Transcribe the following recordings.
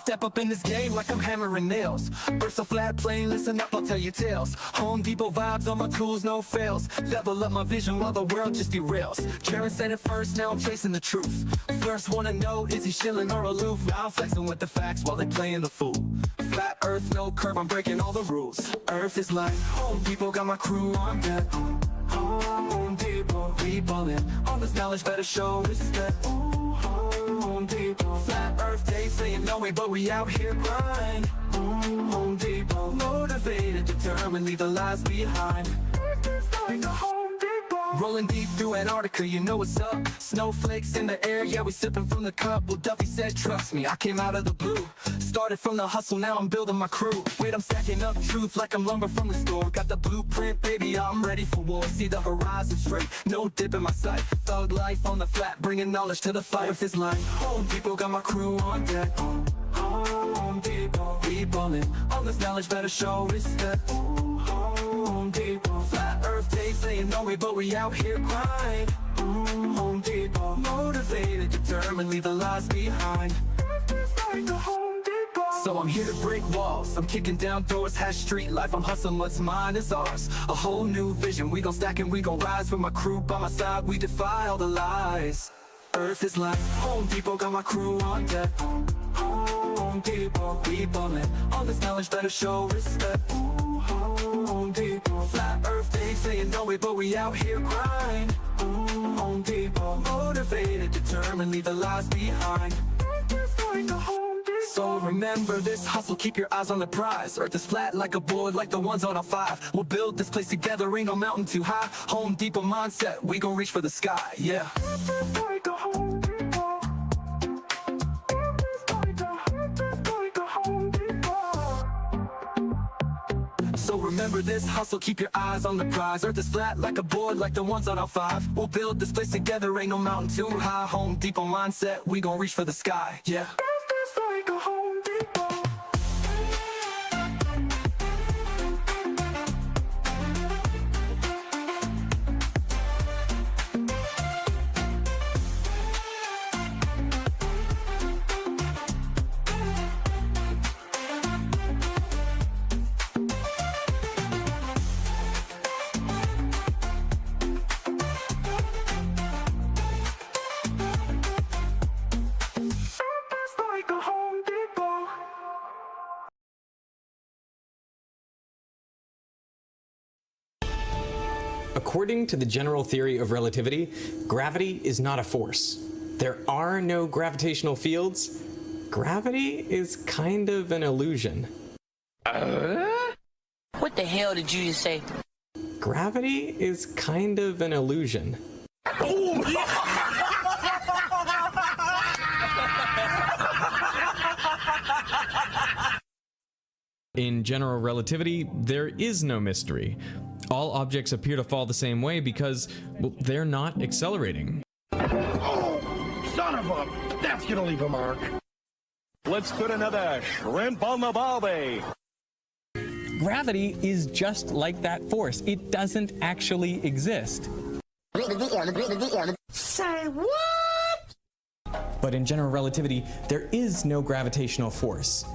Step up in this game like I'm hammering nails. Burst a flat plane, listen up, I'll tell you tales. Home Depot vibes on my tools, no fails. Level up my vision while the world just derails. Sharon said it first, now I'm chasing the truth. First wanna know, is he chilling or aloof? Now I'm flexing with the facts while they playing the fool. Flat earth, no curve, I'm breaking all the rules. Earth is like Home Depot, got my crew on deck. Home Depot, we ballin'. All this knowledge better show respect. Home Depot, flat earth, they say no way, but we out here grind. Home Depot, motivated, determined, leave the lies behind. Rolling deep through Antarctica, you know what's up. Snowflakes in the air, yeah, we sipping from the cup. Well, Duffy said, trust me, I came out of the blue. Started from the hustle, now I'm building my crew. Wait, I'm stacking up truth like I'm lumber from the store. Got the blueprint, baby, I'm ready for war. See the horizon straight, no dip in my sight. Thug life on the flat, bringing knowledge to the fight. With this line, Home Depot, got my crew on deck. Home Depot, we ballin'. All this knowledge better show respect. Home Depot, flat earth, they saying no way, but we out here grind. Home Depot, motivated, determined, leave the lies behind. So I'm here to break walls, I'm kicking down doors, hash street life, I'm hustling, what's mine is ours. A whole new vision, we gon' stack and we gon' rise. With my crew by my side, we defy all the lies. Earth is like Home Depot, got my crew on deck. Home Depot, we ballin'. All this knowledge better show respect. Home Depot, flat earth, they saying no way, but we out here grind. Home Depot, motivated, determined, leave the lies behind. So remember this hustle, keep your eyes on the prize. Earth is flat like a board, like the ones on a 5. We'll build this place together, ain't no mountain too high. Home Depot mindset, we gon' reach for the sky, yeah. So remember this hustle, keep your eyes on the prize. Earth is flat like a board, like the ones on our 5. We'll build this place together, ain't no mountain too high. Home Depot mindset, we gon' reach for the sky, yeah. According to the general theory of relativity, gravity is not a force. There are no gravitational fields. Gravity is kind of an illusion. What the hell did you just say? Gravity is kind of an illusion. In general relativity, there is no mystery. All objects appear to fall the same way because, well, they're not accelerating. Oh, son of a... That's gonna leave a mark. Let's put another shrimp on the barbie. Gravity is just like that force. It doesn't actually exist. Say what? But in general relativity, there is no gravitational force.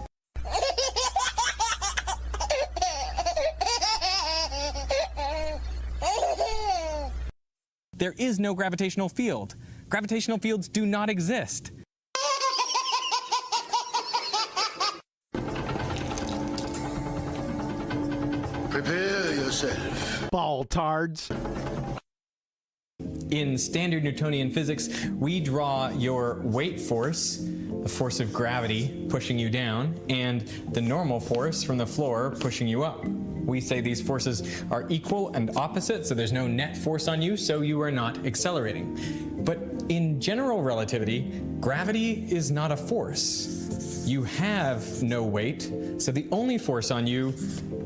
There is no gravitational field. Gravitational fields do not exist. Prepare yourself. Ball tards. In standard Newtonian physics, we draw your weight force, the force of gravity pushing you down, and the normal force from the floor pushing you up. We say these forces are equal and opposite, so there's no net force on you, so you are not accelerating. But in general relativity, gravity is not a force. You have no weight, so the only force on you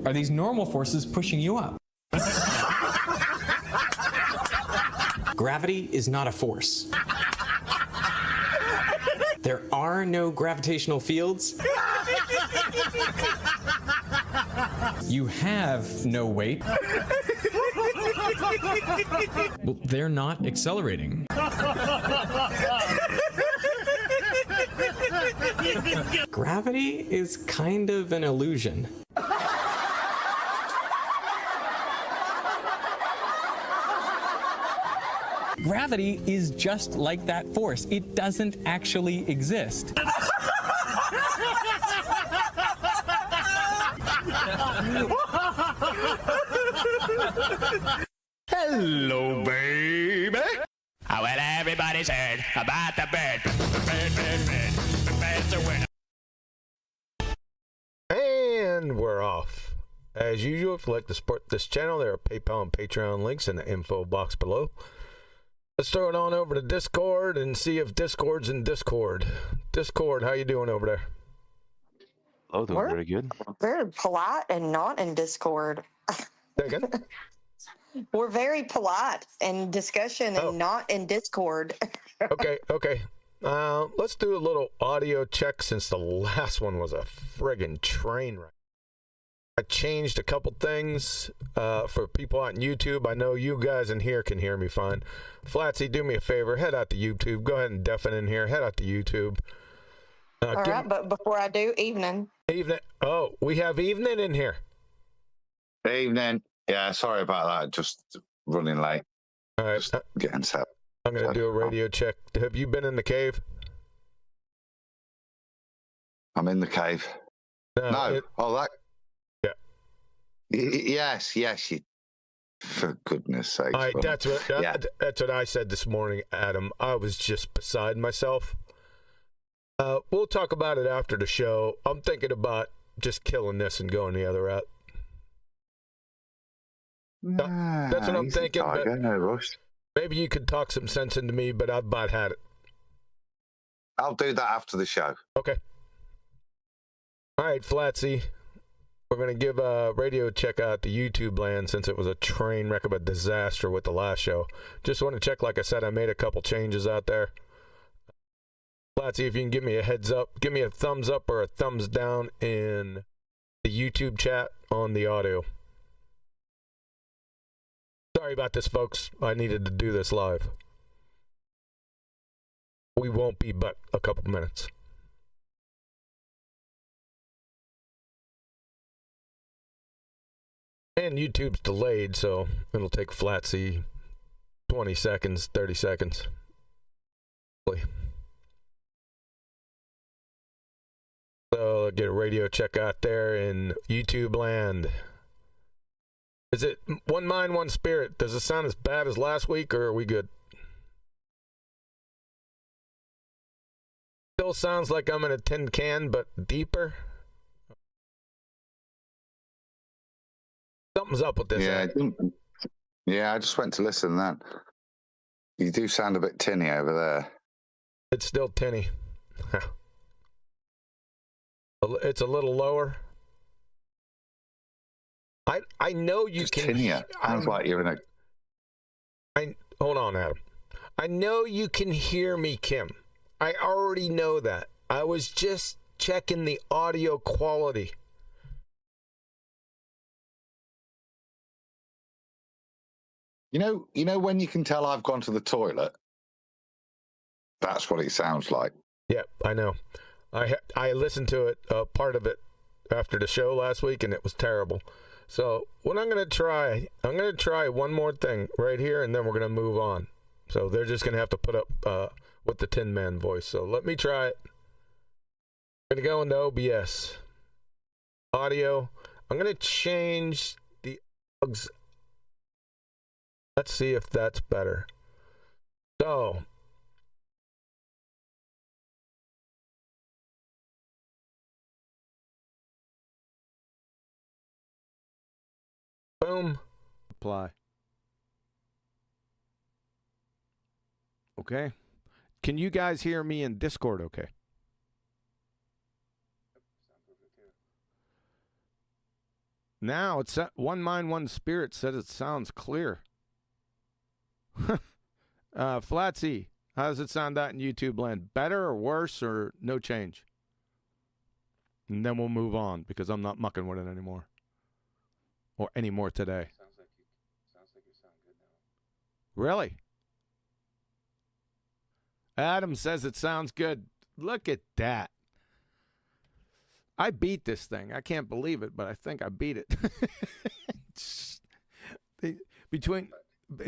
are these normal forces pushing you up. Gravity is not a force. There are no gravitational fields. You have no weight. Well, they're not accelerating. Gravity is kind of an illusion. Gravity is just like that force. It doesn't actually exist. Hello, baby. Oh, well, everybody's heard about the bird. The bird's a winner. And we're off. As usual, if you'd like to support this channel, there are PayPal and Patreon links in the info box below. Let's throw it on over to Discord and see if Discord's in Discord. Discord, how you doing over there? Oh, doing very good. Very polite and not in Discord. Say again? We're very polite in discussion and not in Discord. Okay. Let's do a little audio check since the last one was a friggin' train wreck. I changed a couple things for people on YouTube. I know you guys in here can hear me fine. Flatsy, do me a favor. Head out to YouTube. Go ahead and deafen in here. Head out to YouTube. All right, but before I do, evening. Evening. Oh, we have evening in here. Evening. Yeah, sorry about that. Just running late. All right. Just getting set. I'm going to do a radio check. Have you been in the cave? I'm in the cave. No. That. Yeah. Yes. You, for goodness sake. All right, that's what I said this morning, Adam. I was just beside myself. We'll talk about it after the show. I'm thinking about just killing this and going the other route. That's what I'm thinking. Tiger, no rush. Maybe you could talk some sense into me, but I've about had it. I'll do that after the show. Okay. All right, Flatsy. We're going to give a radio check out to YouTube land since it was a train wreck of a disaster with the last show. Just want to check, like I said, I made a couple changes out there. Flatsy, if you can give me a heads up, give me a thumbs up or a thumbs down in the YouTube chat on the audio. Sorry about this, folks. I needed to do this live. We won't be but a couple minutes. And YouTube's delayed, so it'll take Flatsy 20 seconds, 30 seconds. So get a radio check out there in YouTube land. Is it one mind, one spirit? Does it sound as bad as last week, or are we good? Still sounds like I'm in a tin can, but deeper. Something's up with this. Yeah, I just went to listen to that. You do sound a bit tinny over there. It's still tinny. It's a little lower. I know you just can. Tinnier. Sounds like you're in a. Hold on, Adam. I know you can hear me, Kim. I already know that. I was just checking the audio quality. You know when you can tell I've gone to the toilet? That's what it sounds like. Yeah, I know. I listened to it, part of it, after the show last week, and it was terrible. So what I'm going to try one more thing right here, and then we're going to move on. So they're just going to have to put up with the Tin Man voice. So let me try it. I'm going to go into OBS. Audio. I'm going to change the UGS. Let's see if that's better. So. Boom. Apply. Okay. Can you guys hear me in Discord okay? Now it's One Mind, One Spirit says it sounds clear. Flatsy, how does it sound out in YouTube land? Better or worse or no change? And then we'll move on because I'm not mucking with it anymore. or anymore today. Sounds like you sound good now. Really? Adam says it sounds good. Look at that. I beat this thing. I can't believe it, but I think I beat it.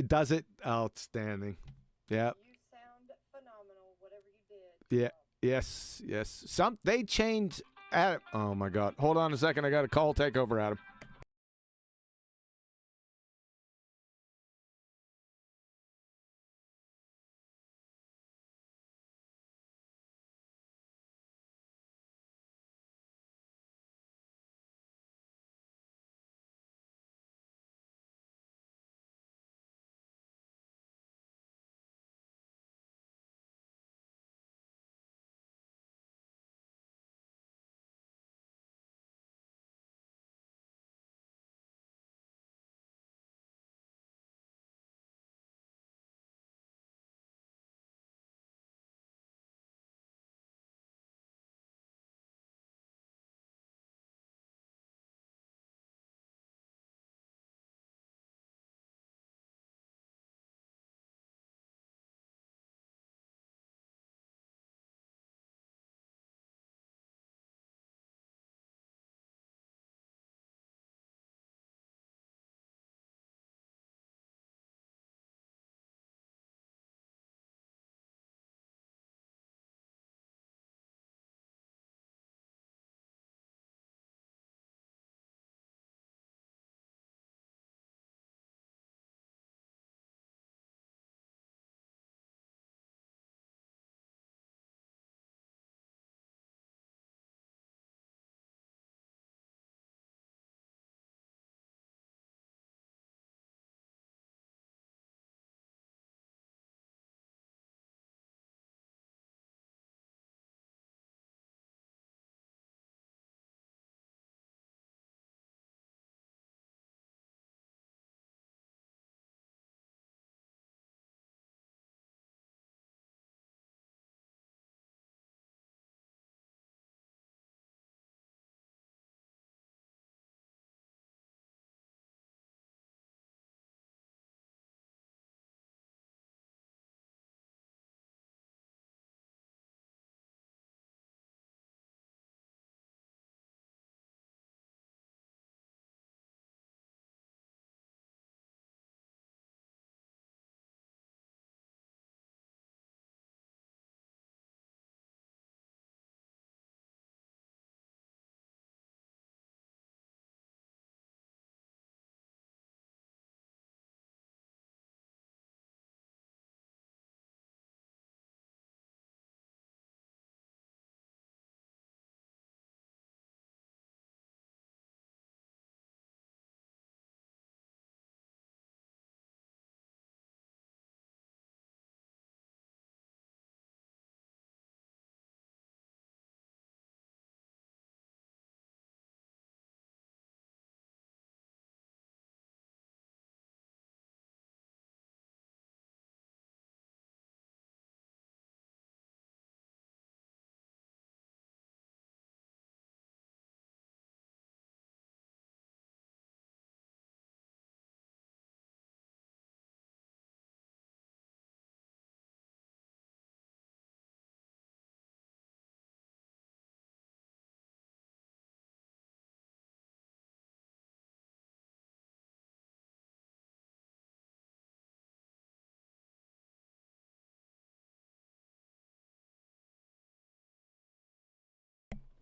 Does it? Outstanding. Yeah. You sound phenomenal, whatever you did. Yeah. Yes. Yes. They changed. Adam. Oh my God. Hold on a second. I got a call. Take over, Adam.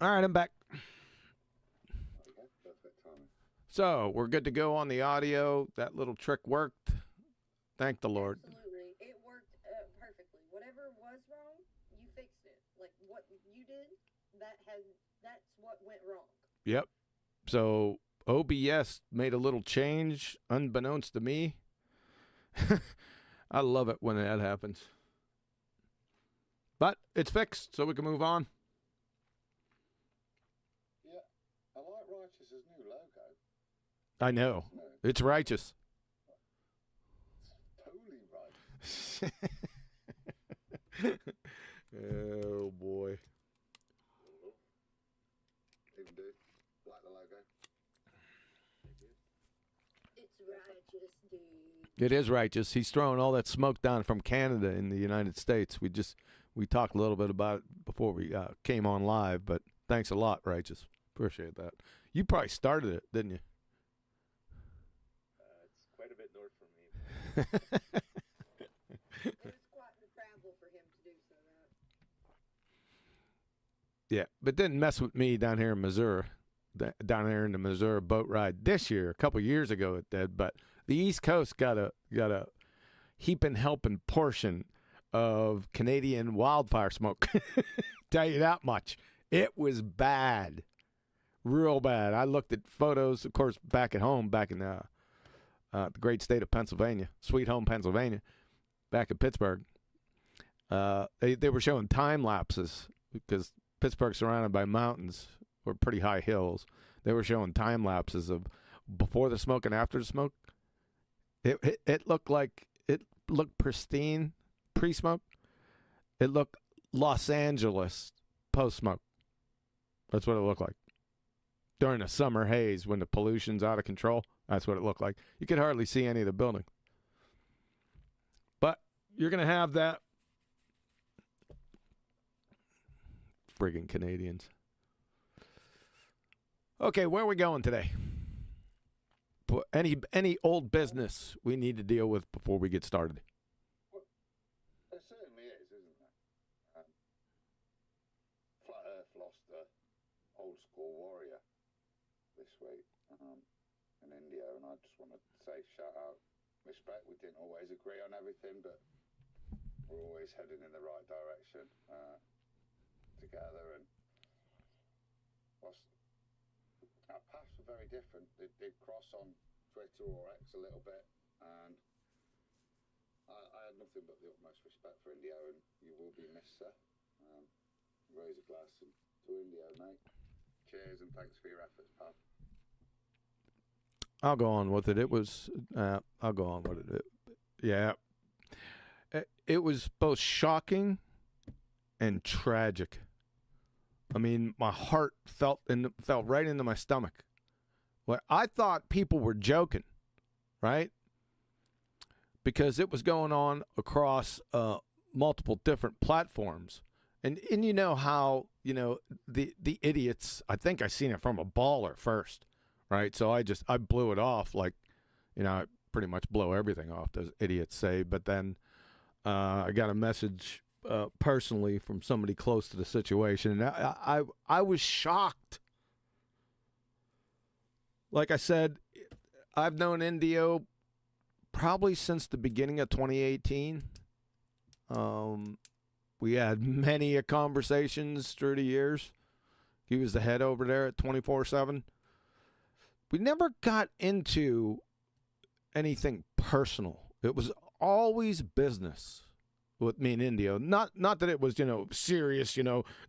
All right, I'm back. So we're good to go on the audio. That little trick worked. Thank the Lord. Absolutely. It worked perfectly. Whatever was wrong, you fixed it. Like what you did, that's what went wrong. Yep. So OBS made a little change unbeknownst to me. I love it when that happens. But it's fixed, so we can move on. Yeah, I like Righteous's new logo. I know. It's righteous. It's totally righteous. Oh, boy. Even do. Like the logo. It's righteous, dude. It is righteous. He's throwing all that smoke down from Canada in the United States. We talked a little bit about it before we came on live, but thanks a lot, Righteous. Appreciate that. You probably started it, didn't you? It's quite a bit north from me. It was quite the travel for him to do so that. Yeah, but didn't mess with me down here in Missouri. Down here in the Missouri boat ride this year. A couple years ago it did, but the East Coast got a heaping helping portion of Canadian wildfire smoke. Tell you that much. It was bad, real bad. I looked at photos, of course, back at home, back in the great state of Pennsylvania, sweet home Pennsylvania, back in Pittsburgh. They were showing time lapses because Pittsburgh's surrounded by mountains or pretty high hills. They were showing time lapses of before the smoke and after the smoke. It looked like it looked pristine pre-smoke. It looked Los Angeles post-smoke. That's what it looked like. During a summer haze when the pollution's out of control, that's what it looked like. You could hardly see any of the building. But you're going to have that. Friggin' Canadians. Okay, where are we going today? Any old business we need to deal with before we get started? Well, there certainly is, isn't there? Flat Earth lost a old school warrior this week in India, and I just want to say shout out, respect. We didn't always agree on everything, but we're always heading in the right direction together. And our paths were very different. They did cross on Twitter or X a little bit, and I had nothing but the utmost respect for India, and you will be missed, sir. Raise a glass to India, mate. Cheers, and thanks for your efforts, pal. I'll go on with it. I'll go on with it. Yeah. It was both shocking and tragic. I mean, my heart felt right into my stomach. Well, I thought people were joking, right? Because it was going on across multiple different platforms. And you know how, the idiots, I think I seen it from a baller first, right? So I blew it off like, I pretty much blow everything off, those idiots say. But then I got a message personally from somebody close to the situation, and I was shocked. Like I said, I've known Indio probably since the beginning of 2018. We had many conversations through the years. He was the head over there at 24/7. We never got into anything personal. It was always business with me and Indio. Not that it was, serious,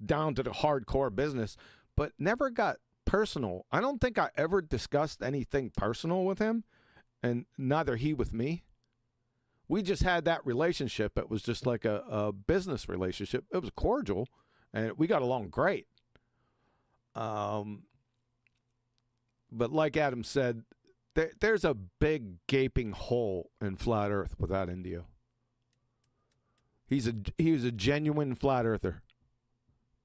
down to the hardcore business, but never got personal. I don't think I ever discussed anything personal with him, and neither he with me. We just had that relationship. It was just like a business relationship. It was cordial, and we got along great. But like Adam said, there's a big gaping hole in Flat Earth without Indio. He was a genuine flat earther.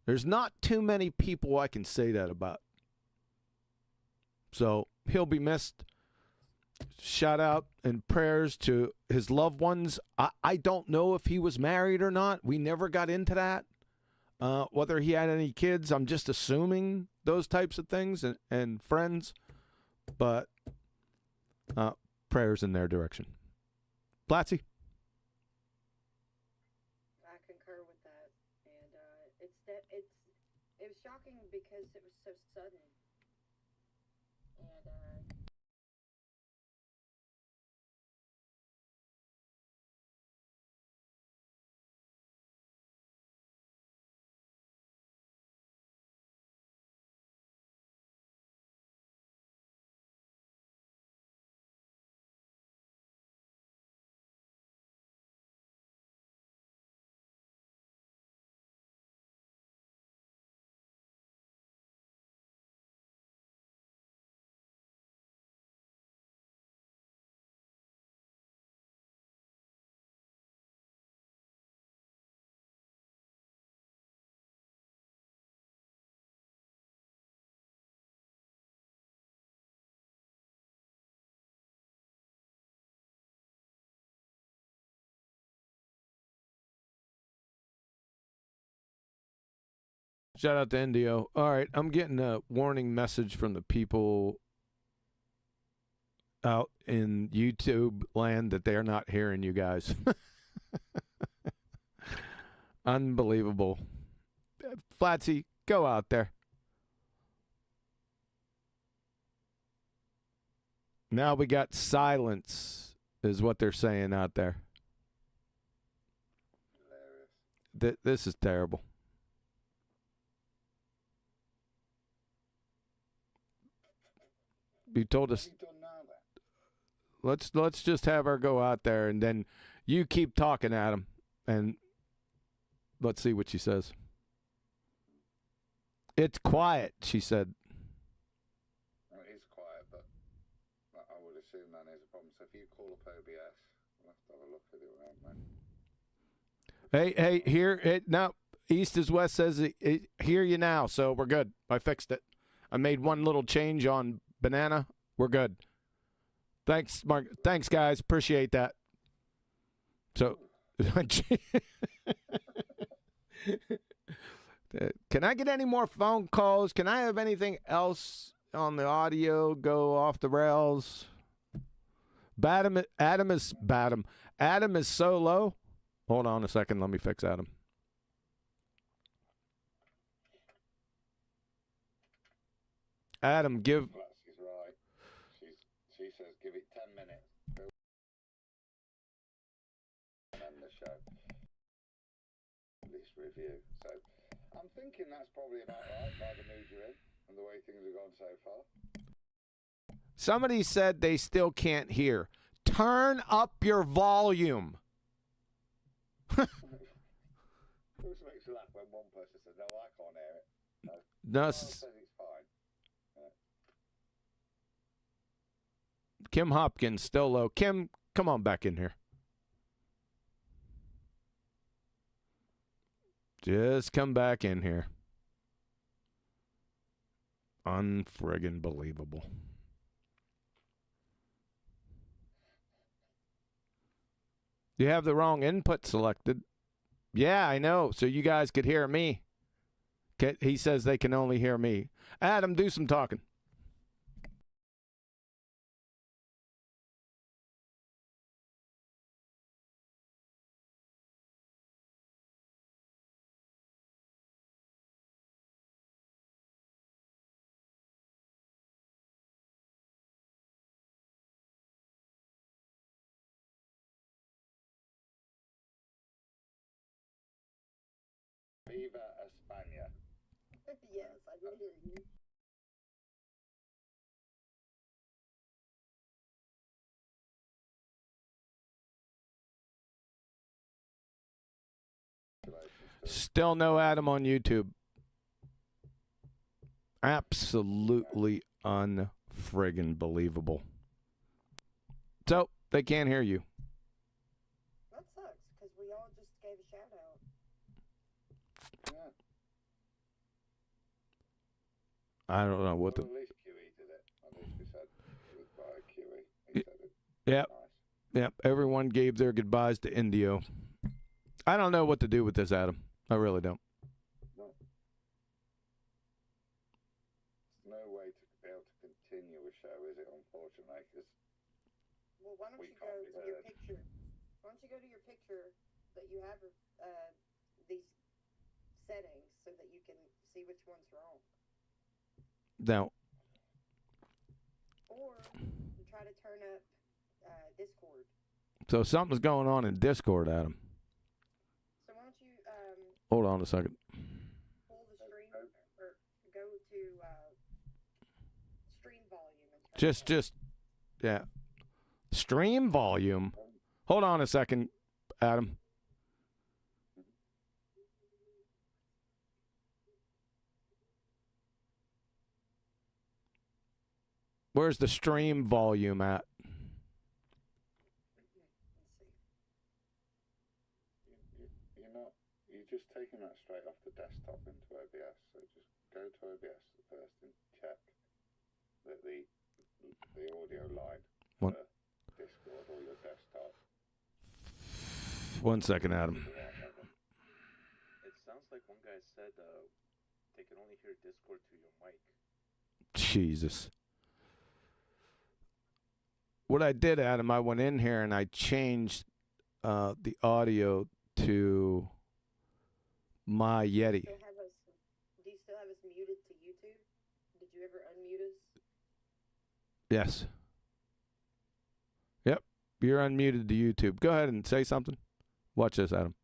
There's not too many people I can say that about. So he'll be missed. Shout out and prayers to his loved ones. I don't know if he was married or not. We never got into that. Whether he had any kids, I'm just assuming those types of things and friends. But prayers in their direction. Blatzy? I concur with that, and it was shocking because it was so sudden, and Shout out to Indio. All right, I'm getting a warning message from the people out in YouTube land that they're not hearing you guys. Unbelievable. Flatsy, go out there. Now we got silence, is what they're saying out there. This is terrible. You told us. Let's just have her go out there, and then you keep talking at him, and let's see what she says. It's quiet, she said. Well, it is quiet, but I would assume that is a problem. So if you call up OBS, we'll have to have a look at it, won't we? Hey, here, no, East is West says hear you now, so we're good. I fixed it. I made one little change on Banana. We're good. Thanks, Mark. Thanks, guys. Appreciate that. So, can I get any more phone calls? Can I have anything else on the audio go off the rails? Adam is so low. Hold on a second. Let me fix Adam. Adam, give. She's right. She says give it 10 minutes. Go and end the show. This review. So I'm thinking that's probably about right by the mood you're in and the way things have gone so far. Somebody said they still can't hear. Turn up your volume. It always makes you laugh when one person says, no, I can't hear it. No, says it's fine. Kim Hopkins, still low. Kim, come on back in here. Just come back in here. Unfriggin' believable. You have the wrong input selected. Yeah, I know. So you guys could hear me. He says they can only hear me. Adam, do some talking. Viva España. Yes, I did hear you. Still no Adam on YouTube. Absolutely unfriggin' believable. So, they can't hear you. That sucks, because we all just gave a shout out. Yeah. I don't know what At least QE did it. At least we said it was by QE. He said it. Yep. Nice. Yep. Everyone gave their goodbyes to Indio. I don't know what to do with this, Adam. I really don't. No. There's no way to be able to continue a show, is it, unfortunately? Cause well, why don't you go to your picture? Why don't you go to your picture that you have these settings so that you can see which one's wrong? Now. Or try to turn up Discord. So something's going on in Discord, Adam. So why don't you hold on a second. pull the stream or go to stream volume and Just yeah. Stream volume. Hold on a second, Adam. Where's the stream volume at? You're just taking that straight off the desktop into OBS. So just go to OBS first and check that the audio line for Discord or your desktop. 1 second, Adam. It sounds like one guy said Jesus. What I did, Adam, I went in here and I changed the audio to my Yeti. Do you still have us muted to YouTube? Did you ever unmute us? Yes. Yep. You're unmuted to YouTube. Go ahead and say something. Watch this, Adam.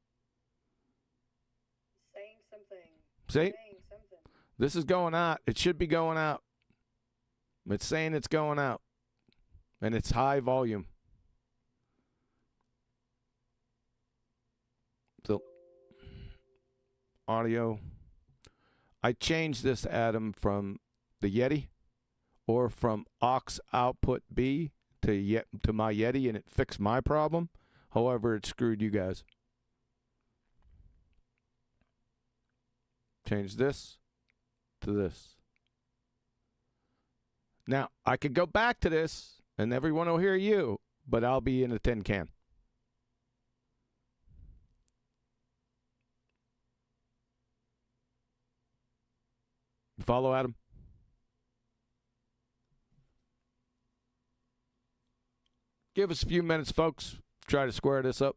Saying something. See? Saying something. This is going out. It should be going out. It's saying it's going out. And it's high volume. So, audio. I changed this, Adam, from the Yeti or from aux output B to my Yeti, and it fixed my problem. However, it screwed you guys. Change this to this. Now, I could go back to this, and everyone will hear you, but I'll be in a tin can. Follow, Adam? Give us a few minutes, folks. Try to square this up.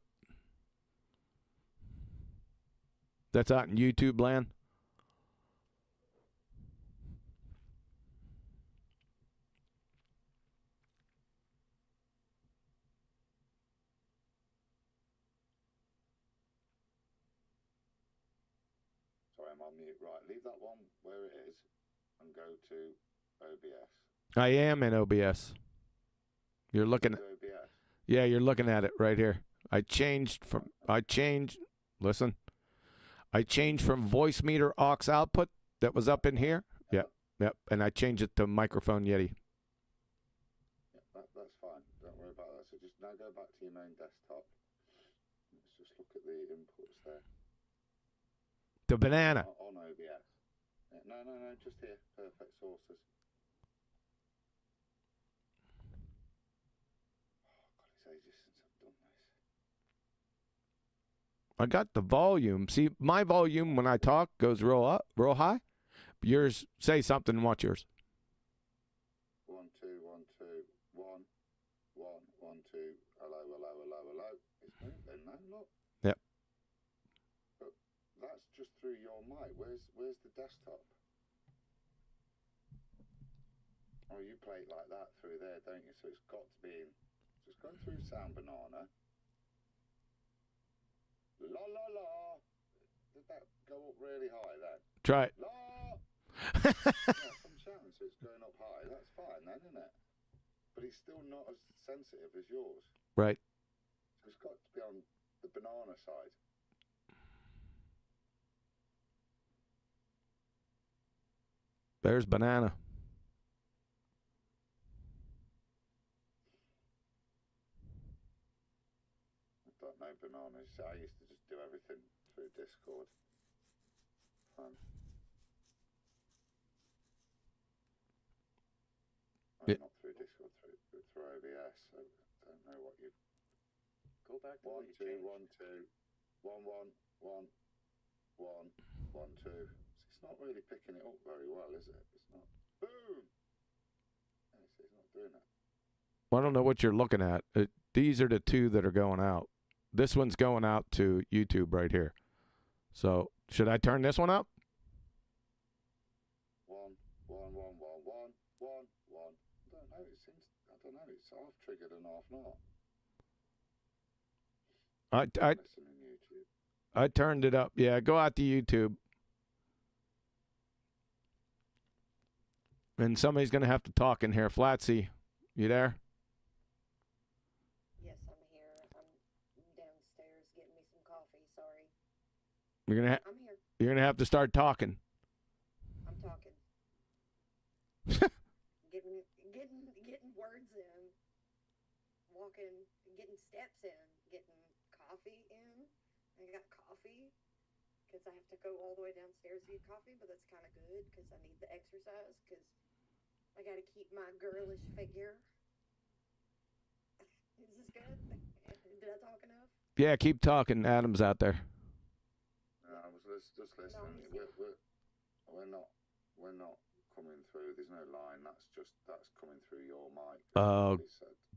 That's out in YouTube land. Sorry, I'm on mute. Right, leave that one where it is and go to OBS. I am in OBS. You're looking at OBS. Yeah, you're looking at it right here. I changed from voice meter aux output that was up in here. Yep. And I changed it to microphone Yeti. Yeah, that's fine. Don't worry about that. So just now go back to your main desktop. Let's just look at the inputs there. The banana. On OBS. Yeah, no, just here. Perfect sources. I got the volume. See, my volume when I talk goes real high. Yours, say something. Watch yours. 1 2 1 2 1 1 1 2. Hello. It's moving now. Look. Yep. But that's just through your mic. Where's the desktop? Oh, you play it like that through there, don't you? So it's got to be in. So it's going through Sound Banana. La la la. Did that go up really high then? Try it. La. Yeah, some chance it's going up high. That's fine then, isn't it? But it's still not as sensitive as yours. Right. So it's got to be on the banana side. There's banana. I don't know bananas. I used to just do everything through Discord. Yeah. Not through Discord, through OBS. So I don't know what you. Go back to 1 2 1 2 1 1 1 1 1 2. It's not really picking it up very well, is it? It's not. Boom. It's not doing that. Well, I don't know what you're looking at. These are the two that are going out. This one's going out to YouTube right here. So should I turn this one up? 1 1 1 1 1 1 1. I don't know. It's half triggered and half not. I turned it up. Yeah, go out to YouTube. And somebody's going to have to talk in here. Flatsy, you there? Yes, I'm here. I'm downstairs getting me some coffee. Sorry. I'm here. You're gonna have to start talking. I'm talking. getting words in, walking, getting steps in, getting coffee in. I got coffee because I have to go all the way downstairs to get coffee, but that's kind of good because I need the exercise because I got to keep my girlish figure. Is this good? Did I talk enough? Yeah, keep talking. Adam's out there. I was just listening. We're not coming through. through. There's no line. That's coming through your mic. Oh,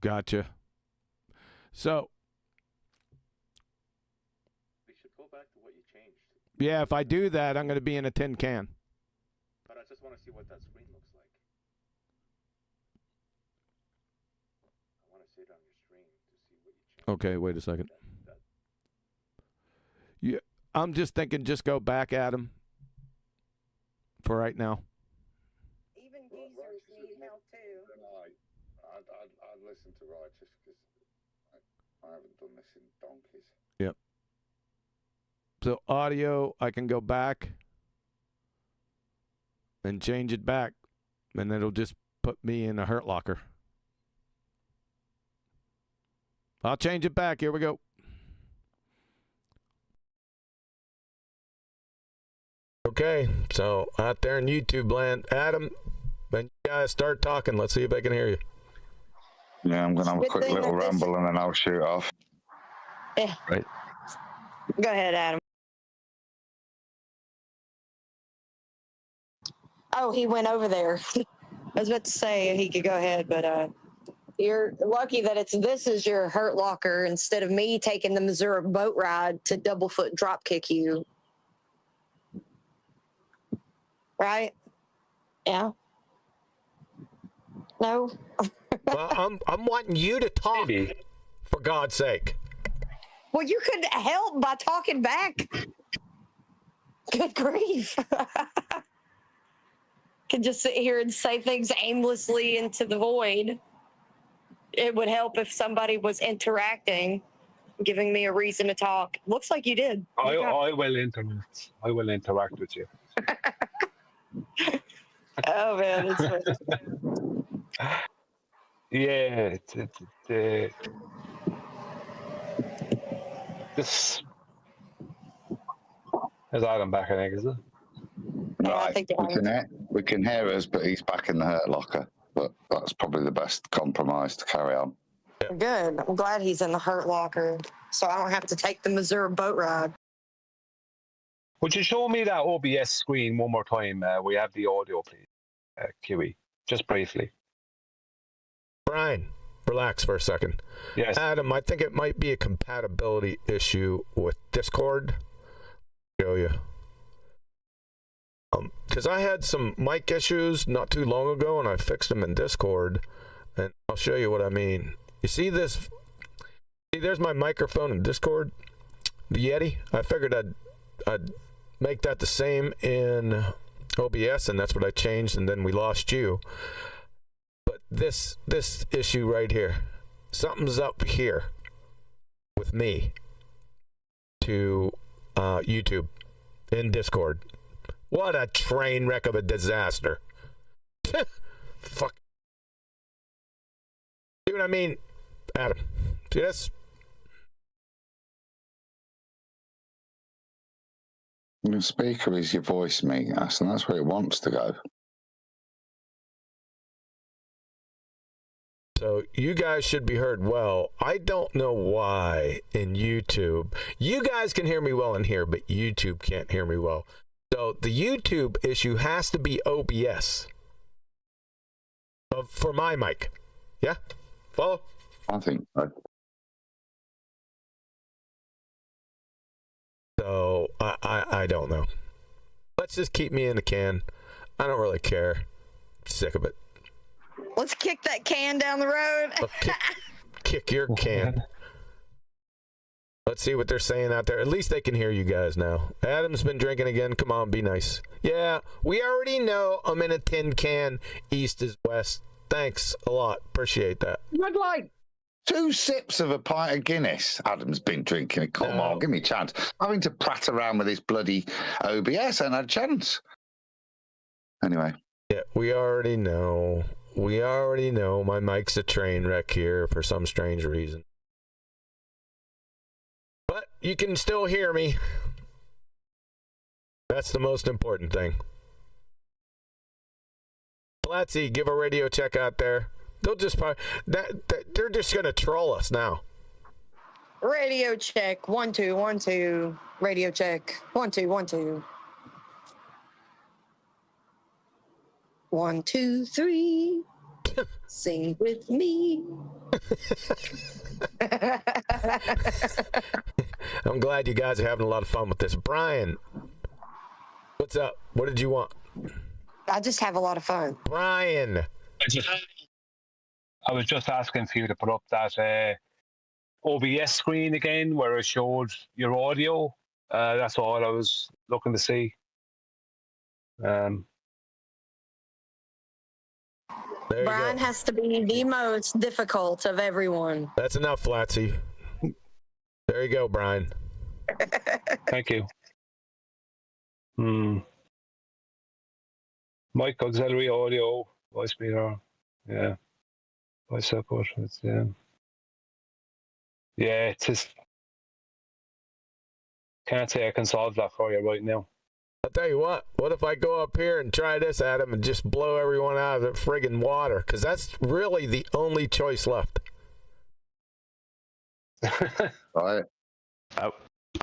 gotcha. So. We should go back to what you changed. Yeah, if I do that, I'm going to be in a tin can. But I just want to see what that screen looks like. I want to see it on your screen to see what you changed. Okay, wait a second. Yeah, I'm just thinking just go back at him for right now. Even geezers need help too. I'd listen to Righteous because I haven't done this in donkeys. Yep. So audio, I can go back and change it back, and it'll just put me in a hurt locker. I'll change it back. Here we go. Okay, so out there in YouTube land, Adam, when you guys start talking, let's see if I can hear you. Yeah, I'm going to have a Good quick thing little that this- ramble and then I'll shoot off. Yeah. Right. Go ahead, Adam. Oh, he went over there. I was about to say he could go ahead, but you're lucky that this is your hurt locker instead of me taking the Missouri boat ride to double foot drop kick you. Right? Yeah. No. Well, I'm wanting you to talk, Maybe. for God's sake. Well, you could help by talking back. Good grief. Could just sit here and say things aimlessly into the void. It would help if somebody was interacting, giving me a reason to talk. Looks like you did. I will interact. I will interact with you. Oh man, it's funny. Yeah, this is Adam back, I think, is it? Right, we can hear us, but he's back in the hurt locker. But that's probably the best compromise to carry on. Good. I'm glad he's in the hurt locker, so I don't have to take the Missouri boat ride. Would you show me that OBS screen one more time? We have the audio, please, Kiwi, just briefly. Brian, relax for a second. Yes. Adam, I think it might be a compatibility issue with Discord. I'll show you. Because I had some mic issues not too long ago, and I fixed them in Discord, and I'll show you what I mean. You see this? See, there's my microphone in Discord, the Yeti. I figured I'd make that the same in OBS, and that's what I changed, and then we lost you. But this issue right here, something's up here with me to YouTube in Discord. What a train wreck of a disaster. Fuck. See what I mean, Adam? See this? Your speaker is your voice, mate, and that's where it wants to go. So you guys should be heard well. I don't know why in YouTube. You guys can hear me well in here, but YouTube can't hear me well. So the YouTube issue has to be OBS for my mic. Yeah? Follow? I think so. So I don't know. Let's just keep me in the can. I don't really care. Sick of it. Let's kick that can down the road. Kick your can. Let's see what they're saying out there. At least they can hear you guys now. Adam's been drinking again. Come on, be nice. Yeah, we already know I'm in a tin can. East is west. Thanks a lot. Appreciate that. I'd like 2 sips of a pint of Guinness. Adam's been drinking it. Come on, give me a chance. Having to prat around with this bloody OBS and a chance. Anyway. Yeah, we already know. We already know my mic's a train wreck here for some strange reason. But you can still hear me. That's the most important thing. Platzi, give a radio check out there. They'll just they're just gonna troll us now. Radio check. 1 2 1 2. Radio check. 1 2 1 2. 1, 2, 3. Sing with me. I'm glad you guys are having a lot of fun with this. Brian, what's up? What did you want? I just have a lot of fun. Brian. I was just asking for you to put up that OBS screen again where it showed your audio. That's all I was looking to see. Brian has to be the most difficult of everyone. That's enough, Flatsy. There you go, Brian. Thank you. Mic auxiliary audio, voice meter. Yeah. Voice support. Yeah, it's just can't say I can solve that for you right now. I'll tell you what if I go up here and try this, Adam, and just blow everyone out of the friggin' water? Because that's really the only choice left. I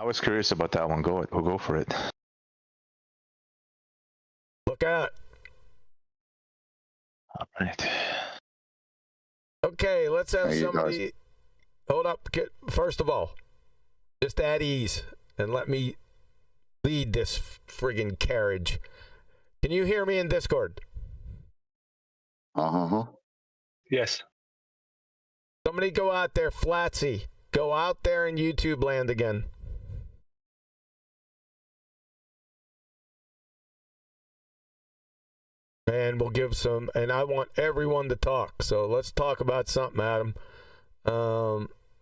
was curious about that one. We'll go for it. Look out. All right. Okay, let's have Hey, somebody. Hold up. First of all, just at ease and let me lead this friggin' carriage. Can you hear me in Discord? Yes. Somebody go out there, Flatsy. Go out there in YouTube land again. And we'll give some, and I want everyone to talk. So let's talk about something, Adam.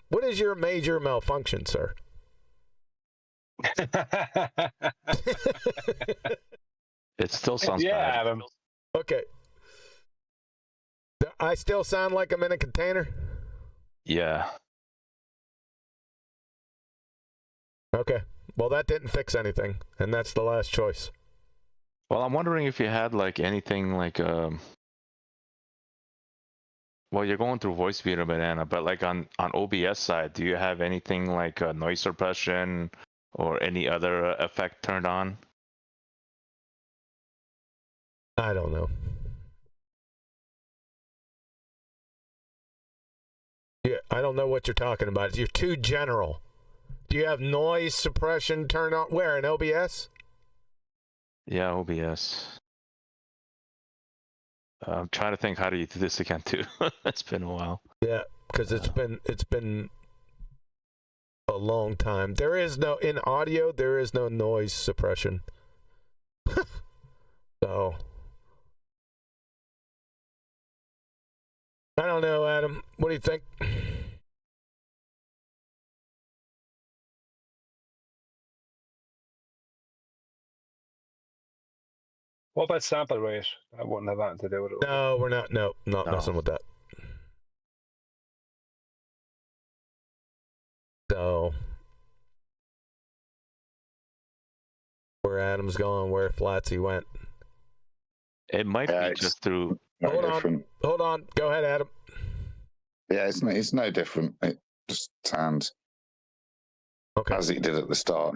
What is your major malfunction, sir? It still sounds bad. Adam. Okay. I still sound like I'm in a container? Yeah. Okay. Well, that didn't fix anything, and that's the last choice. Well, I'm wondering if you had like anything like well, you're going through voice meter banana, but like on OBS side, do you have anything like noise suppression or any other effect turned on? I don't know. Yeah, I don't know what you're talking about. You're too general. Do you have noise suppression turned on? Where, in OBS? Yeah, OBS. I'm trying to think, how do you do this again too? It's been a while. Yeah, because it's been a long time. There is no, in audio, there is no noise suppression. So I don't know, Adam. What do you think? What about sample rate? That wouldn't have anything to do with it. No, we're not. No, not messing with that. So, where Adam's going, where Flatsy went. It might be just through. Hold on. Go ahead, Adam. Yeah, it's no different. It just sounds as it did at the start.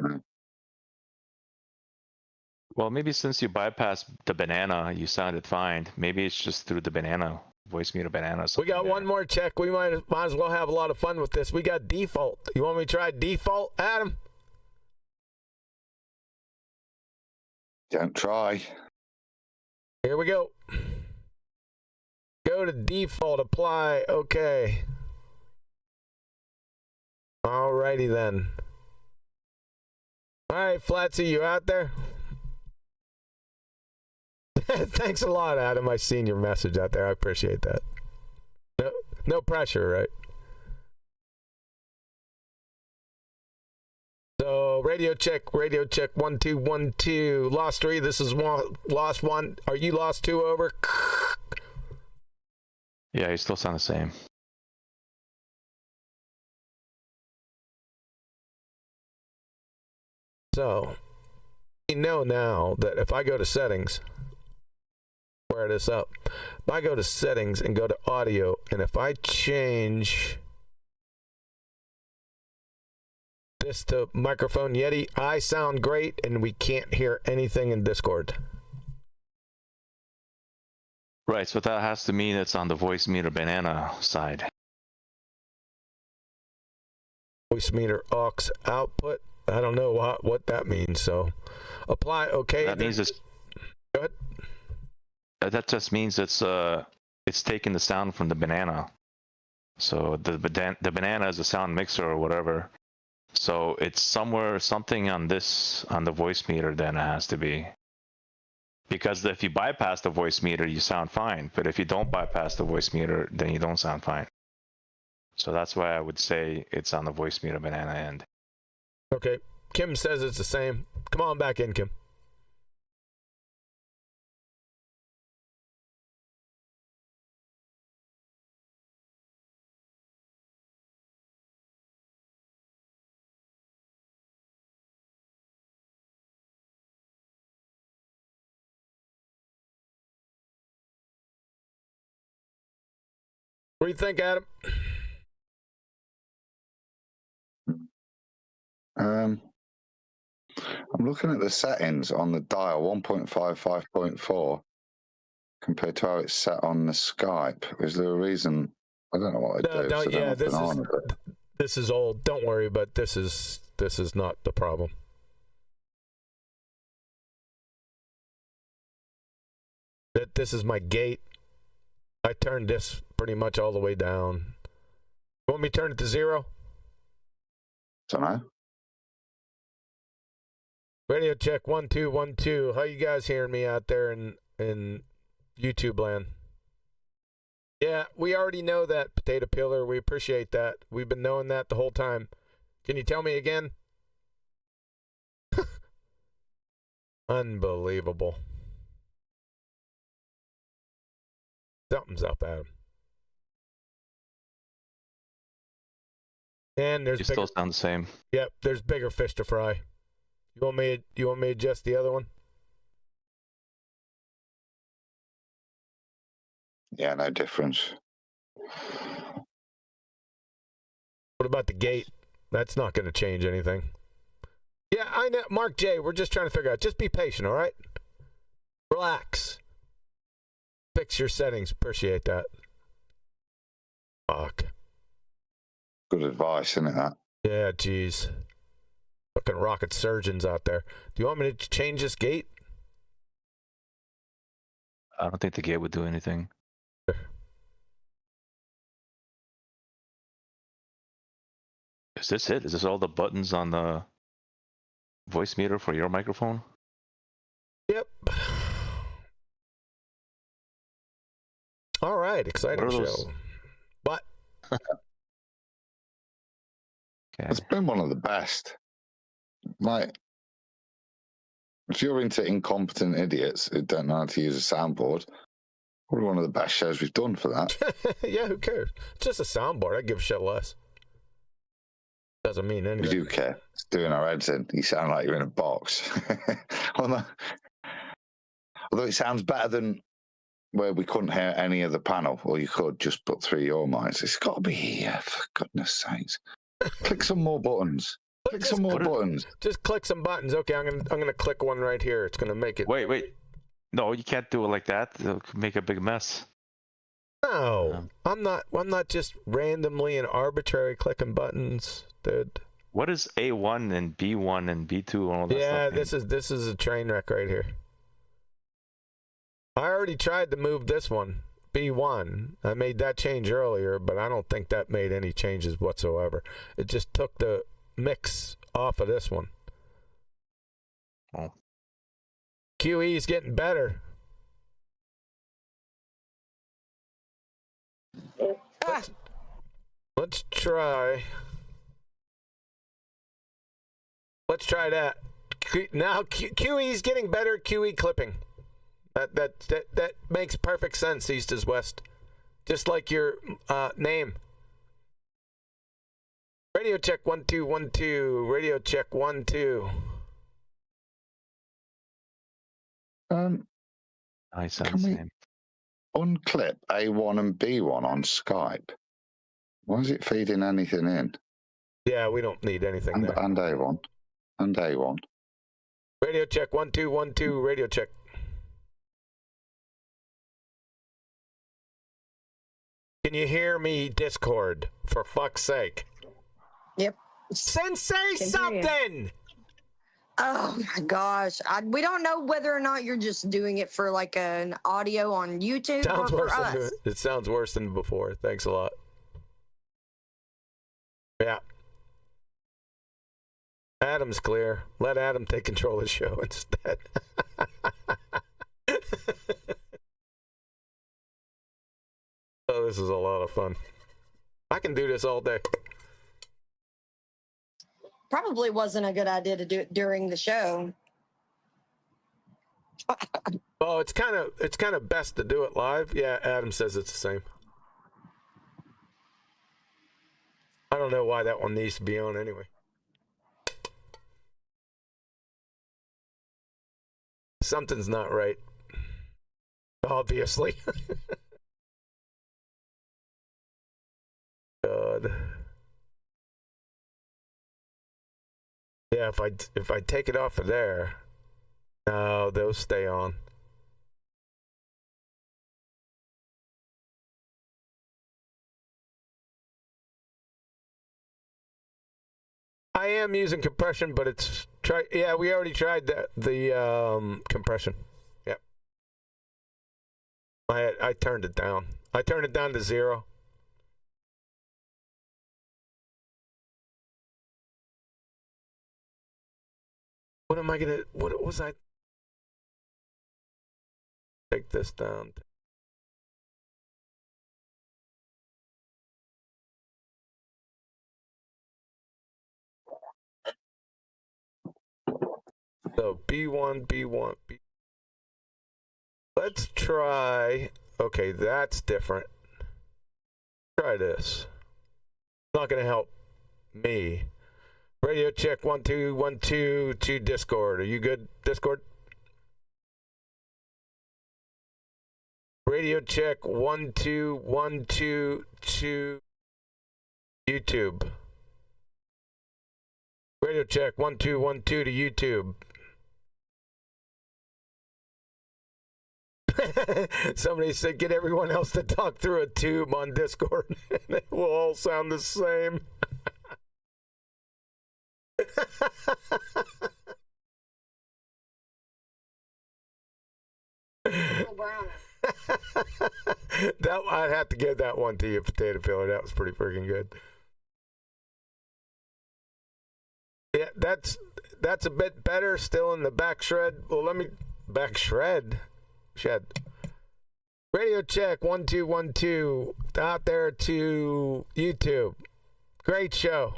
Well, maybe since you bypassed the banana, you sounded fine. Maybe it's just through the banana, voice meter banana. We got one more check. We might as well have a lot of fun with this. We got default. You want me to try default, Adam? Don't try. Here we go. Go to default, apply. Okay. Alrighty then. All right, Flatsy, you out there? Thanks a lot, Adam. I seen your message out there. I appreciate that. No pressure, right? So radio check 1 2 1 2. Lost 3. This is lost 1. Are you lost 2? Over. Yeah, you still sound the same. So you know now that if I go to settings, fire this up. If I go to settings and go to audio, and if I change this to microphone Yeti, I sound great and we can't hear anything in Discord. Right, so that has to mean it's on the voice meter banana side. Voice meter aux output. I don't know what that means. So apply. Okay. That means it's. Go ahead. That just means it's taking the sound from the banana. So the banana is a sound mixer or whatever. So it's something on the voice meter. Then it has to be. Because if you bypass the voice meter, you sound fine. But if you don't bypass the voice meter, then you don't sound fine. So that's why I would say it's on the voice meter banana end. Okay. Kim says it's the same. Come on back in, Kim. What do you think, Adam? I'm looking at the settings on the dial 1.5, 5.4 compared to how it's set on the Skype. Is there a reason? I don't know what I do. No, so yeah, this this is old. Don't worry, but this is not the problem. This is my gate. I turned this pretty much all the way down. You want me to turn it to 0? Don't know. Radio check 1 2 1 2. How you guys hearing me out there in YouTube land? Yeah, we already know that, Potato Peeler. We appreciate that. We've been knowing that the whole time. Can you tell me again? Unbelievable. Something's up, Adam. And there's You still sound the same. Yep, there's bigger fish to fry. You want me to adjust the other one? Yeah, no difference. What about the gate? That's not going to change anything. Yeah, I know. Mark J, we're just trying to figure out. Just be patient, all right? Relax. Fix your settings. Appreciate that. Fuck. Good advice, isn't it, that? Yeah, geez. Fucking rocket surgeons out there. Do you want me to change this gate? I don't think the gate would do anything. Is this it? Is this all the buttons on the voice meter for your microphone? Yep. All right, exciting show. But it's been one of the best. Like, if you're into incompetent idiots who don't know how to use a soundboard, probably one of the best shows we've done for that. Yeah, who cares? It's just a soundboard. I give a shit less. Doesn't mean anything. We do care. It's doing our heads in. You sound like you're in a box. Although it sounds better than where we couldn't hear any of the panel, or you could just put through your mics. It's got to be here, for goodness sakes. Click some more buttons. Click some more buttons. Just click some buttons. Okay, I'm gonna click one right here. It's gonna make it. Wait. No, you can't do it like that. It'll make a big mess. No, I'm not just randomly and arbitrary clicking buttons, dude. What is A1 and B1 and B2 and all that stuff? Yeah, this is a train wreck right here. I already tried to move this one, B1. I made that change earlier, but I don't think that made any changes whatsoever. It just took the mix off of this one. Oh. QE is getting better. Let's try. Let's try that. Now QE is getting better at QE clipping. That makes perfect sense, East is West. Just like your name. Radio check 1 2 1 2. Radio check 1 2. I sound Can the we same. unclip A1 and B1 on Skype? Why is it feeding anything in? Yeah, we don't need anything there. And A1. And A1. Radio check 1 2 1 2. Radio check. Can you hear me, Discord? For fuck's sake. Yep. Sensei Can hear you. something! Oh my gosh. We don't know whether or not you're just doing it for like an audio on YouTube Sounds or worse for than us. it sounds worse than before. Thanks a lot. Yeah. Adam's clear. Let Adam take control of the show instead. Oh, this is a lot of fun. I can do this all day. Probably wasn't a good idea to do it during the show. Well, it's kind of best to do it live. Yeah, Adam says it's the same. I don't know why that one needs to be on anyway. Something's not right. Obviously. God. Yeah, if I take it off of there, no, those stay on. I am using compression, but it's yeah, we already tried the compression. Yep. I turned it down. I turned it down to 0. What was I? Take this down. So B1, B1, B. Let's try. Okay, that's different. Try this. Not going to help me. Radio check 1 2 1 2 to Discord. Are you good, Discord? Radio check 1 2 1 2 to YouTube. Radio check 1 2 1 2 to YouTube. Somebody said get everyone else to talk through a tube on Discord and it will all sound the same. That I'd have to give that one to you, Potato Peeler. That was pretty freaking good. Yeah, that's a bit better. Still in the back shred. Well, let me back shred. Shed. Radio check 1 2 1 2 out there to YouTube. Great show.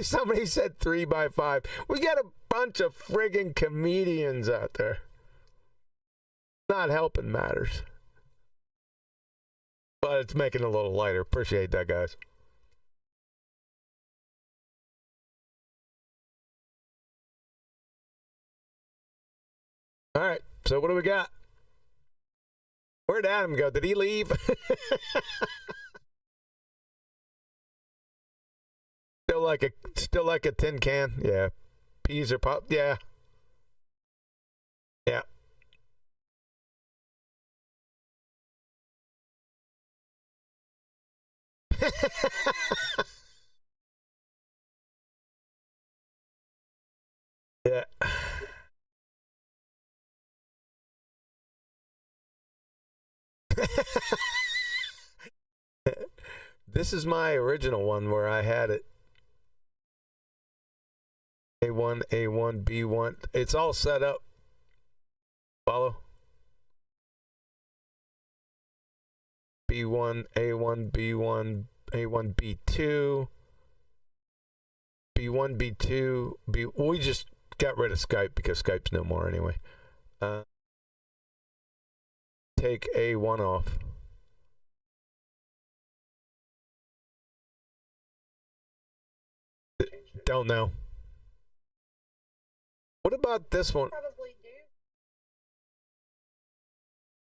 Somebody said 3 by 5. We got a bunch of friggin' comedians out there. Not helping matters. But it's making it a little lighter. Appreciate that, guys. All right, so what do we got? Where'd Adam go? Did he leave? Still like a tin can. Yeah. Peas are pop. Yeah. Yeah. Yeah. This is my original one where I had it. A1, A1, B1. It's all set up. Follow. B1, A1, B1, A1, B2. B1, B2, B. We just got rid of Skype because Skype's no more anyway. Take A1 off. Don't know. What about this one? Probably do.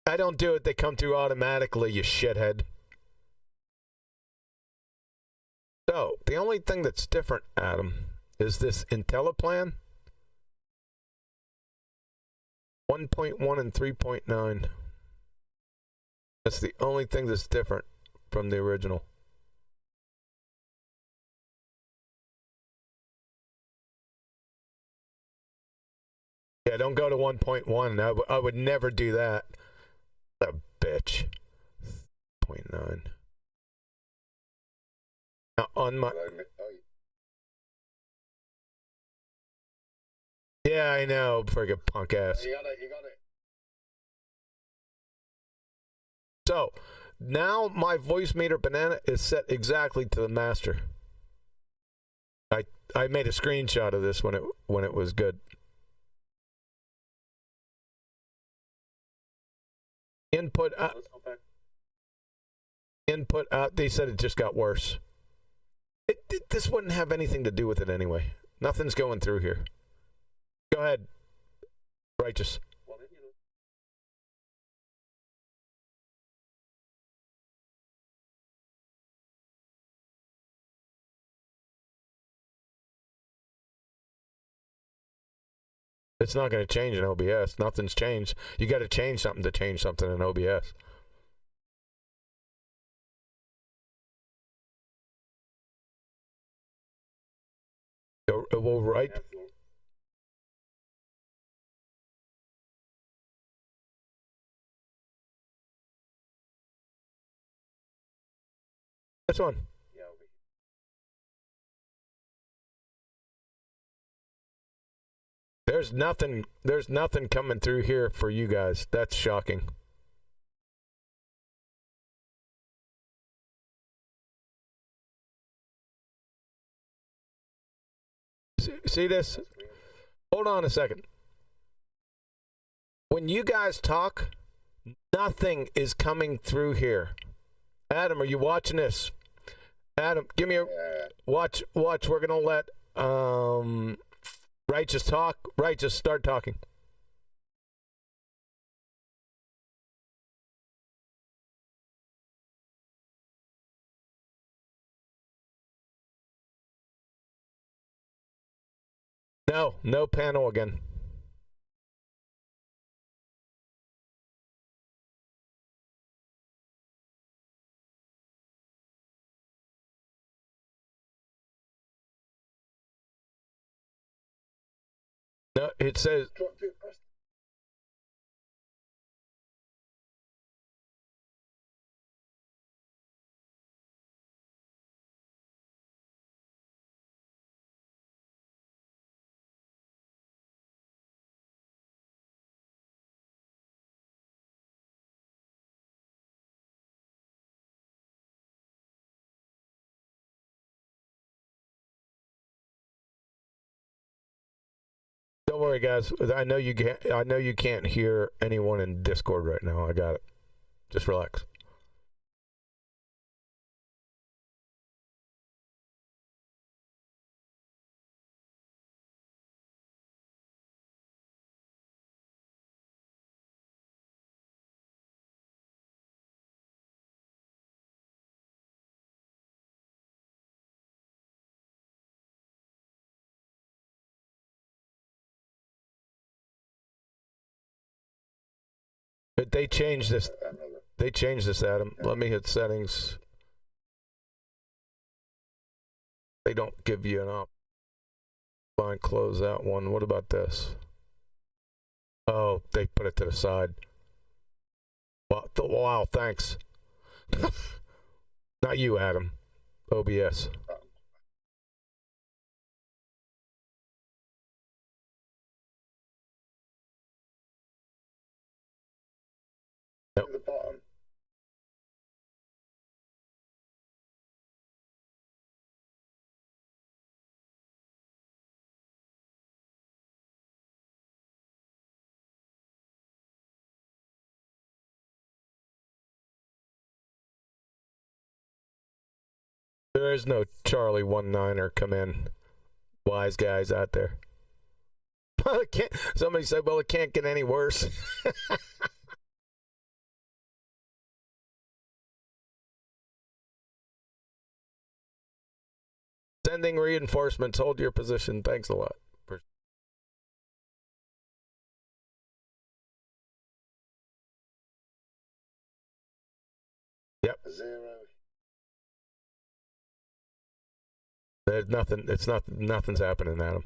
I don't do it. They come through automatically, you shithead. So, the only thing that's different, Adam, is this IntelliPlan 1.1 and 3.9. That's the only thing that's different. from the original. Yeah, don't go to 1.1. I would never do that. A bitch. 0.9. Now, on my. Yeah, I know, friggin' punk ass. You got it. So now my voice meter banana is set exactly to the master. I made a screenshot of this when it was good. Input out. They said it just got worse. This wouldn't have anything to do with it anyway. Nothing's going through here. Go ahead, Righteous. It's not going to change in OBS. Nothing's changed. You got to change something to change something in OBS. Well, right. This one. There's nothing coming through here for you guys. That's shocking. See this? Hold on a second. When you guys talk, nothing is coming through here. Adam, are you watching this? Adam, give me a watch. We're gonna let Righteous talk. Righteous, start talking. No panel again. No, it says. Don't worry, guys. I know you can't hear anyone in Discord right now. I got it. Just relax. But they changed this. They changed this, Adam. Let me hit settings. They don't give you an option. Fine, close that one. What about this? Oh, they put it to the side. Wow, thanks. Not you, Adam. OBS. Nope. The bottom. There is no Charlie 19er come in. Wise guys out there. Somebody said, well, it can't get any worse. Sending reinforcements. Hold your position. Thanks a lot. Yep. 0. There's nothing. It's not. Nothing's happening, Adam.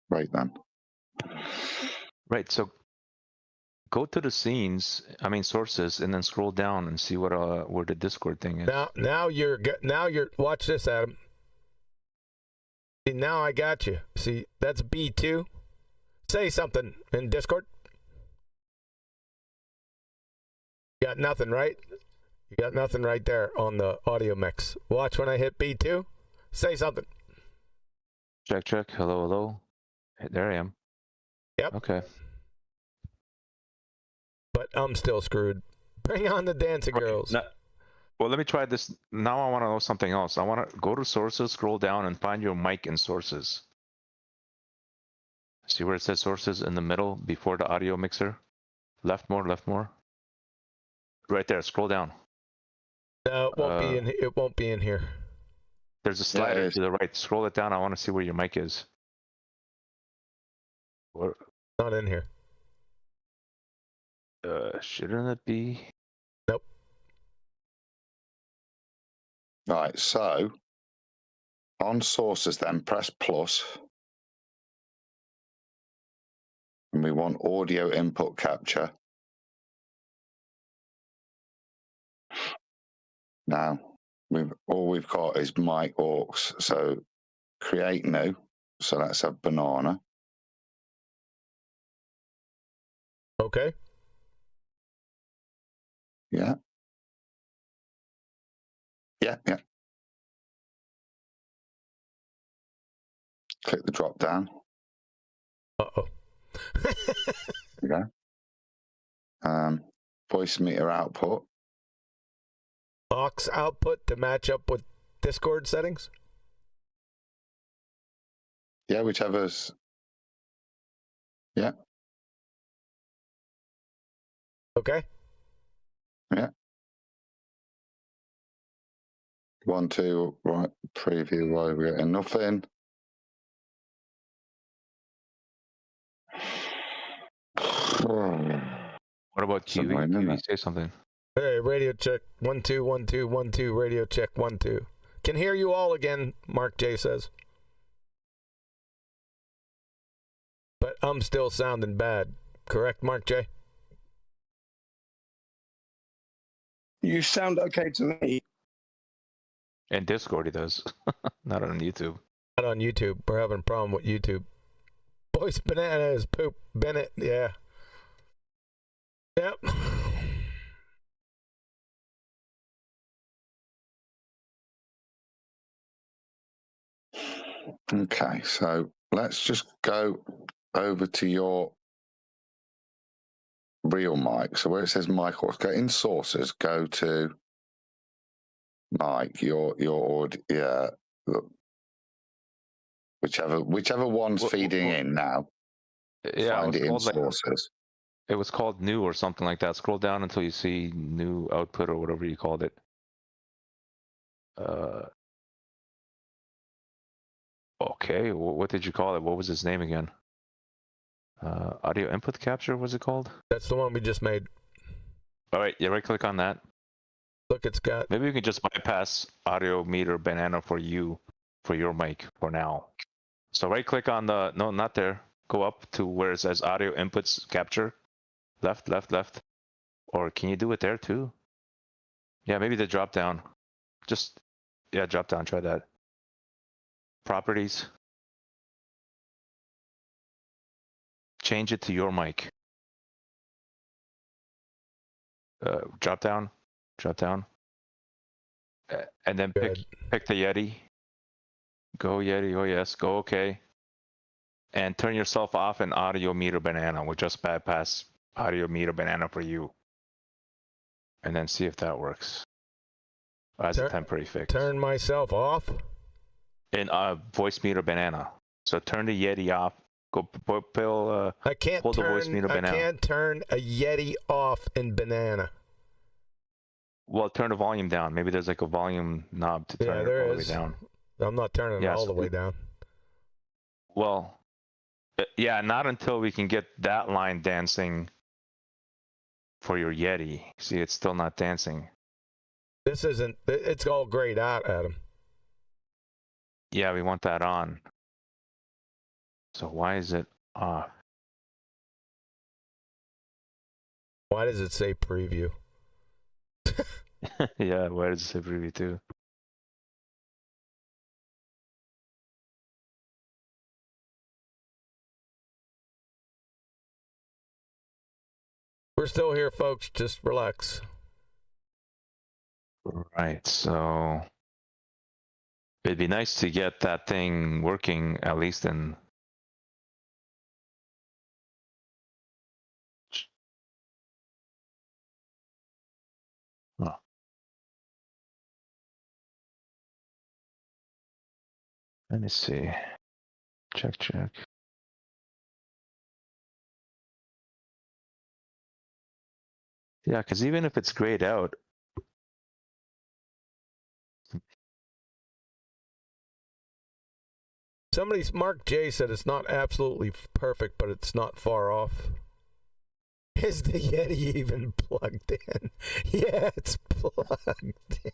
Right then. Right. So go to the sources, and then scroll down and see what where the Discord thing is. Now you're watch this, Adam. See, now I got you. See, that's B2. Say something in Discord. You got nothing, right? You got nothing right there on the audio mix. Watch when I hit B2. Say something. Check. Hello. There I am. Yep. Okay. But I'm still screwed. Bring on the dancing girls. Well, let me try this. Now I want to know something else. I want to go to sources, scroll down, and find your mic in sources. See where it says sources in the middle before the audio mixer? Left more. Right there. Scroll down. No, it won't be in here. There's a slider to the right. Scroll it down. I want to see where your mic is. Not in here. Shouldn't it be? Nope. Right, so on sources then press plus. And we want audio input capture. Now, all we've got is mic aux. So create new. So let's have banana. Okay. Yeah. Click the drop down. Uh-oh. There we go. Voice meter output. Aux output to match up with Discord settings? Yeah, whichever's. Yeah. Okay. Yeah. 1, 2, right, preview, right, we're getting nothing. What about Kiwi? Kiwi, say something. Hey, radio check 1 2 1 2 1 2. Radio check 1 2. Can hear you all again. Mark J says, but I'm still sounding bad. Correct, Mark J? You sound okay to me. And Discord he does. Not on YouTube. Not on YouTube. We're having a problem with YouTube. Voice banana is poop. Bennett, yeah. Yep. Okay, so let's just go over to your real mic. So where it says mic, go in sources, go to mic, your audio, yeah, whichever one's feeding in now. Yeah, find it in sources. Like, it was called new or something like that. Scroll down until you see new output or whatever you called it. Okay, what did you call it? What was its name again? Audio input capture, was it called? That's the one we just made. All right, yeah, right click on that. Look, it's got. Maybe we can just bypass audio meter banana for your mic for now. So right click on the, no, not there. Go up to where it says audio inputs capture. Left. Or can you do it there too? Yeah, maybe the drop down. Drop down, try that. Properties. Change it to your mic. Drop down. And then pick the Yeti. Go Yeti, oh yes, go okay. And turn yourself off in audio meter banana. We'll just bypass audio meter banana for you. And then see if that works. As a temporary fix. Turn myself off? In voice meter banana. So turn the Yeti off. Go pull I can't pull the turn, voice meter banana. I can't turn a Yeti off in banana. Well, turn the volume down. Maybe there's like a volume knob to turn it all the way down. I'm not turning it all the way down. Well, yeah, not until we can get that line dancing for your Yeti. See, it's still not dancing. This isn't. It's all grayed out, Adam. Yeah, we want that on. So why is it off? Why does it say preview? Yeah, why does it say preview too? We're still here, folks. Just relax. Right, so it'd be nice to get that thing working at least in. Oh. Let me see. Check. Yeah, because even if it's grayed out, Mark J said it's not absolutely perfect, but it's not far off. Is the Yeti even plugged in? Yeah, it's plugged in.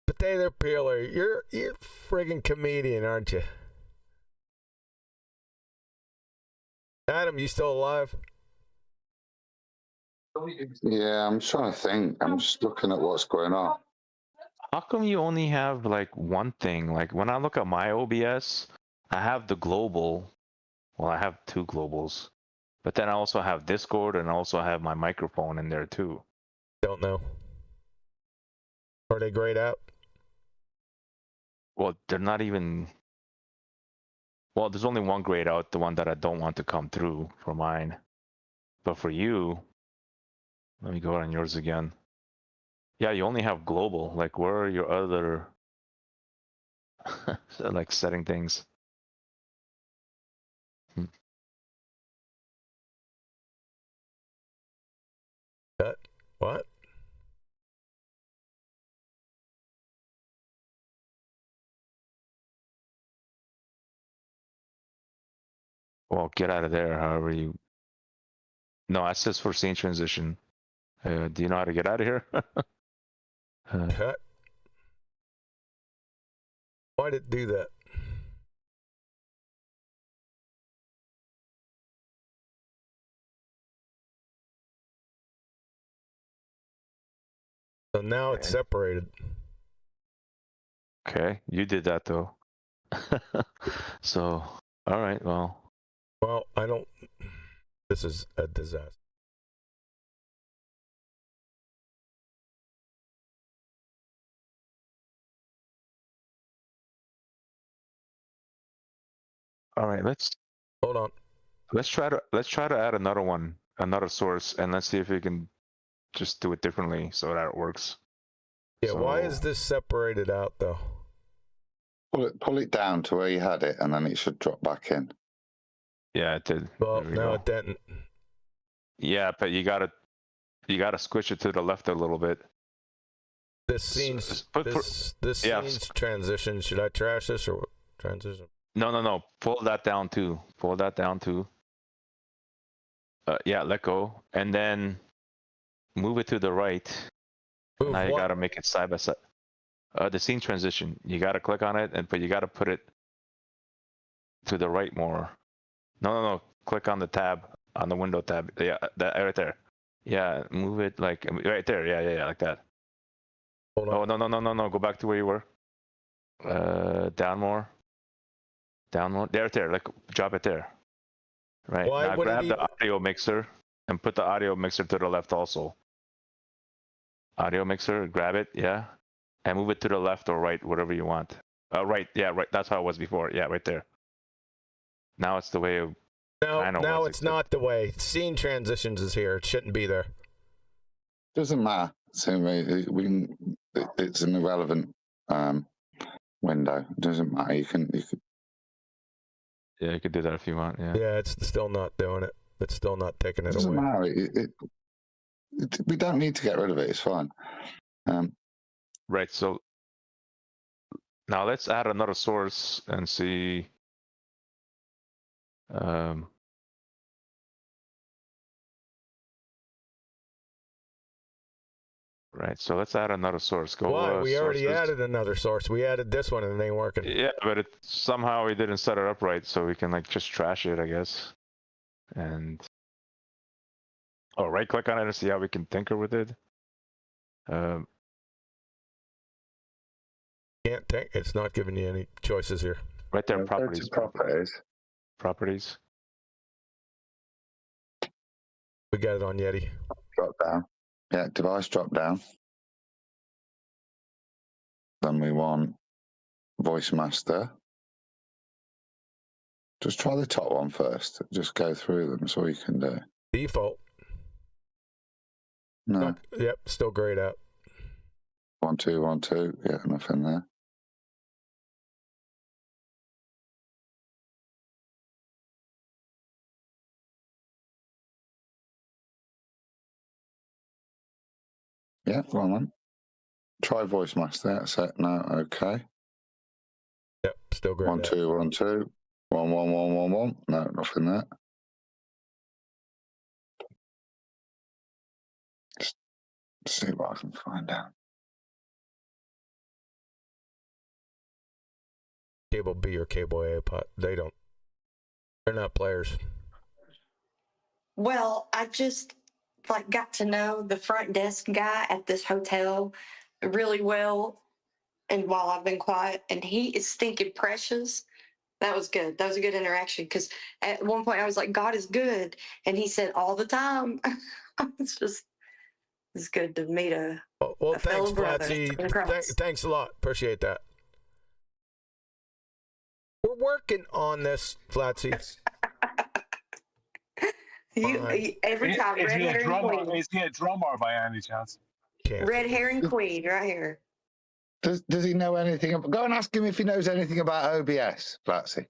Potato peeler, you're friggin' comedian, aren't you? Adam, you still alive? Yeah, I'm trying to think. I'm just looking at what's going on. how come you only have like one thing? Like when I look at my OBS, I have the global. Well, I have two globals, but then I also have Discord and I also have my microphone in there too. Don't know. Are they grayed out? Well, they're not even. Well, there's only one grayed out, the one that I don't want to come through for mine. But for you, let me go on yours again. Yeah, you only have global. Like, where are your other, like, setting things? What? Well, get out of there, however you. No, that says for scene transition. Do you know how to get out of here? Cut. Why did it do that? So now it's separated. Okay, you did that though. So, all right, well. Well, I don't. This is a disaster. All right, hold on. Let's try to add another one, another source, and let's see if we can just do it differently so that it works. Yeah, why is this separated out though? Pull it down to where you had it, and then it should drop back in. Yeah, it did. Well, no, it didn't. Yeah, but you gotta squish it to the left a little bit. This scene's scene's transition. Should I trash this or transition? No. Pull that down too. Yeah, let go, and then move it to the right. Now you gotta make it side by side. The scene transition. You gotta click on it, but you gotta put it to the right more. No. Click on the tab, on the window tab. Yeah, that right there. Yeah, move it like right there. Yeah, like that. Hold on. Oh, no. Go back to where you were. Down more. There. Like, drop it there. Right. Now grab the audio mixer and put the audio mixer to the left also. Audio mixer, grab it, yeah, and move it to the left or right, whatever you want. Right. That's how it was before. Yeah, right there. Now it's the way. Now it's not the way. Scene transitions is here. It shouldn't be there. Doesn't matter. So it's an irrelevant window. It doesn't matter. You can. Yeah, you could do that if you want. Yeah. Yeah, it's still not doing it. It's still not taking it away. Doesn't matter. We don't need to get rid of it. It's fine. Right. So Now let's add another source and see. Right, so let's add another source. Go. Why? We already sources. added another source. We added this one and it ain't working. Yeah, but it somehow we didn't set it up right, so we can like just trash it, I guess. And right click on it and see how we can tinker with it. Can't think. It's not giving you any choices here. Right there, properties. Properties. We got it on Yeti. Drop down. Yeah, device drop down. Then we want voice master. Just try the top one first. Just go through them. That's all you can do. Default. No. Yep, still grayed out. 1, 2, 1, 2. Yeah, nothing there. Yeah, go on then. Try voice master. That's it. No, okay. Yep, still grayed 1, out. 2, 1, 2. 1, 1, 1, 1, 1. No, nothing there. Just see what I can find out. Cable B or cable A, they don't. They're not players. Well, I just got to know the front desk guy at this hotel really well, and while I've been quiet, and he is stinking precious. That was good. That was a good interaction, because at one point I was like, God is good, and he said all the time. It's good to meet a Thanks, fellow brother. Flatsy. Thanks a lot. Appreciate that. We're working on this, Flatsy. Every time, Is red he a hair and drummer? queen. Is he a drummer by any chance? Red hair and queen, right here. Does he know anything? Go and ask him if he knows anything about OBS, Flatsy.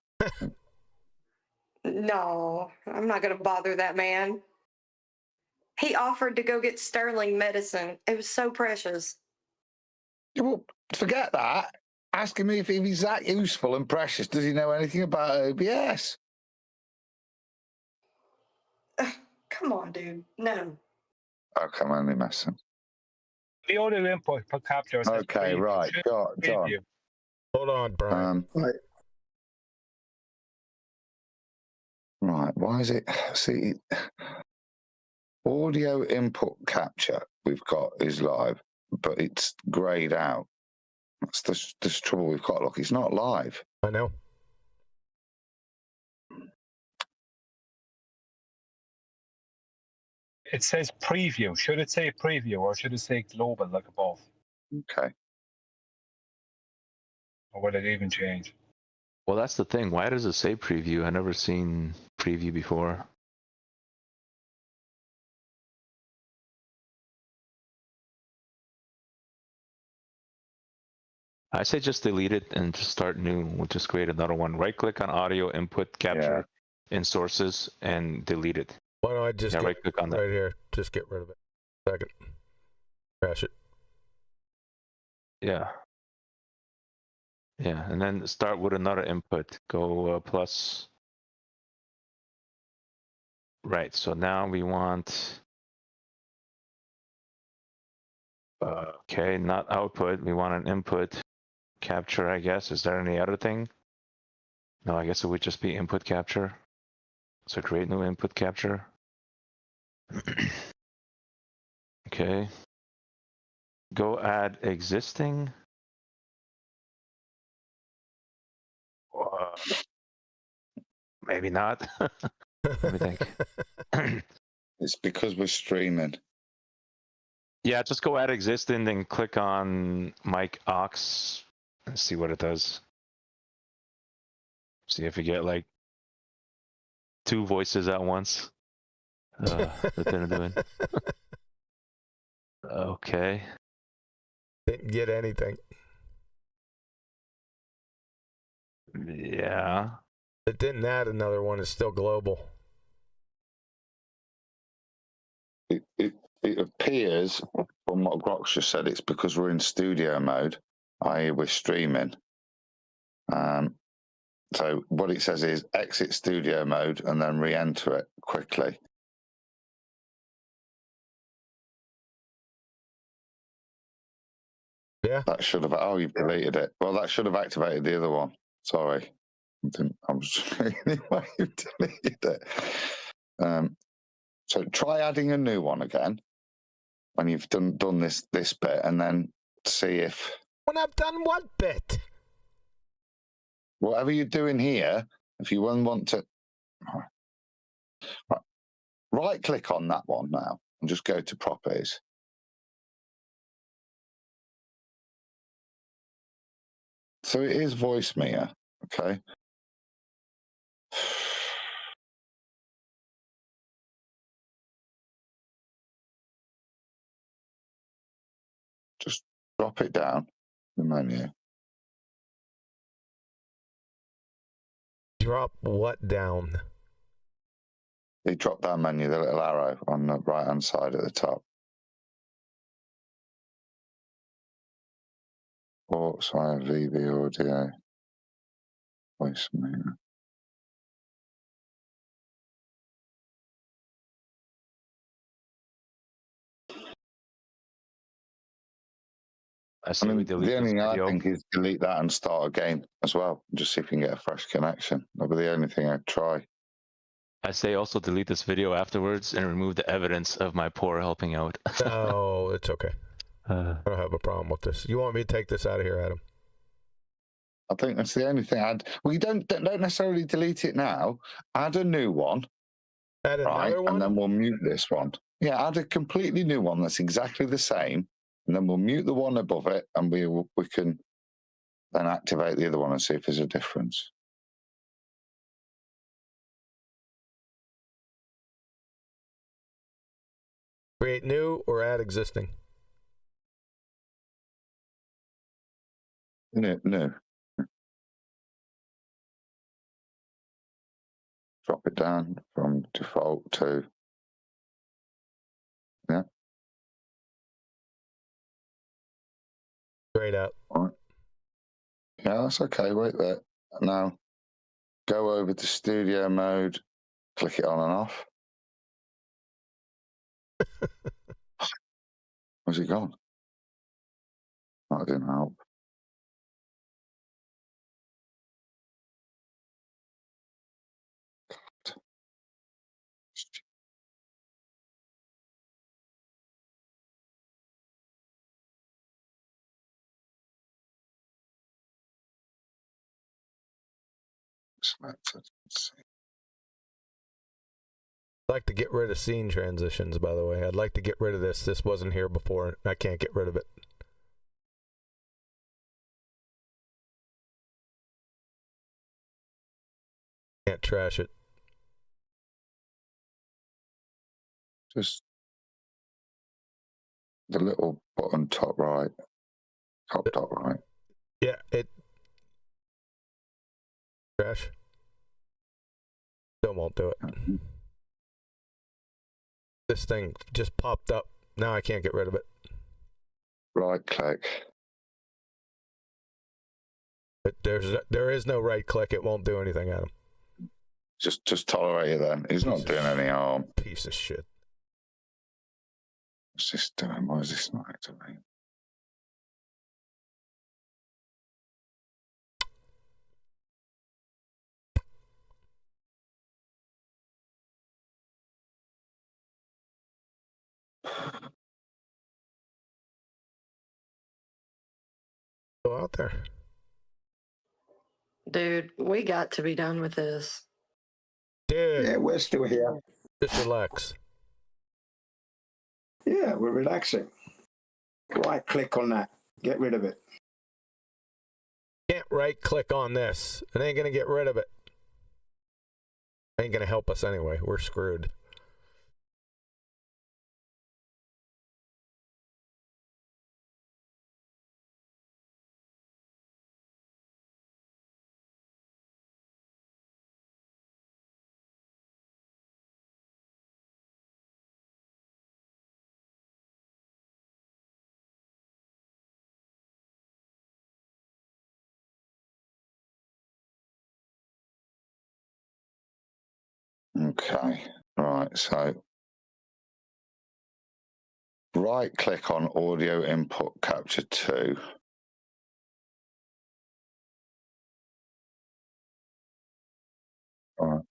No, I'm not going to bother that man. He offered to go get Sterling medicine. It was so precious. Yeah, well, forget that. Ask him if he's that useful and precious. Does he know anything about OBS? Come on, dude. No. Okay, I'm only messing. The audio input per capture. Okay, right. John. Hold on, Brian. Right, why is it? See, audio input capture we've got is live, but it's grayed out. That's the trouble we've got. Look, it's not live. I know. It says preview. Should it say preview or should it say global like above? Okay. Or will it even change? Well, that's the thing. Why does it say preview? I've never seen preview before. I say just delete it and just start new. We'll just create another one. Right click on audio input capture in sources and delete it. Why don't I just right click on that right here? Just get rid of it. Second. Crash it. Yeah. Yeah, and then start with another input. Go plus. Right, so now we want. Okay, not output. We want an input capture, I guess. Is there any other thing? No, I guess it would just be input capture. So create new input capture. Okay. Go add existing. Maybe not. Let me think. It's because we're streaming. Yeah, just go add existing, then click on mic aux and see what it does. See if you get like 2 voices at once. That didn't do it. Okay. Didn't get anything. Yeah. It didn't add another one. It's still global. It appears, from what Grox just said, it's because we're in studio mode, i.e. we're streaming. So what it says is exit studio mode and then re-enter it quickly. Yeah. That should have. Oh, you've deleted it. Well, that should have activated the other one. Sorry. I'm just reading why you've deleted it. So try adding a new one again when you've done this bit, and then see if. When I've done what bit? Whatever you're doing here, if you want to. Right click on that one now and just go to properties. So it is voice Mia, okay? Just drop it down the menu. Drop what down? The drop down menu, the little arrow on the right hand side at the top. Or sorry, VB audio. Voice Mia. I mean, the only thing I think is delete that and start again as well. Just see if you can get a fresh connection. That'll be the only thing I'd try. I say also delete this video afterwards and remove the evidence of my poor helping out. No, it's okay. I don't have a problem with this. You want me to take this out of here, Adam? I think that's the only thing I'd. Well, you don't necessarily delete it now. Add a new one. Add another one? And then we'll mute this one. Yeah, add a completely new one that's exactly the same, and then we'll mute the one above it, and we can then activate the other one and see if there's a difference. Create new or add existing? No. Drop it down from default to, yeah. Straight up. All right. Yeah, that's okay. Wait there. Now, go over to studio mode, click it on and off. Where's it gone? That didn't help. Selected. Let's see. I'd like to get rid of scene transitions, by the way. I'd like to get rid of this. This wasn't here before. I can't get rid of it. Can't trash it. Just the little bottom top right. Top right. Yeah, it. Trash. Still won't do it. This thing just popped up. Now I can't get rid of it. Right click. But there is no right click. It won't do anything, Adam. Just tolerate it then. He's not doing any harm. Piece of shit. What's this doing? Why is this not activating? Go out there. Dude, we got to be done with this. Dude. Yeah, we're still here. Just relax. Yeah, we're relaxing. Right click on that. Get rid of it. Can't right click on this. It ain't gonna get rid of it. Ain't gonna help us anyway. We're screwed. Okay. Right. So right click on audio input capture 2. All right.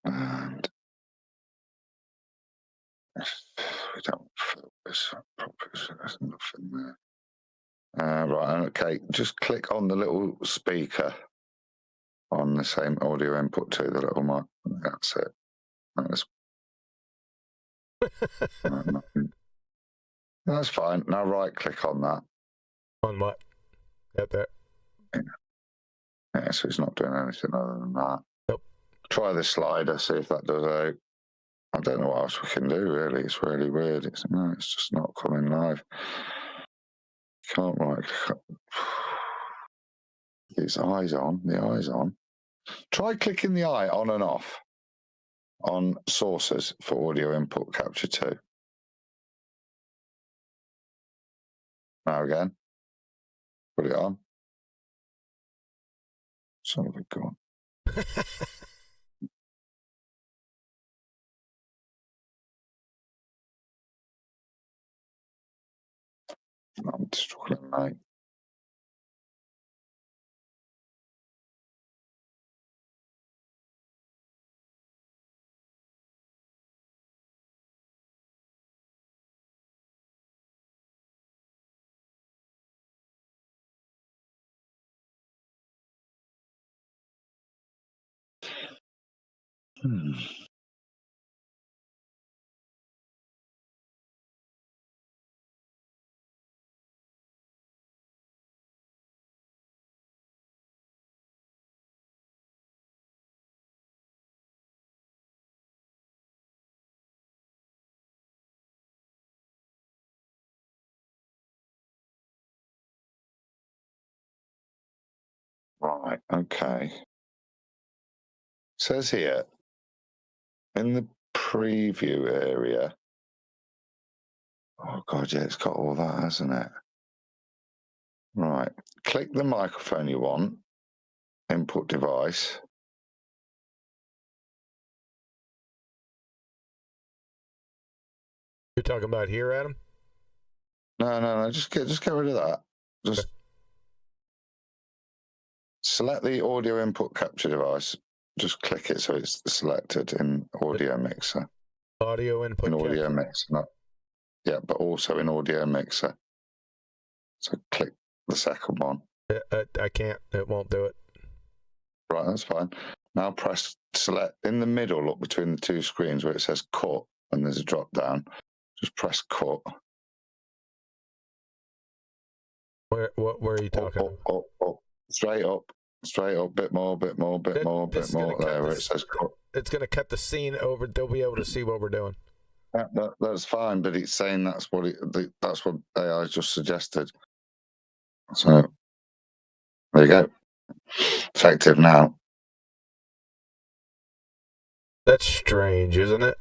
And we don't focus properly, so there's nothing there. Right, okay, just click on the little speaker on the same audio input to the little mic. That's it. That's fine. Now right click on that. On what? Got that. Yeah, so it's not doing anything other than that. Nope. Try the slider, see if that does out. I don't know what else we can do, really. It's really weird. It's just not coming live. Can't right. His eyes on. The eyes on. Try clicking the eye on and off on sources for audio input capture 2. Now again. Put it on. Son of a gun. I'm struggling, mate. Right, okay. Says here, in the preview area. Oh, God, yeah, it's got all that, hasn't it? Right. Click the microphone you want, input device. You're talking about here, Adam? No. Just get rid of that. Just select the audio input capture device. Just click it so it's selected in audio mixer. Audio input in audio capture. mixer. Not, yeah, but also in audio mixer. So click the second one. I can't. It won't do it. Right, that's fine. Now press select in the middle. Look between the two screens where it says cut and there's a drop down. Just press cut. Where are you talking? Up. Straight up, bit more. There where it says cut. It's going to cut the scene over. They'll be able to see what we're doing. That's fine, but it's saying that's what AI just suggested. So there you go. It's active now. That's strange, isn't it?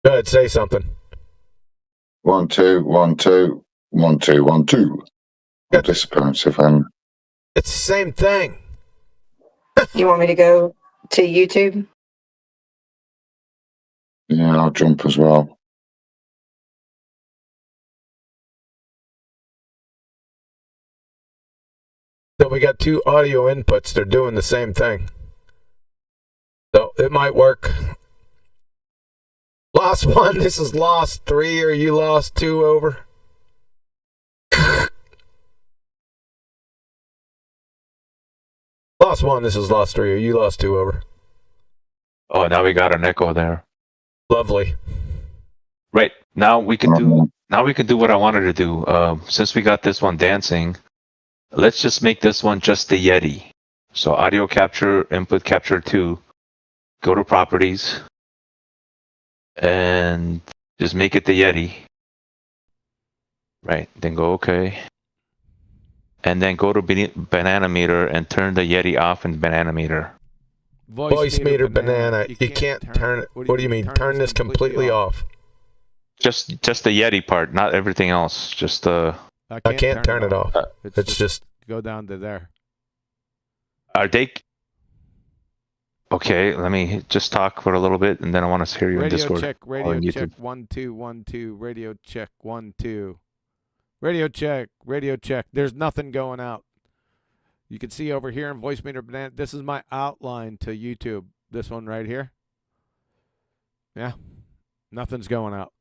Go ahead, say something. 1 2 1 2 1 2 1 2. Disappearance if I'm. It's the same thing. You want me to go to YouTube? Yeah, I'll jump as well. So we got two audio inputs. They're doing the same thing. So it might work. Lost 1. This is lost 3, or you lost 2 over. Lost 1. This is lost 3, or you lost 2 over. Oh, now we got an echo there. Lovely. Right. Now we can do what I wanted to do. Since we got this one dancing, let's just make this one just the Yeti. So audio capture, input capture 2. Go to properties and just make it the Yeti. Right. Then go OK. And then go to banana meter and turn the Yeti off in banana meter. Voice meter banana. You can't turn it. What do you mean? Turn this completely off. Just the Yeti part, not everything else. Just I can't turn it off. It's just go down to there. Are they okay? Let me just talk for a little bit, and then I want to hear you in Discord. Radio check 1 2 1 2. Radio check 1 2. Radio check. Radio check. There's nothing going out. You can see over here in Voice Meter Banana. This is my outline to YouTube. This one right here. Yeah, nothing's going out.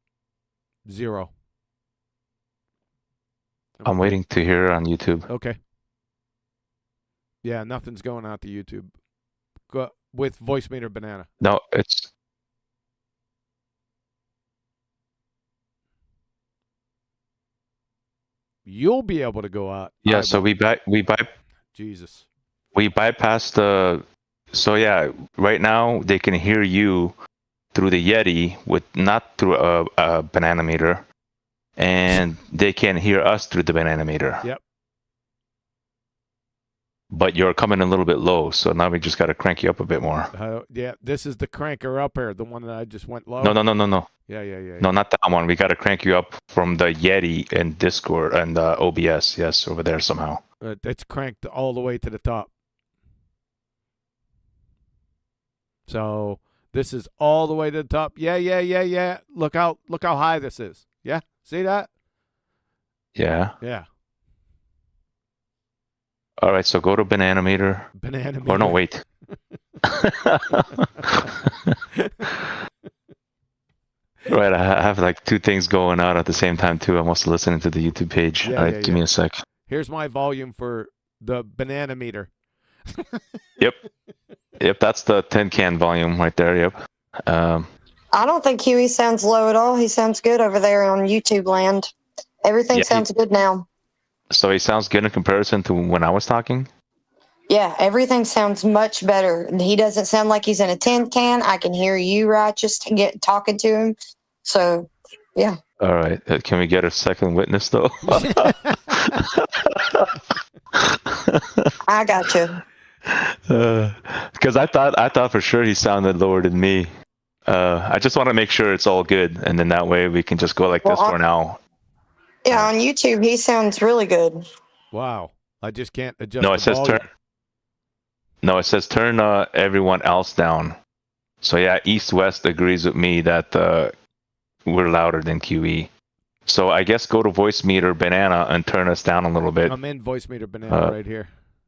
0. I'm waiting to hear on YouTube. Okay. Yeah, nothing's going out to YouTube. With Voice Meter Banana. No, it's You'll be able to go out. yeah. So we Jesus. We bypass the. So yeah, right now they can hear you through the Yeti with not through a banana meter, and they can hear us through the banana meter. Yep. But you're coming a little bit low, so now we just got to crank you up a bit more. Yeah, this is the cranker up here, the one that I just went low. No. Yeah. No, not that one. We got to crank you up from the Yeti and Discord and OBS. Yes, over there somehow. It's cranked all the way to the top. So this is all the way to the top. Yeah. Look how high this is. Yeah, see that? Yeah. Yeah. All right, so go to banana meter. Banana meter. Or no, wait. Right, I have like two things going on at the same time too. I'm also listening to the YouTube page. Yeah, All right, give me a sec. Here's my volume for the banana meter. Yep, that's the tin can volume right there. Yep. I don't think Huey sounds low at all. He sounds good over there on YouTube land. Everything sounds good now. So he sounds good in comparison to when I was talking? Yeah, everything sounds much better. He doesn't sound like he's in a tin can. I can hear you right just talking to him. So, yeah. All right. Can we get a second witness, though? I got you. Because I thought for sure he sounded lower than me. I just want to make sure it's all good, and then that way we can just go like this for now. Yeah, on YouTube, he sounds really good. Wow. I just can't adjust No, it says volume. turn. No, it says turn everyone else down. So yeah, East-West agrees with me that we're louder than QE. So I guess go to Voice Meter Banana and turn us down a little bit. I'm in Voice Meter Banana right here.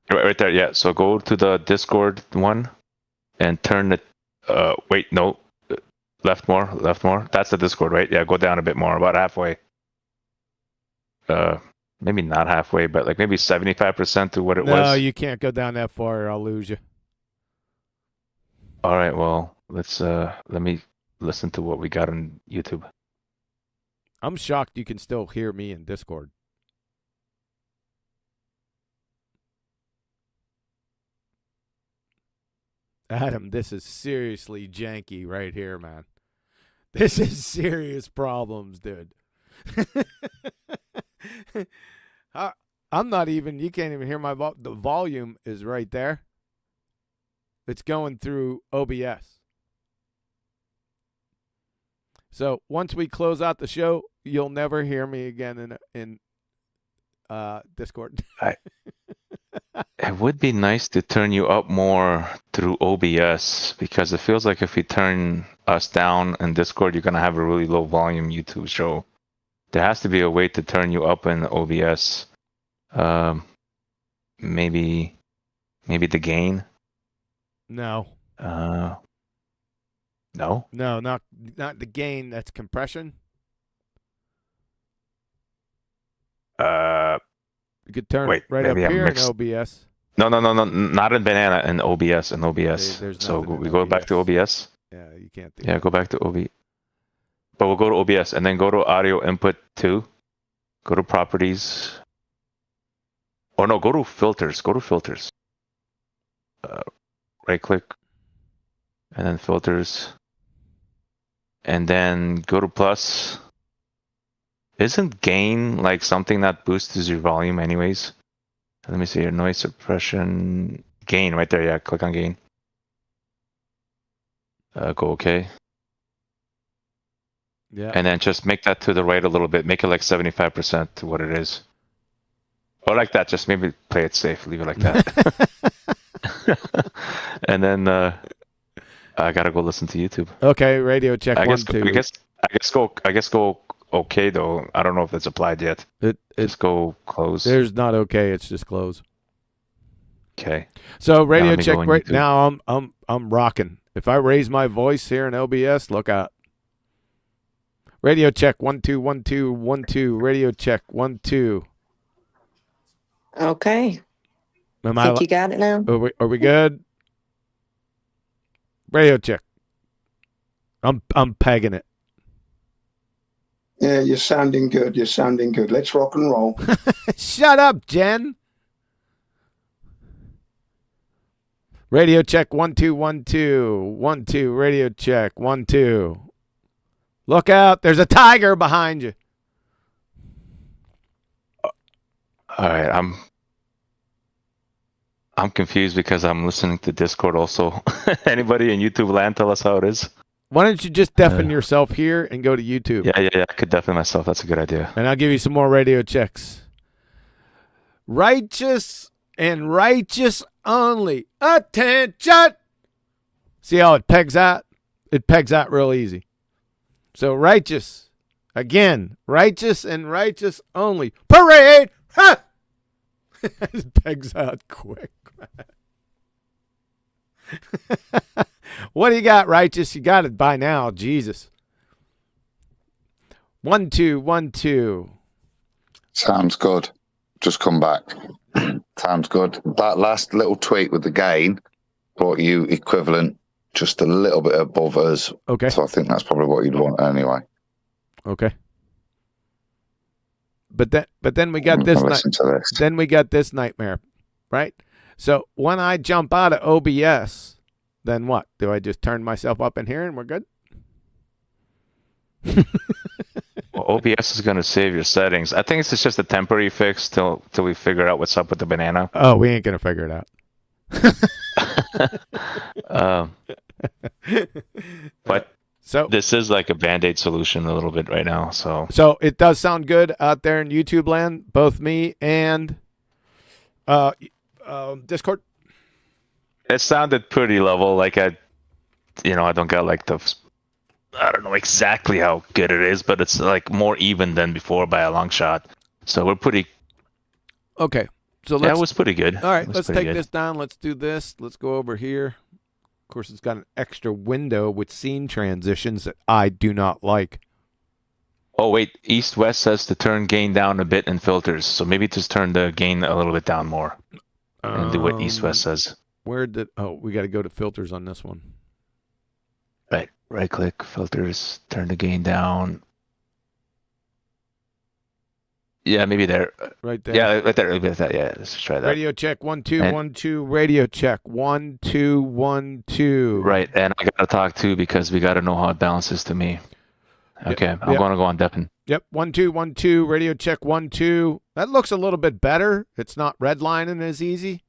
Right there, yeah. So go to the Discord one and turn it. Wait, no. Left more. That's the Discord, right? Yeah, go down a bit more, about halfway. Maybe not halfway, but like maybe 75% to what it was. No, you can't go down that far or I'll lose you. All right, well, let me listen to what we got on YouTube. I'm shocked you can still hear me in Discord. Adam, this is seriously janky right here, man. This is serious problems, dude. I'm not even, you can't even hear my the volume is right there. It's going through OBS. So once we close out the show, you'll never hear me again in Discord. It would be nice to turn you up more through OBS, because it feels like if we turn us down in Discord, you're going to have a really low volume YouTube show. There has to be a way to turn you up in OBS. Maybe the gain? No. No? No, not the gain. That's compression. You could turn it right up here in OBS. No, not in Banana, in OBS, So we go back to OBS. Yeah, you can't do that. Go back to OBS. But we'll go to OBS and then go to audio input 2. Go to properties. Or no, go to filters. Right click. And then filters. And then go to plus. Isn't gain like something that boosts your volume anyways? Let me see your noise suppression. Gain right there. Yeah, click on gain. Go OK. Yeah. And then just make that to the right a little bit. Make it like 75% to what it is. Or like that. Just maybe play it safe. Leave it like that. And then I gotta go listen to YouTube. Okay, radio check I 1, guess, 2. I guess go okay though. I don't know if that's applied yet. Just go close. There's not okay. It's just close. Okay. So radio let me check go on right YouTube. now. I'm rocking. If I raise my voice here in OBS, look out. Radio check 1 2 1 2 1 2. Radio check 1 2. Okay. Am Think you got it now? Are we good? Radio check. I'm pegging it. Yeah, you're sounding good. You're sounding good. Let's rock and roll. Shut up, Jen. Radio check 1 2 1 2 1 2. Radio check 1 2. Look out! There's a tiger behind you. All right, I'm confused because I'm listening to Discord also. Anybody in YouTube land, tell us how it is. Why don't you just deafen yourself here and go to YouTube? Yeah. I could deafen myself. That's a good idea. And I'll give you some more radio checks. Righteous and righteous only. Attention! See how it pegs out? It pegs out real easy. So righteous. Again, righteous and righteous only. Parade! Huh! It pegs out quick. What do you got, righteous? You got it by now. Jesus. 1 2 1 2. Sounds good. Just come back. Sounds good. That last little tweak with the gain brought you equivalent just a little bit above us. Okay. So I think that's probably what you'd want anyway. Okay. But then we got this, then we got this nightmare, right? So when I jump out of OBS, then what? Do I just turn myself up in here and we're good? Well, OBS is going to save your settings. I think it's just a temporary fix till we figure out what's up with the banana. Oh, we ain't going to figure it out. But so this is like a Band-Aid solution a little bit right now. So it does sound good out there in YouTube land, both me and Discord. It sounded pretty level. Like I don't get like I don't know exactly how good it is, but it's like more even than before by a long shot. So we're pretty. Okay. So that was pretty good. All right, let's take this down. Let's do this. Let's go over here. Of course, it's got an extra window with scene transitions that I do not like. Oh, wait. East-West says to turn gain down a bit in filters. So maybe just turn the gain a little bit down more. And do what East-West says. We got to go to filters on this one. Right. Right-click, filters, turn the gain down. Yeah, maybe there. Right there. Yeah, right there. Yeah, let's try that. Radio check 1 2 1 2. Radio check 1 2 1 2. Right, and I gotta talk too because we gotta know how it balances to me. Okay, I'm gonna go on deafen. Yep, 1 2 1 2. Radio check 1 2. That looks a little bit better. It's not redlining as easy.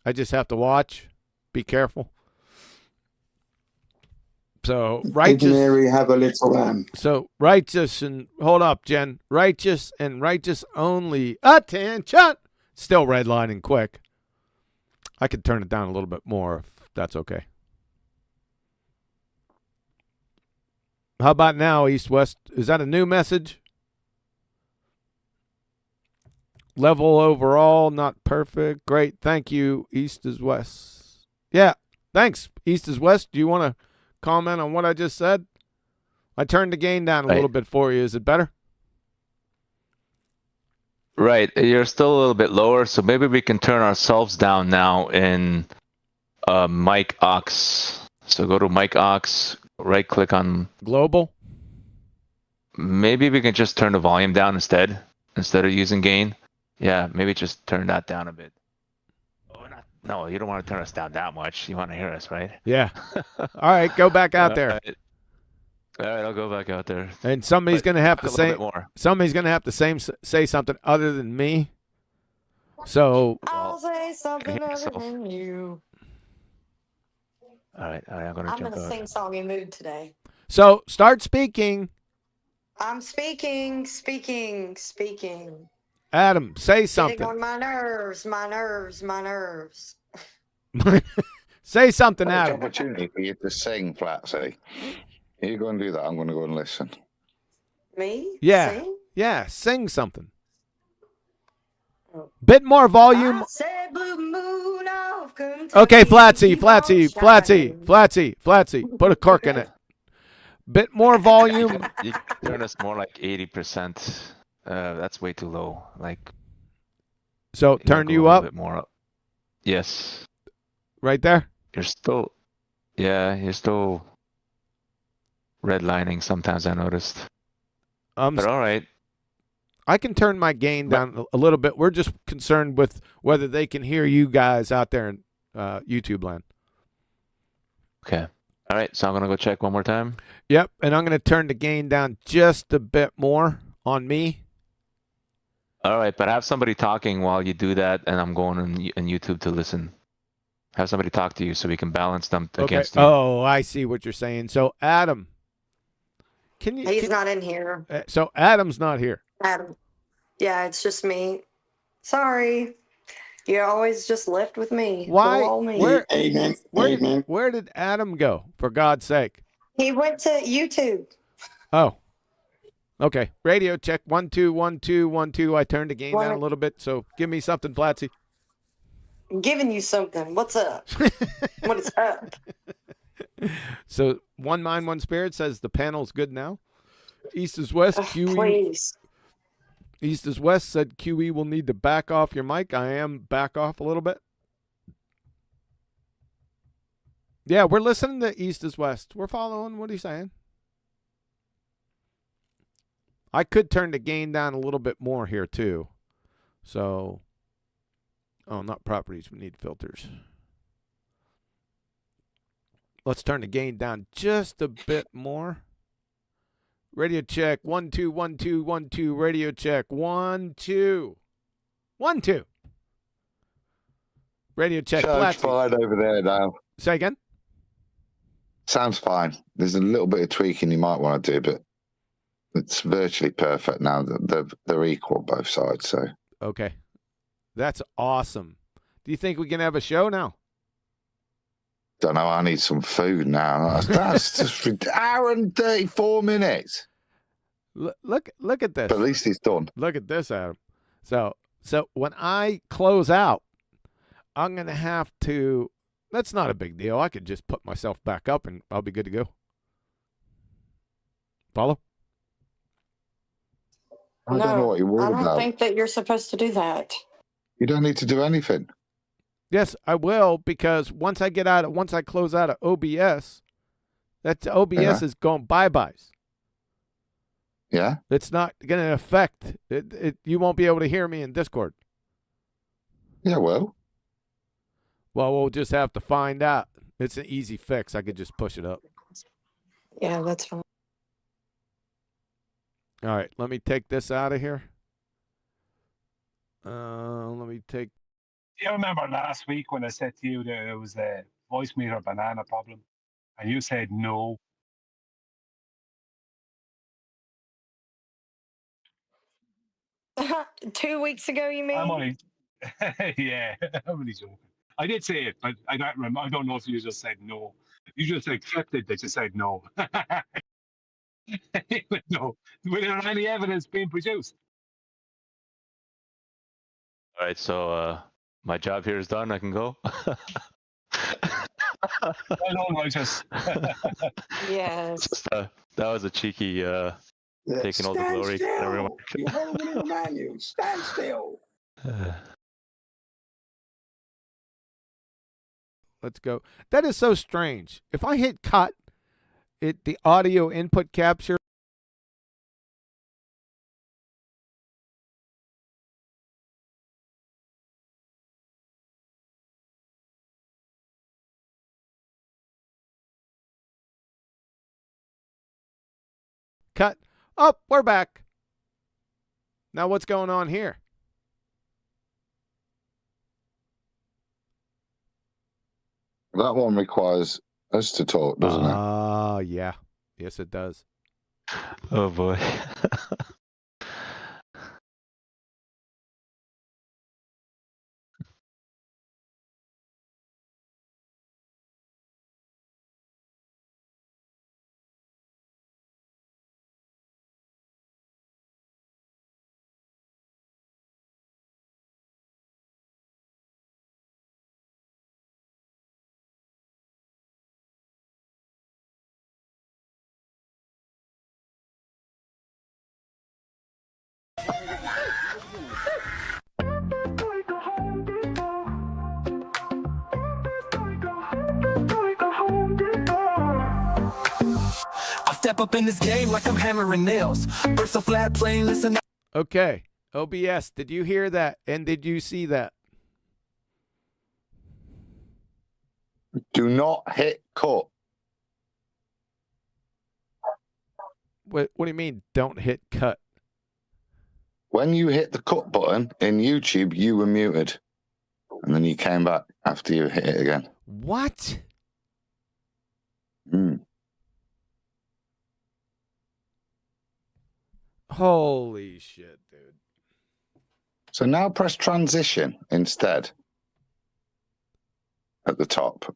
I just have to watch. Be careful. So righteous. Mary have a little lamb. So righteous and hold up, Jen. Righteous and righteous only. Attention. Still redlining quick. I could turn it down a little bit more if that's okay. How about now, East West? Is that a new message? Level overall, not perfect. Great. Thank you, East is West. Yeah. Thanks, East is West. Do you want to comment on what I just said? I turned the gain down a little bit for you. Is it better? Right. You're still a little bit lower, so maybe we can turn ourselves down now in mic aux. So go to mic aux, right click on global. Maybe we can just turn the volume down instead of using gain. Yeah, maybe just turn that down a bit. No, you don't want to turn us down that much. You want to hear us, right? Yeah. All right, go back out there. All right, I'll go back out there. And somebody's going to have to say more. Somebody's going to have to say something other than me. So I'll say something other than you. All right, I'm going to jump out. I'm in a sing-songy mood today. So start speaking I'm speaking. Adam, say Getting something. on my nerves. Say something, Perfect Adam. opportunity for you to sing, Flatsy. You go and do that. I'm going to go and listen. Me? Yeah. Sing? Yeah, sing something. Bit more volume. I said blue moon of Kentucky. Okay, Flatsy. keep on shining. Put a cork in it. Bit more volume. You can turn us more like 80%. That's way too low. Like. So turn go you a little up. bit more up. Yes. Right there. You're still redlining sometimes, I noticed. But all right. I can turn my gain down a little bit. We're just concerned with whether they can hear you guys out there in YouTube land. Okay. All right. So I'm going to go check one more time. Yep. And I'm going to turn the gain down just a bit more on me. All right. But have somebody talking while you do that, and I'm going on YouTube to listen. Have somebody talk to you so we can balance them against you. Oh, I see what you're saying. So, Adam, He's not in here. So, Adam's not here. Adam. Yeah, it's just me. Sorry. You always just left with me. Why? All me. Where did Adam go, for God's sake? He went to YouTube. Oh. Okay. Radio check. 1 2 1 2 1 2. I turned the gain down a little bit, so give me something, Flatsy. I'm giving you something. What's up? What is up? So, One Mind, One Spirit says the panel's good now. East is West. QE. Please. East is West said QE will need to back off your mic. I am back off a little bit. Yeah, we're listening to East is West. We're following what he's saying. I could turn the gain down a little bit more here too. So, oh, not properties. We need filters. Let's turn the gain down just a bit more. Radio check. 1 2 1 2 1 2. Radio check. 1 2 1 2. Radio check. Sounds fine over there now. Say again. Sounds fine. There's a little bit of tweaking you might want to do, but it's virtually perfect now. They're equal both sides. So okay, that's awesome. Do you think we can have a show now? Don't know. I need some food now. That's just an hour and 34 minutes. Look at this. But at least it's done. Look at this, Adam. So when I close out, I'm gonna have to. That's not a big deal. I could just put myself back up and I'll be good to go. Follow? I don't know what you're worried I don't about. think that you're supposed to do that. You don't need to do anything. Yes, I will, because once I close out of OBS, that OBS is going bye-byes. Yeah? It's not going to affect it. You won't be able to hear me in Discord. Yeah, well, we'll just have to find out. It's an easy fix. I could just push it up. Yeah, that's fine. All right, let me take this out of here. Let me take. Do you remember last week when I said to you that there was a voice meter banana problem? And you said no. Two weeks ago, you mean? I'm only, yeah, I'm only joking. I did say it, but I don't remember. I don't know if you just said no. You just accepted that you said no. No, without any evidence being produced. All right, so my job here is done. I can go. Well done, Righteous. Yes. That was a cheeky taking all the glory. Everyone. You're holding the menu. Stand still. Let's go. That is so strange. If I hit cut, the audio input capture. Cut. Oh, we're back. Now what's going on here? that one requires us to talk, doesn't it? Yeah. Yes, it does. Oh boy. I step up in this game like I'm hammering nails. Burst so flat, playing, listen. Okay. OBS, did you hear that? And did you see that? Do not hit cut. What do you mean, don't hit cut? When you hit the cut button in YouTube, you were muted. And then you came back after you hit it again. What? Holy shit, dude. So now press transition instead at the top.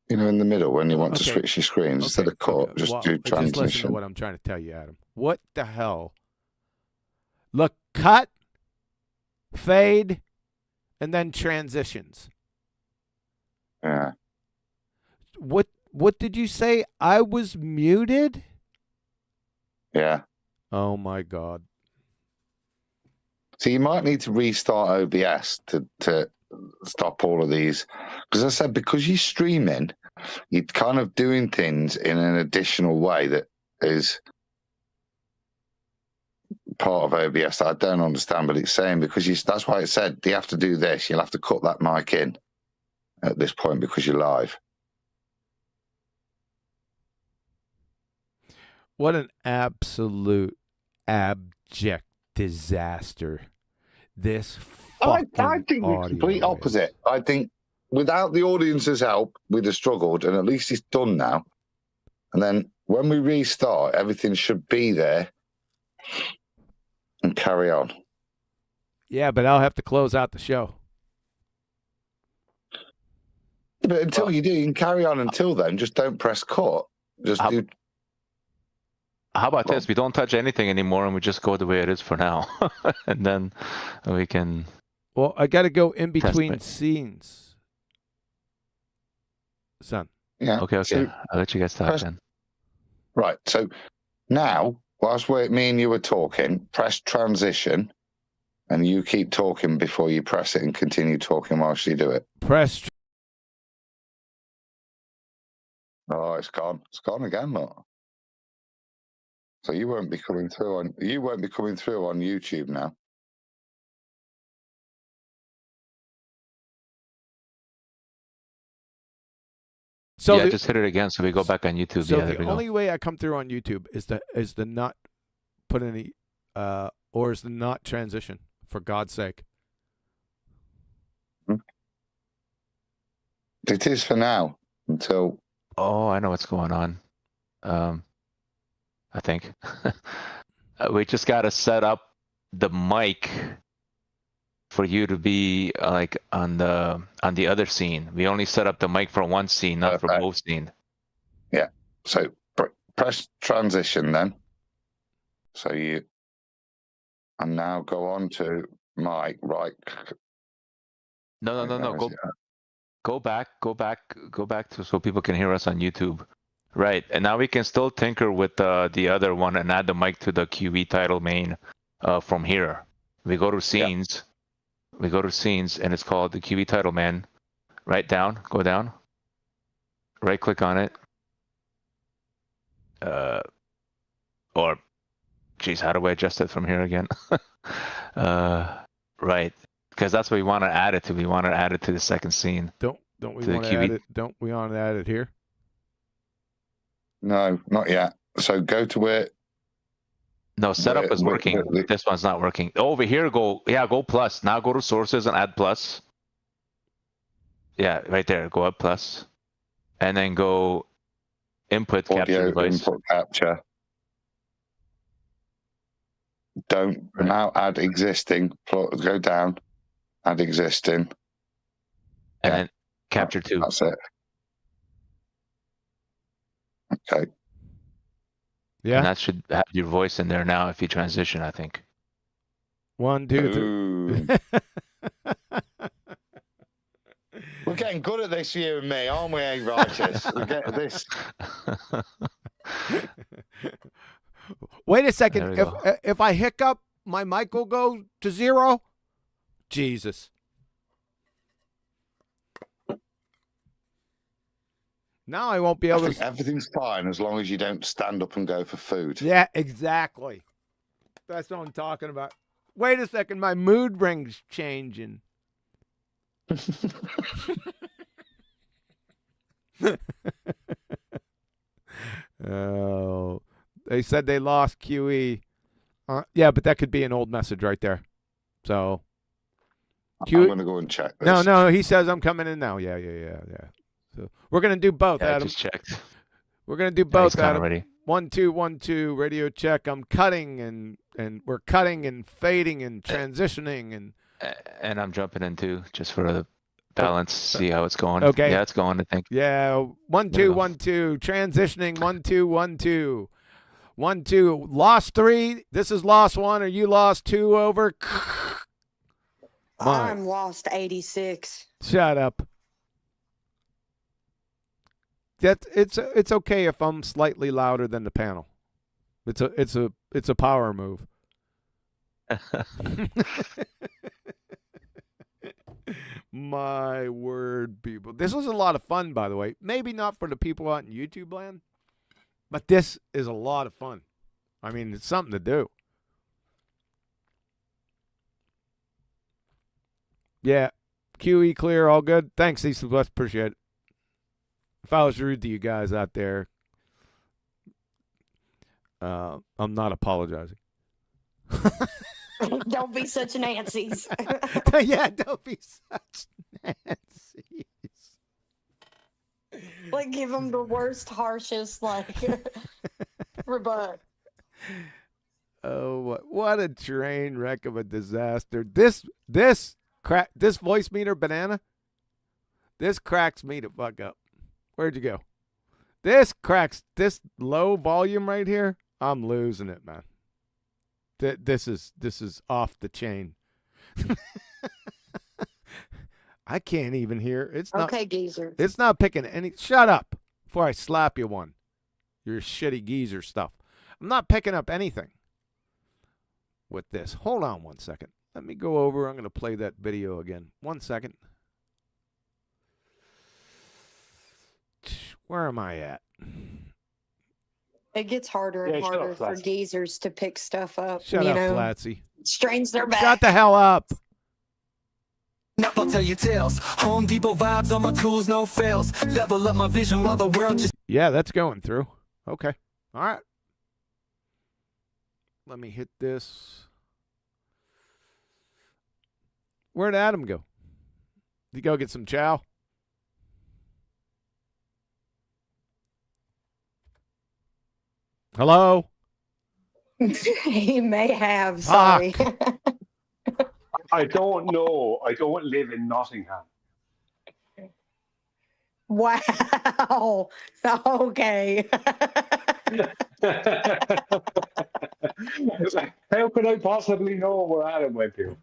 You know, in the middle when you want to switch your screens. Instead of cut, just do transition. Just listen to what I'm trying to tell you, Adam. What the hell? Look, cut, fade, and then transitions. Yeah. What did you say? I was muted? Yeah. Oh my God. So you might need to restart OBS to stop all of these. Because I said, because you're streaming, you're kind of doing things in an additional way that is part of OBS that I don't understand, but it's saying because that's why it said you have to do this. You'll have to cut that mic in at this point because you're live. What an absolute abject disaster. This I think the complete opposite. I think without the audience's help, we'd have struggled, and at least it's done now. And then when we restart, everything should be there and carry on. Yeah, but I'll have to close out the show. But until you do, you can carry on until then. Just don't press cut. Just do. How about this? We don't touch anything anymore, and we just go the way it is for now, and then we can. Well, I got to go in between scenes, son. Yeah. Okay. So I'll let you guys talk then. Right. So now, whilst me and you were talking, press transition, and you keep talking before you press it, and continue talking whilst you do it. Press. Oh, it's gone. It's gone again, look. So you won't be coming through on YouTube now. So yeah, just hit it again, so we go back on YouTube. So yeah, the only way I come through on YouTube is to not put any or is to not transition, for God's sake. It is for now until. Oh, I know what's going on. I think we just got to set up the mic for you to be like on the other scene. We only set up the mic for one scene, not for both scenes. Yeah. So press transition then. So you and now go on to mic right. No. Go back to so people can hear us on YouTube. Right, and now we can still tinker with the other one and add the mic to the QE title main from here. We go to scenes. Yeah. We go to scenes, and it's called the QE title man. Right down, go down. Right click on it. Or, geez, how do I adjust it from here again? Right, because that's what we want to add it to. We want to add it to the second scene. Don't we want to add it? Don't we want to add it here? No, not yet. So go to where. No, setup is working. This one's not working. Over here, go plus. Now go to sources and add plus. Yeah, right there. Go up plus, and then go input capture device. Input capture. Don't now add existing. Go down. Add existing. And then capture 2. That's it. Okay. Yeah. And that should have your voice in there now if you transition, I think. 1, 2, 3. We're getting good at this, you and me, aren't we, writers? We're getting this. Wait a second. If I hiccup, my mic will go to 0? Jesus. Now I won't be able to. Everything's fine as long as you don't stand up and go for food. Yeah, exactly. That's what I'm talking about. Wait a second. My mood ring's changing. Oh, they said they lost QE. Yeah, but that could be an old message right there. So I'm going to go and check this. No, he says I'm coming in now. Yeah. So we're gonna do both, Adam. I just checked. We're gonna do both, Adam. Ready. 1, 2, 1, 2. Radio check. I'm cutting and we're cutting and fading and transitioning and I'm jumping in too, just for the balance. See how it's going. Okay. Yeah, it's going. I think. Yeah. 1, 2, 1, 2. Transitioning. 1, 2, 1, 2. 1, 2. Lost 3. This is lost 1. Are you lost 2 over? I'm lost 86. Shut up. It's okay if I'm slightly louder than the panel. It's a power move. My word, people. This was a lot of fun, by the way. Maybe not for the people out in YouTube land, but this is a lot of fun. I mean, it's something to do. Yeah. QE clear, all good. Thanks, East of West. Appreciate it. If I was rude to you guys out there, I'm not apologizing. Don't be such Nancy's. Yeah, don't be such Nancy's. Like, give them the worst, harshest, rebut. Oh, what a train wreck of a disaster. This voice meter banana, this cracks me to fuck up. Where'd you go? This cracks, this low volume right here, I'm losing it, man. This is off the chain. I can't even hear. It's not. Okay, geezer. It's not picking any. Shut up before I slap you one. Your shitty geezer stuff. I'm not picking up anything with this. Hold on 1 second. Let me go over. I'm going to play that video again. 1 second. Where am I at? It gets harder and harder for geezers to pick stuff up. Shut up, Flatsy. Strains their back. Shut the hell up. Up, I'll tell you tales. Home Depot vibes on my tools, no fails. Level up my vision while the world just. Yeah, that's going through. Okay. All right. Let me hit this. Where'd Adam go? Did he go get some chow? Hello? He may have, sorry. I don't know. I don't live in Nottingham. Wow. Okay. How could I possibly know where Adam went to?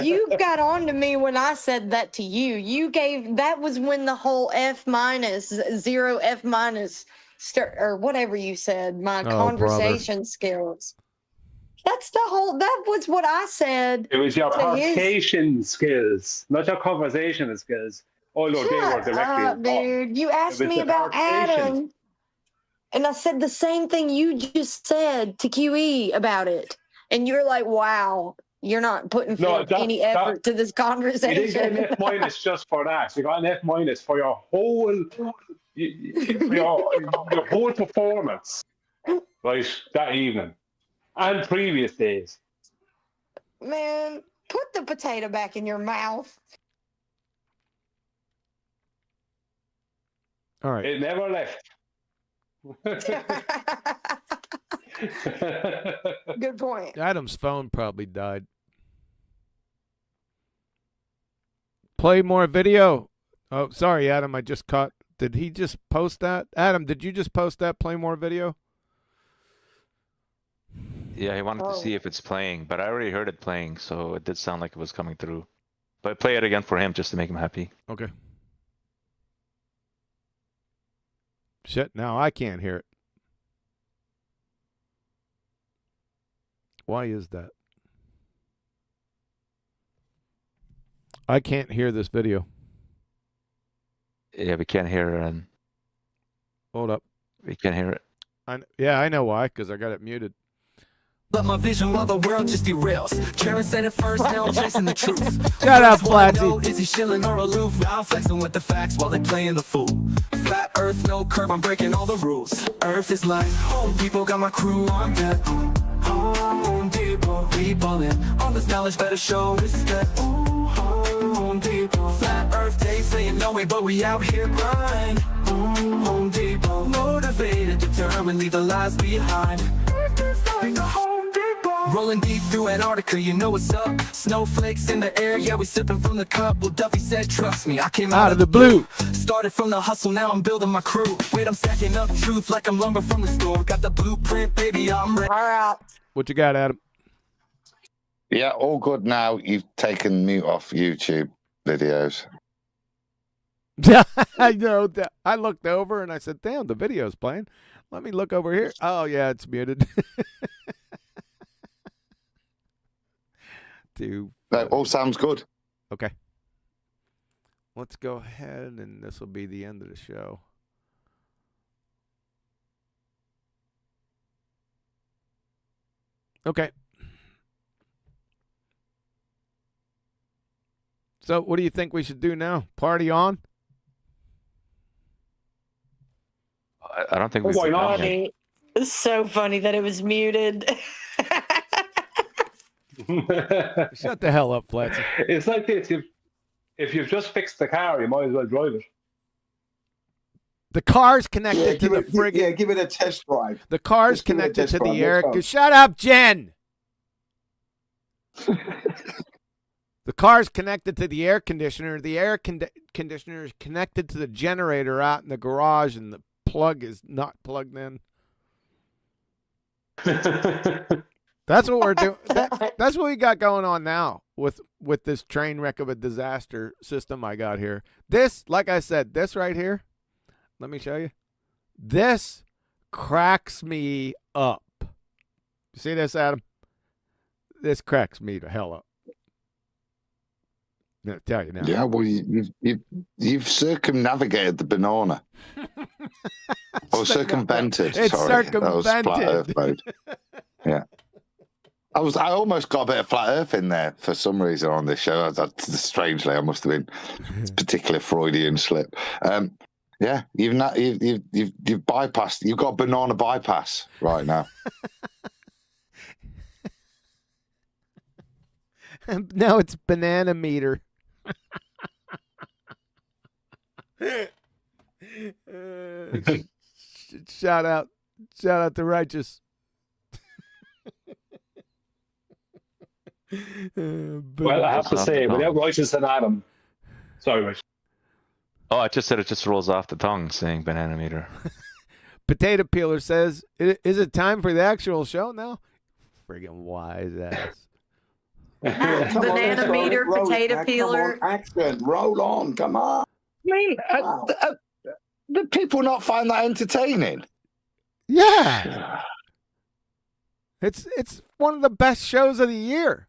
You got on to me when I said that to you. That was when the whole F-, 0 F-, or whatever you said, my conversation skills. That's that was what I said. It was your conversation skills, not your conversation skills. Oh, no, they were directly dude. You asked me about Adam, and I said the same thing you just said to QE about it. And you're like, wow, you're not putting forth any effort to this conversation. You didn't get an F- just for that. You got an F- for your whole... your whole performance, right, that evening and previous days. Man, put the potato back in your mouth. All right. It never left. Good point. Adam's phone probably died. Play more video. Oh, sorry, Adam. I just caught. Did he just post that? Adam, did you just post that? Play more video. Yeah, he wanted to see if it's playing, but I already heard it playing, so it did sound like it was coming through. But play it again for him just to make him happy. Okay. Shit, now I can't hear it. Why is that? I can't hear this video. Yeah, we can't hear it. And hold up. We can't hear it. Yeah, I know why, because I got it muted. Let my vision while the world just derails. Sharon said it first, now I'm chasing the truth. Shut up, Flatzy. Is he shilling or aloof? Now I'm flexing with the facts while they playing the fool. Flat earth, no curve, I'm breaking all the rules. Earth is like home, people got my crew on deck. Home Depot, we ballin'. All this knowledge better show respect. Home Depot. Flat earth, they saying no way, but we out here grind. Home Depot. Motivated, determined, leave the lies behind. Earth is like a home. Rolling deep through Antarctica, you know what's up. Snowflakes in the air, yeah, we sipping from the cup. Well, Duffy said, trust me, I came out of the blue. Started from the hustle, now I'm building my crew. Wait, I'm stacking up truth like I'm lumber from the store. Got the blueprint, baby, I'm ready. All right. What you got, Adam? Yeah, all good now. You've taken mute off YouTube videos. Yeah, I know that. I looked over and I said, damn, the video's playing. Let me look over here. Oh, yeah, it's muted. That all sounds good. Okay. Let's go ahead, and this will be the end of the show. Okay. So what do you think we should do now? Party on? I don't think we've been on yet. It's so funny that it was muted. Shut the hell up, Fletcher. It's like this. If you've just fixed the car, you might as well drive it. The car's connected to the friggin'... Yeah, give it a test drive. The car's Just give it a connected test to the drive, air... let's go. Shut up, Jen! The car's connected to the air conditioner. The air conditioner is connected to the generator out in the garage, and the plug is not plugged in. That's what we're doing. That's what we got going on now with this train wreck of a disaster system I got here. This, like I said, this right here, let me show you. This cracks me up. You see this, Adam? This cracks me the hell up. I'm gonna tell you now. Yeah, well, you've circumnavigated the banana. Or circumvented. It's sorry. circumvented. That was flat Earth mode. Yeah. I almost got a bit of flat Earth in there for some reason on this show. Strangely, I must have been a particular Freudian slip. Yeah, you've bypassed. You've got banana bypass right now. Now it's banana meter. Shout out to Righteous. Well, I have to say, without Righteous and Adam, sorry, Rich. Oh, I just said it just rolls off the tongue saying banana meter. Potato Peeler says, is it time for the actual show now? Friggin' wise ass. Banana meter, potato peeler. Action, roll on, come on. I mean, do people not find that entertaining? Yeah. It's one of the best shows of the year.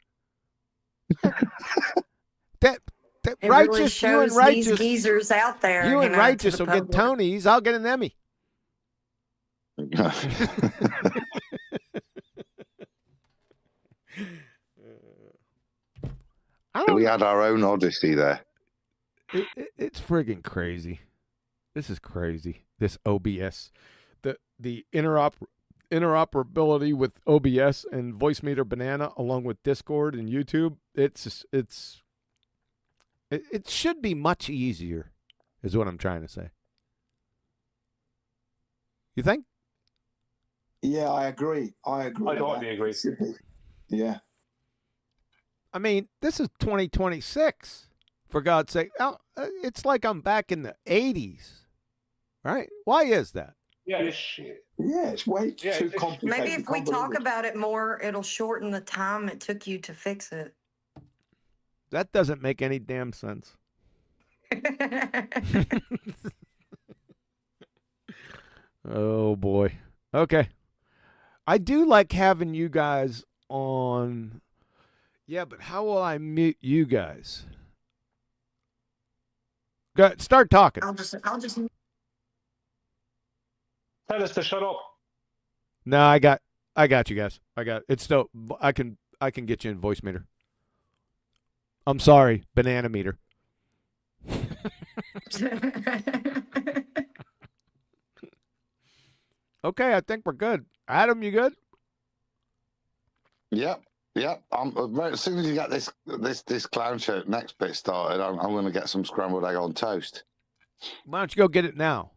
that It Righteous, really shows you and Righteous, these geezers out there. you and out to Righteous the will get public. Tonys. I'll get an Emmy. We had our own odyssey there. It's friggin' crazy. This is crazy. This OBS, the interoperability with OBS and Voice Meter Banana, along with Discord and YouTube. It should be much easier, is what I'm trying to say. You think? Yeah, I agree. I agree. I with totally that. agree. It should be. Yeah. I mean, this is 2026. For God's sake, it's like I'm back in the 80s, right? Why is that? Yeah, it's way too complicated. Maybe if we talk convoluted. about it more, it'll shorten the time it took you to fix it. That doesn't make any damn sense. Oh boy. Okay. I do like having you guys on. Yeah, but how will I mute you guys? Go ahead, start talking. I'll just tell us to shut up. No, I got you guys. It's still. I can get you in voice meter. I'm sorry, banana meter. Okay, I think we're good. Adam, you good? Yep. As soon as you get this clown show next bit started, I'm going to get some scrambled egg on toast. Why don't you go get it now?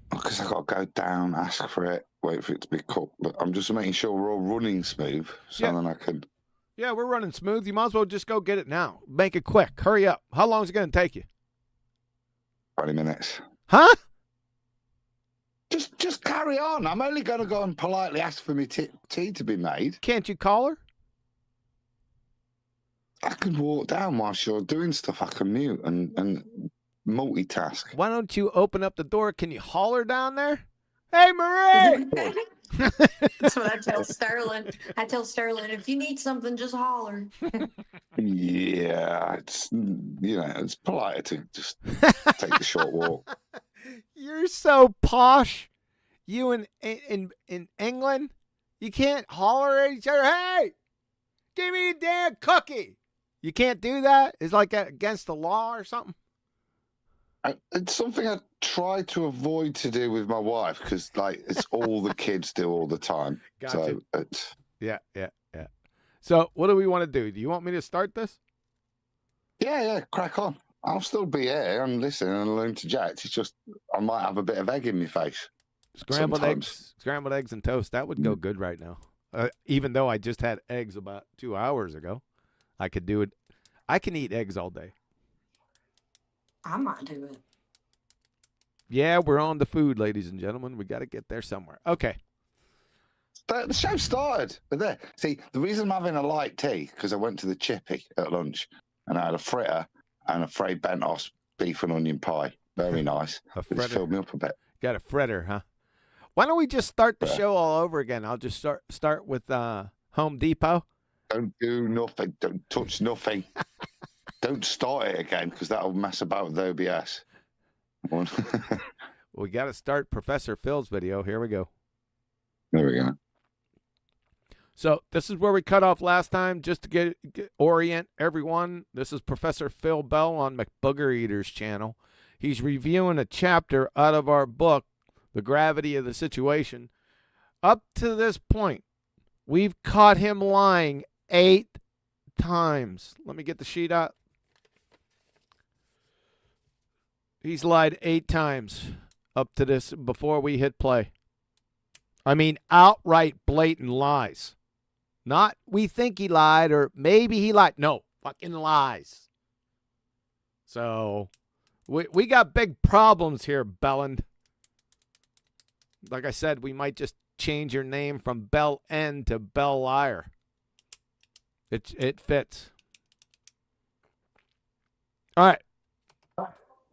Because I've got to go down, ask for it, wait for it to be cooked. But I'm just making sure we're all running smooth, so then I can. Yeah, we're running smooth. You might as well just go get it now. Make it quick. Hurry up. How long is it going to take you? 20 minutes. Huh? Just carry on. I'm only going to go and politely ask for my tea to be made. Can't you call her? I can walk down whilst you're doing stuff. I can mute and multitask. Why don't you open up the door? Can you haul her down there? Hey, Marie! That's what I tell Sterling. I tell Sterling, if you need something, just holler. Yeah, it's it's politer to just take the short walk. You're so posh. You in England, you can't holler at each other. Hey, give me a damn cookie. You can't do that. It's like against the law or something. It's something I try to avoid to do with my wife because, it's all the kids do all the time. Gotcha. So it's Yeah. So, what do we want to do? Do you want me to start this? yeah, crack on. I'll still be here and listen and learn to chat. It's just I might have a bit of egg in my face. Scrambled sometimes. eggs and toast. That would go good right now. Even though I just had eggs about 2 hours ago, I could do it. I can eat eggs all day. I might do it. Yeah, we're on the food, ladies and gentlemen. We got to get there somewhere. Okay. The show started. But there. See, the reason I'm having a light tea because I went to the Chippy at lunch and I had a fritter and a Fray Bentos beef and onion pie. Very nice. It's filled me up a bit. Got a fritter, huh? Why don't we just start the show all over again? I'll just start with Home Depot. Don't do nothing. Don't touch nothing. Don't start it again because that'll mess about with OBS. We got to start Professor Phil's video. Here we go. There we go. So this is where we cut off last time, just to orient everyone. This is Professor Phil Bell on McBooger Eater's channel. He's reviewing a chapter out of our book, The Gravity of the Situation. Up to this point, we've caught him lying 8 times. Let me get the sheet out. He's lied 8 times up to this before we hit play. I mean, outright blatant lies. Not we think he lied or maybe he lied. No, fucking lies. So we got big problems here, Belland. Like I said, we might just change your name from Bell N to Bell Liar. It fits. All right.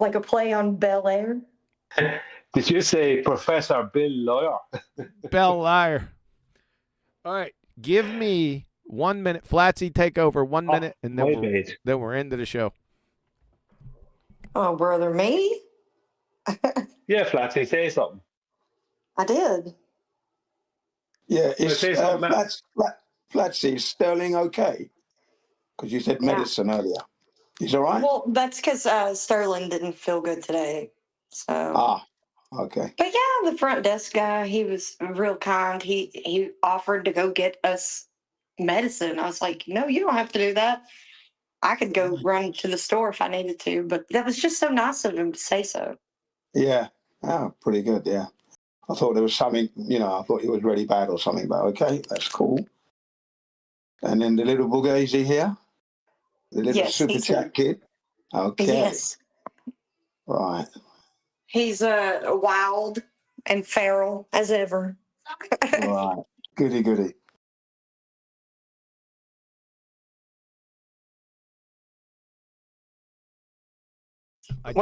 Like a play on Bel Air? Did you say Professor Bill Lawyer? Bell Liar. All right. Give me 1 minute. Flatsy, take over 1 minute, and then we're into the show. Oh, brother, me? Yeah, Flatsy, say something. I did. Yeah, Well, is say something else. Flatsy, is Sterling okay? Because you said medicine earlier. He's all right? Well, that's because Sterling didn't feel good today. So. Okay. But yeah, the front desk guy, he was real kind. He offered to go get us medicine. I was like, no, you don't have to do that. I could go run to the store if I needed to, but that was just so nice of him to say so. Yeah. Oh, pretty good, yeah. I thought there was something, I thought it was really bad or something, but okay, that's cool. And then the little booger, is he here? The little super chat kid? Okay. Yes. Right. He's wild and feral as ever. Right. Goody. I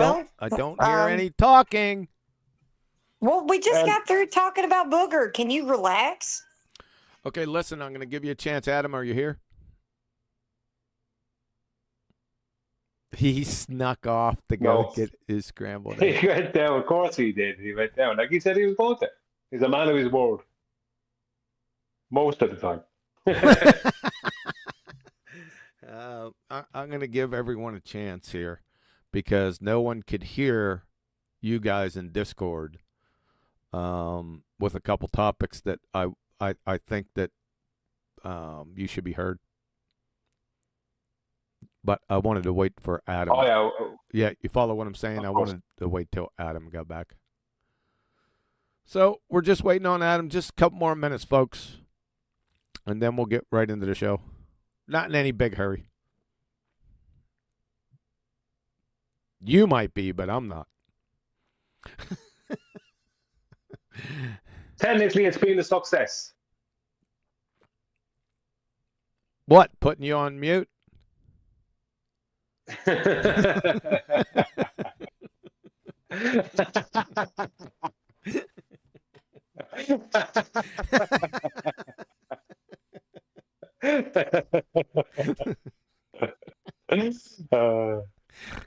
don't hear any talking. Well, we just got through talking about Booger. Can you relax? Okay, listen, I'm going to give you a chance. Adam, are you here? He snuck off to go get his scrambled egg. He went down. Of course he did. He went down. Like he said he was going to. He's a man of his word. Most of the time. I'm going to give everyone a chance here because no one could hear you guys in Discord with a couple topics that I think that you should be heard. But I wanted to wait for Adam. Oh, yeah. Yeah, you follow what I'm saying? I wanted to wait till Adam got back. So we're just waiting on Adam. Just a couple more minutes, folks. And then we'll get right into the show. Not in any big hurry. You might be, but I'm not. Technically, it's been a success. What? Putting you on mute?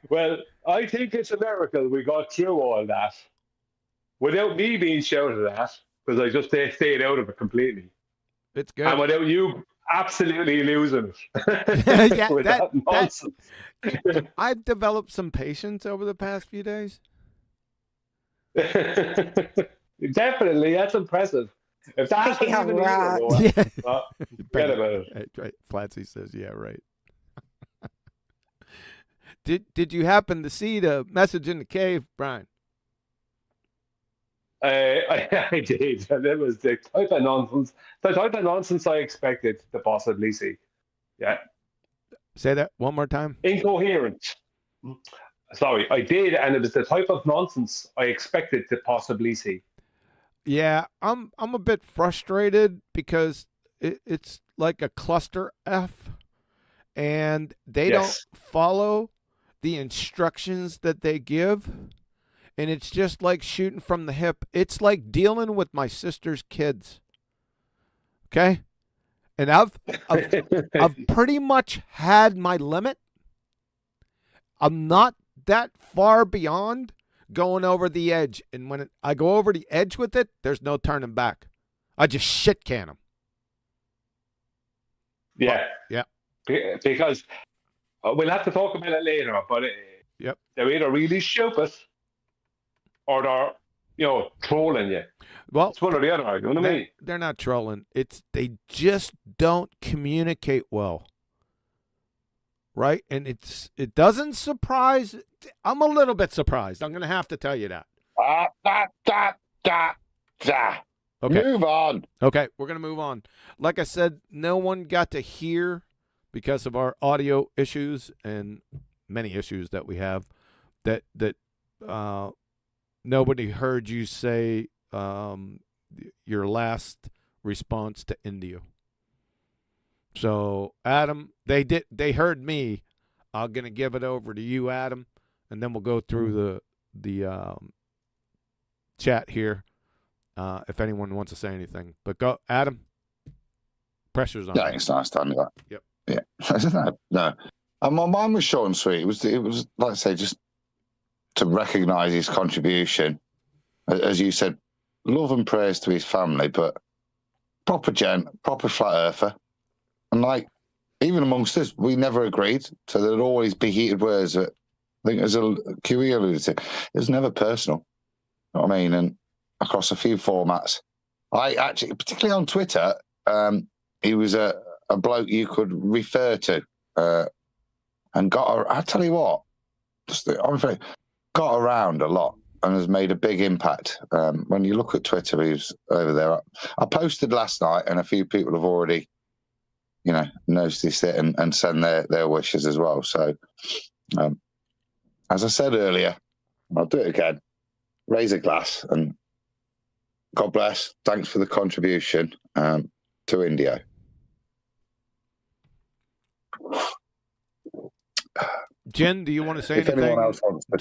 Well, I think it's a miracle we got through all that without me being shouted at, because I just stayed out of it completely. It's good. And without you absolutely losing it. Yeah, with that nonsense. I've developed some patience over the past few days. Definitely, that's impressive. If that happens even right. forget about it. Right. Flatsy says, yeah, right. Did you happen to see the message in the cave, Brian? I did, and it was the type of nonsense I expected to possibly see. Yeah. Say that one more time. Incoherent. Sorry, I did, and it was the type of nonsense I expected to possibly see. Yeah, I'm a bit frustrated because it's like a cluster F, and they don't follow the instructions that they give, and it's just like shooting from the hip. It's like dealing with my sister's kids. Okay, and I've pretty much had my limit. I'm not that far beyond going over the edge, and when I go over the edge with it, there's no turning back. I just shit can them. Yeah. Yeah. Because we'll have to talk about it later, but they're either really stupid or they're, trolling you. Well, it's one or the other, you know what I mean? They're not trolling. They just don't communicate well. Right? And it doesn't surprise. I'm a little bit surprised. I'm going to have to tell you that. Okay. Move on. Okay, we're going to move on. Like I said, no one got to hear because of our audio issues and many issues that we have that nobody heard you say your last response to India. So, Adam, they heard me. I'm going to give it over to you, Adam, and then we'll go through the chat here if anyone wants to say anything. But go, Adam. Pressure's on. Yeah, it's nice to do that. Yep. Yeah. No. And my mine was short and sweet. It was like I say, just to recognise his contribution. As you said, love and praise to his family, but proper gent, proper flat earther. And like, even amongst us, we never agreed. So there'd always be heated words that I think, as QE alluded to, it was never personal. You know what I mean? And across a few formats. I actually, particularly on Twitter, he was a bloke you could refer to and I tell you what, got around a lot. and has made a big impact. When you look at Twitter, he's over there. I posted last night, and a few people have already, noticed it and send their wishes as well. So, as I said earlier, I'll do it again. Raise a glass and God bless. Thanks for the contribution to India. Jen, do you want to say if anything? Anyone else wants to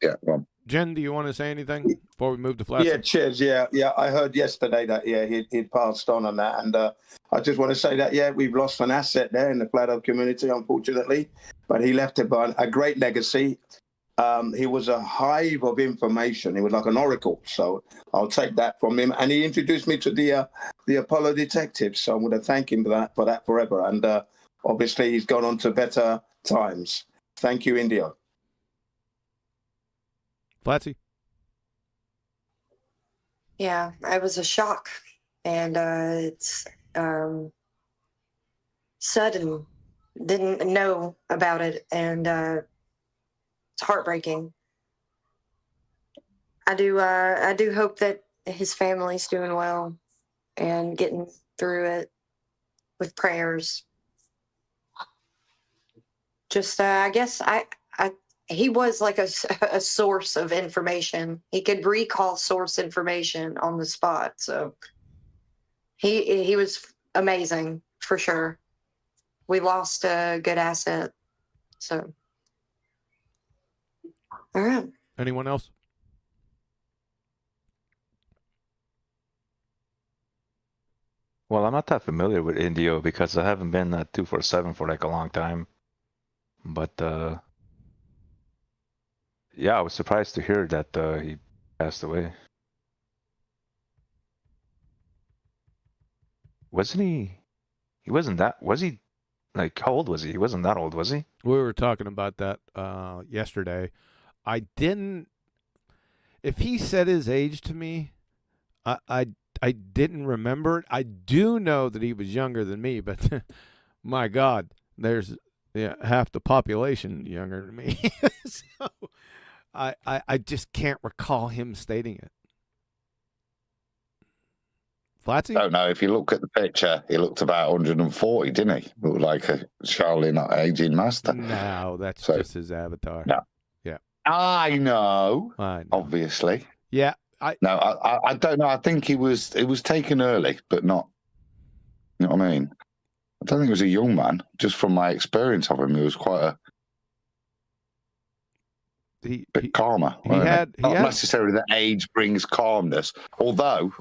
yeah, go on. Jen, do you want to say anything before we move to Flatsy? Yeah, cheers. Yeah. I heard yesterday that he'd passed on that, and I just want to say that we've lost an asset there in the Flat Earth community, unfortunately, but he left a great legacy. He was a hive of information. He was like an oracle. So I'll take that from him. And he introduced me to the Apollo detectives. So I'm going to thank him for that forever. And obviously, he's gone on to better times. Thank you, India. Flatsy. Yeah, it was a shock. And it's sudden. Didn't know about it. And it's heartbreaking. I do hope that his family's doing well and getting through it with prayers. Just I guess he was like a source of information. He could recall source information on the spot. So he was amazing for sure. We lost a good asset. So all right. Anyone else? Well, I'm not that familiar with Indio because I haven't been at 247 for like a long time. But yeah, I was surprised to hear that he passed away. Wasn't he? He wasn't that. Was he? Like, how old was he? He wasn't that old, was he? We were talking about that yesterday. I didn't. If he said his age to me, I didn't remember it. I do know that he was younger than me, but my God, there's half the population younger than me. So I just can't recall him stating it. Flatsy? I don't know. If you look at the picture, he looked about 140, didn't he? Looked like a Charlie, not aging master. No, that's just his avatar. No. Yeah. I know. Obviously. Yeah. I don't know. I think it was taken early, but not. You know what I mean? I don't think he was a young man. Just from my experience of him, he was quite a bit calmer. Not necessarily that age brings calmness, although.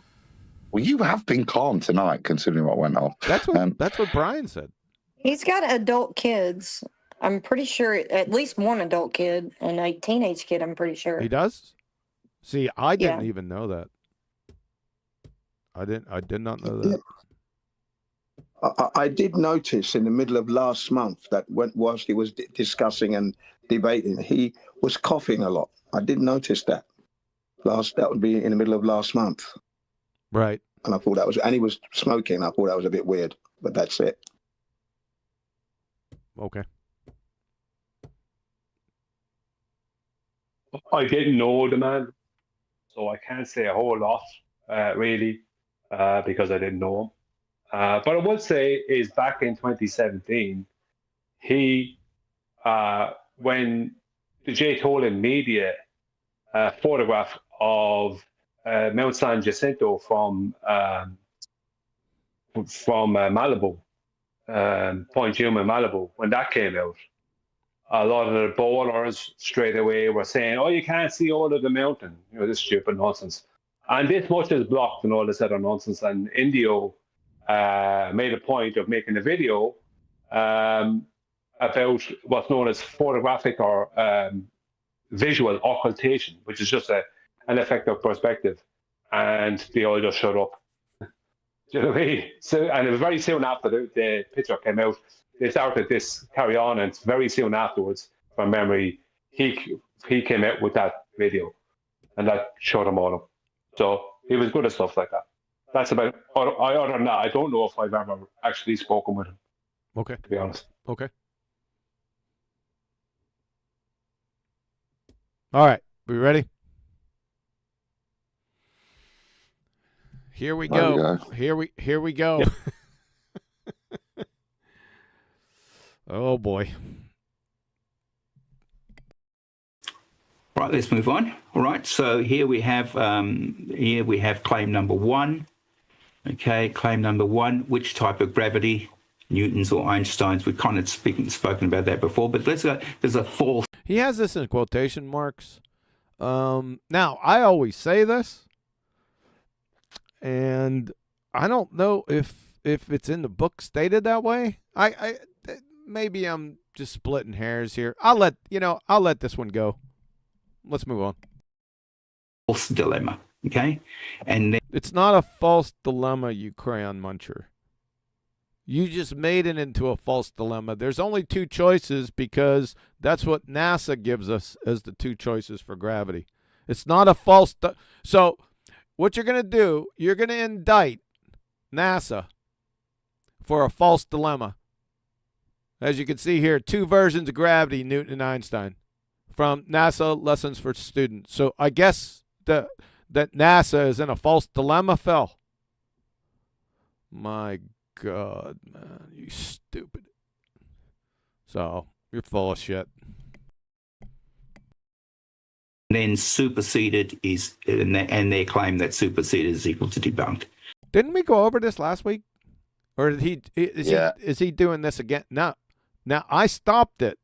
Well, you have been calm tonight, considering what went on. That's what Brian said. He's got adult kids. I'm pretty sure at least one adult kid and a teenage kid. I'm pretty sure he does. See, I didn't even know that. I did not know that. I did notice in the middle of last month that whilst he was discussing and debating, he was coughing a lot. I did notice that. That would be in the middle of last month. Right. And I thought and he was smoking. I thought that was a bit weird, but that's it. Okay. I didn't know the man, so I can't say a whole lot, really, because I didn't know him. But I would say is back in 2017, he, when the J. Tolan media photograph of Mount San Jacinto from Malibu, Point Yuma, Malibu, when that came out, a lot of the bowlers straight away were saying, "Oh, you can't see all of the mountain." You know, this stupid nonsense. And this much is blocked and all this other nonsense. And Indio made a point of making a video about what's known as photographic or visual occultation, which is just an effect of perspective. And they all just shut up. Do you know what I mean? So, and it was very soon after the picture came out, they started this carry on, and very soon afterwards, from memory, he came out with that video, and that showed them all up. So he was good at stuff like that. That's about. Other than that, I don't know if I've ever actually spoken with him. Okay. To be honest. Okay. All right. We ready? Here we There we go. go. Here we go. Oh boy. Right, let's move on. All right, so here we have claim number one. Okay, claim number one. Which type of gravity, Newton's or Einstein's? We've kind of spoken about that before, but let's go. There's a false. He has this in quotation marks. Now I always say this, and I don't know if it's in the book stated that way. I maybe I'm just splitting hairs here. I'll let this one go. Let's move on. False dilemma, okay? And then it's not a false dilemma, you crayon muncher. You just made it into a false dilemma. There's only two choices because that's what NASA gives us as the two choices for gravity. It's not a false. So what you're going to do, you're going to indict NASA for a false dilemma. As you can see here, two versions of gravity, Newton and Einstein, from NASA Lessons for Students. So I guess that NASA is in a false dilemma, Phil. My God, man, you stupid. So you're full of shit. Then superseded is, and they claim that superseded is equal to debunked. Didn't we go over this last week? Or is he doing this again? No. Now I stopped it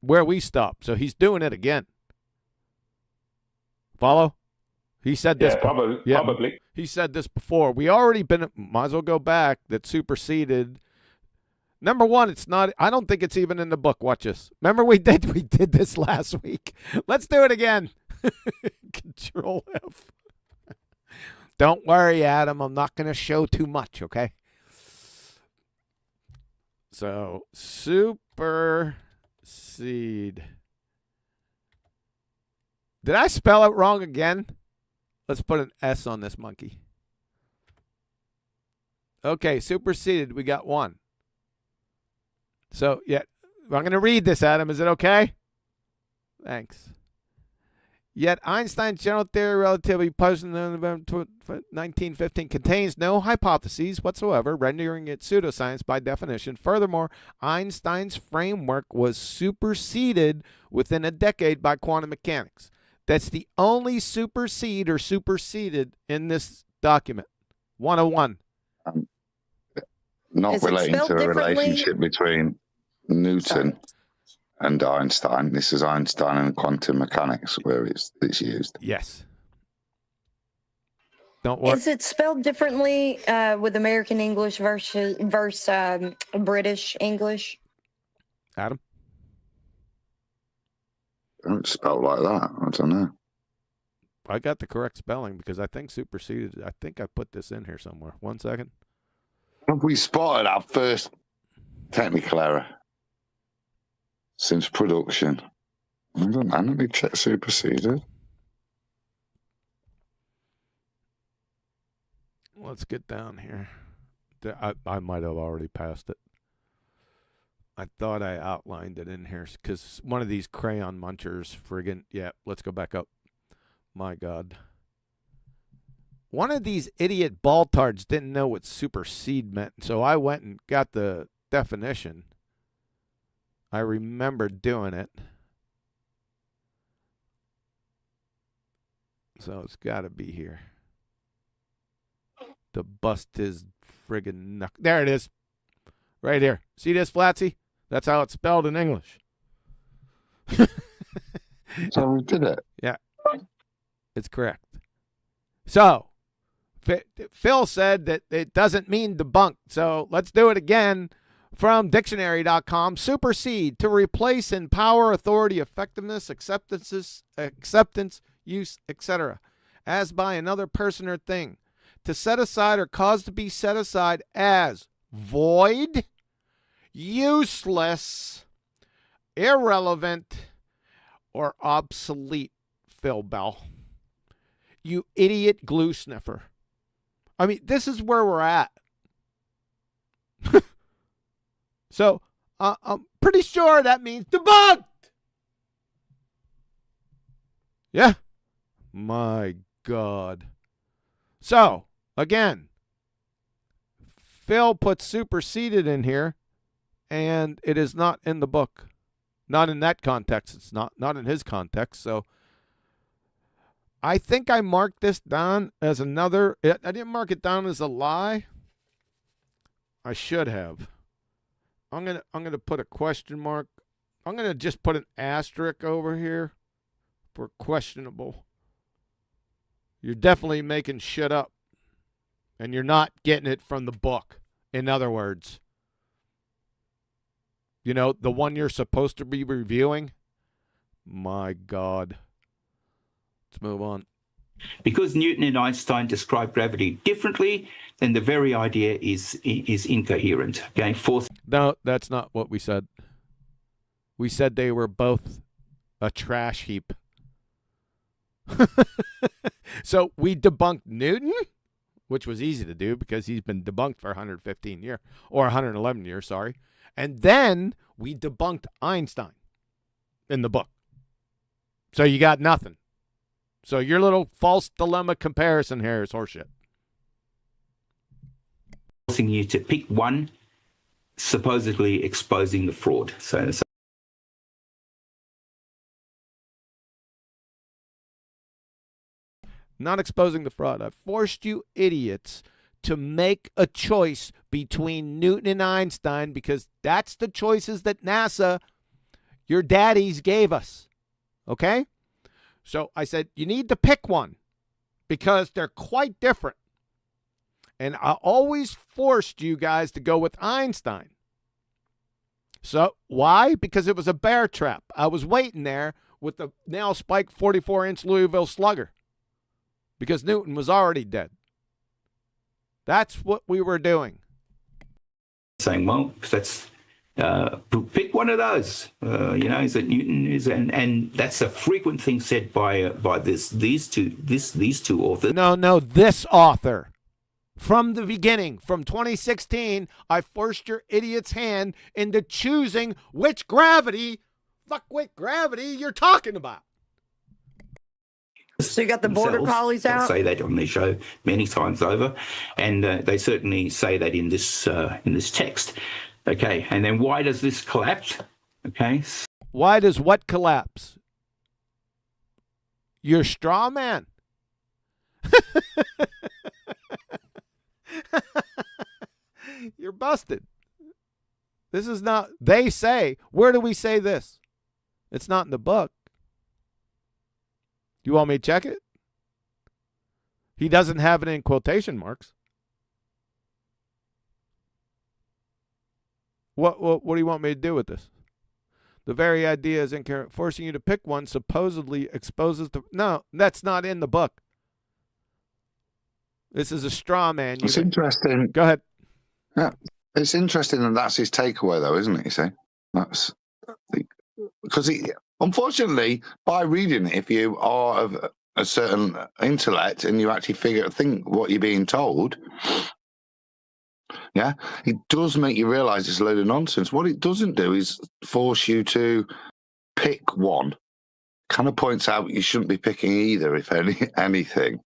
where we stopped, so he's doing it again. Follow? He said this. Yeah, probably. He said this before. We already might as well go back. That superseded. Number one, it's not. I don't think it's even in the book. Watch this. Remember we did this last week. Let's do it again. Control F. Don't worry, Adam. I'm not going to show too much. Okay. So supersede. Did I spell it wrong again? Let's put an S on this monkey. Okay, superseded. We got one. So, yeah, I'm going to read this, Adam. Is it okay? Thanks. Yet Einstein's general theory of relativity published in November 1915 contains no hypotheses whatsoever, rendering it pseudoscience by definition. Furthermore, Einstein's framework was superseded within a decade by quantum mechanics. That's the only supersede or superseded in this document. 101. Not Is it relating spelled to a differently? relationship between Newton and Einstein. This is Einstein and quantum mechanics where it's used. Yes. Don't worry. Is it spelled differently with American English versus British English? Adam? Don't spell like that. I don't know. I got the correct spelling because I think superseded. I think I put this in here somewhere. 1 second. Have we spotted our first technical error since production? I don't know. Let me check superseded. Let's get down here. I might have already passed it. I thought I outlined it in here because one of these crayon munchers friggin', yeah, let's go back up. My God. One of these idiot baltards didn't know what supersede meant, so I went and got the definition. I remember doing it. So it's got to be here. To bust his friggin' knuckle. There it is. Right here. See this, Flatsy? That's how it's spelled in English. So we did it. Yeah. It's correct. So, Phil said that it doesn't mean debunk. So, let's do it again from dictionary.com. Supersede, to replace in power, authority, effectiveness, acceptance, use, etc. as by another person or thing. To set aside or cause to be set aside as void, useless, irrelevant, or obsolete, Phil Bell. You idiot glue sniffer. I mean, this is where we're at. So, I'm pretty sure that means debunked. Yeah. My God. So, Again, Phil put superseded in here, and it is not in the book. Not in that context. It's not in his context. So I think I marked this down as another. I didn't mark it down as a lie. I should have. I'm gonna put a question mark. I'm gonna just put an asterisk over here for questionable. You're definitely making shit up. And you're not getting it from the book. In other words, you know, the one you're supposed to be reviewing. My God. Let's move on. Because Newton and Einstein describe gravity differently, then the very idea is incoherent. Okay, fourth. No, that's not what we said. We said they were both a trash heap. So we debunked Newton, which was easy to do because he's been debunked for 115 years, or 111 years, sorry. And then we debunked Einstein in the book. So you got nothing. So your little false dilemma comparison here is horseshit. Forcing you to pick one, supposedly exposing the fraud. So not exposing the fraud. I forced you idiots to make a choice between Newton and Einstein because that's the choices that NASA, your daddies, gave us. Okay? So I said, you need to pick one because they're quite different. And I always forced you guys to go with Einstein. So why? Because it was a bear trap. I was waiting there with the nail spike 44-inch Louisville Slugger because Newton was already dead. That's what we were doing. saying, well, that's pick one of those. You know, is it Newton? And that's a frequent thing said by these two authors. No, this author. From the beginning, from 2016, I forced your idiot's hand into choosing which gravity you're talking about. So you got the border collies out? They say that on their show many times over, and they certainly say that in this text. Okay, and then why does this collapse? Okay. Why does what collapse? Your straw man. You're busted. This is not, they say, where do we say this? It's not in the book. You want me to check it? He doesn't have it in quotation marks. What do you want me to do with this? The very idea is incoherent. Forcing you to pick one supposedly exposes the... No, that's not in the book. This is a straw man. It's interesting. Go ahead. Yeah, it's interesting that that's his takeaway, though, isn't it? You see, that's because unfortunately, by reading it, if you are of a certain intellect and you actually think what you're being told, yeah, it does make you realise it's a load of nonsense. What it doesn't do is force you to pick one. Kind of points out you shouldn't be picking either, if anything.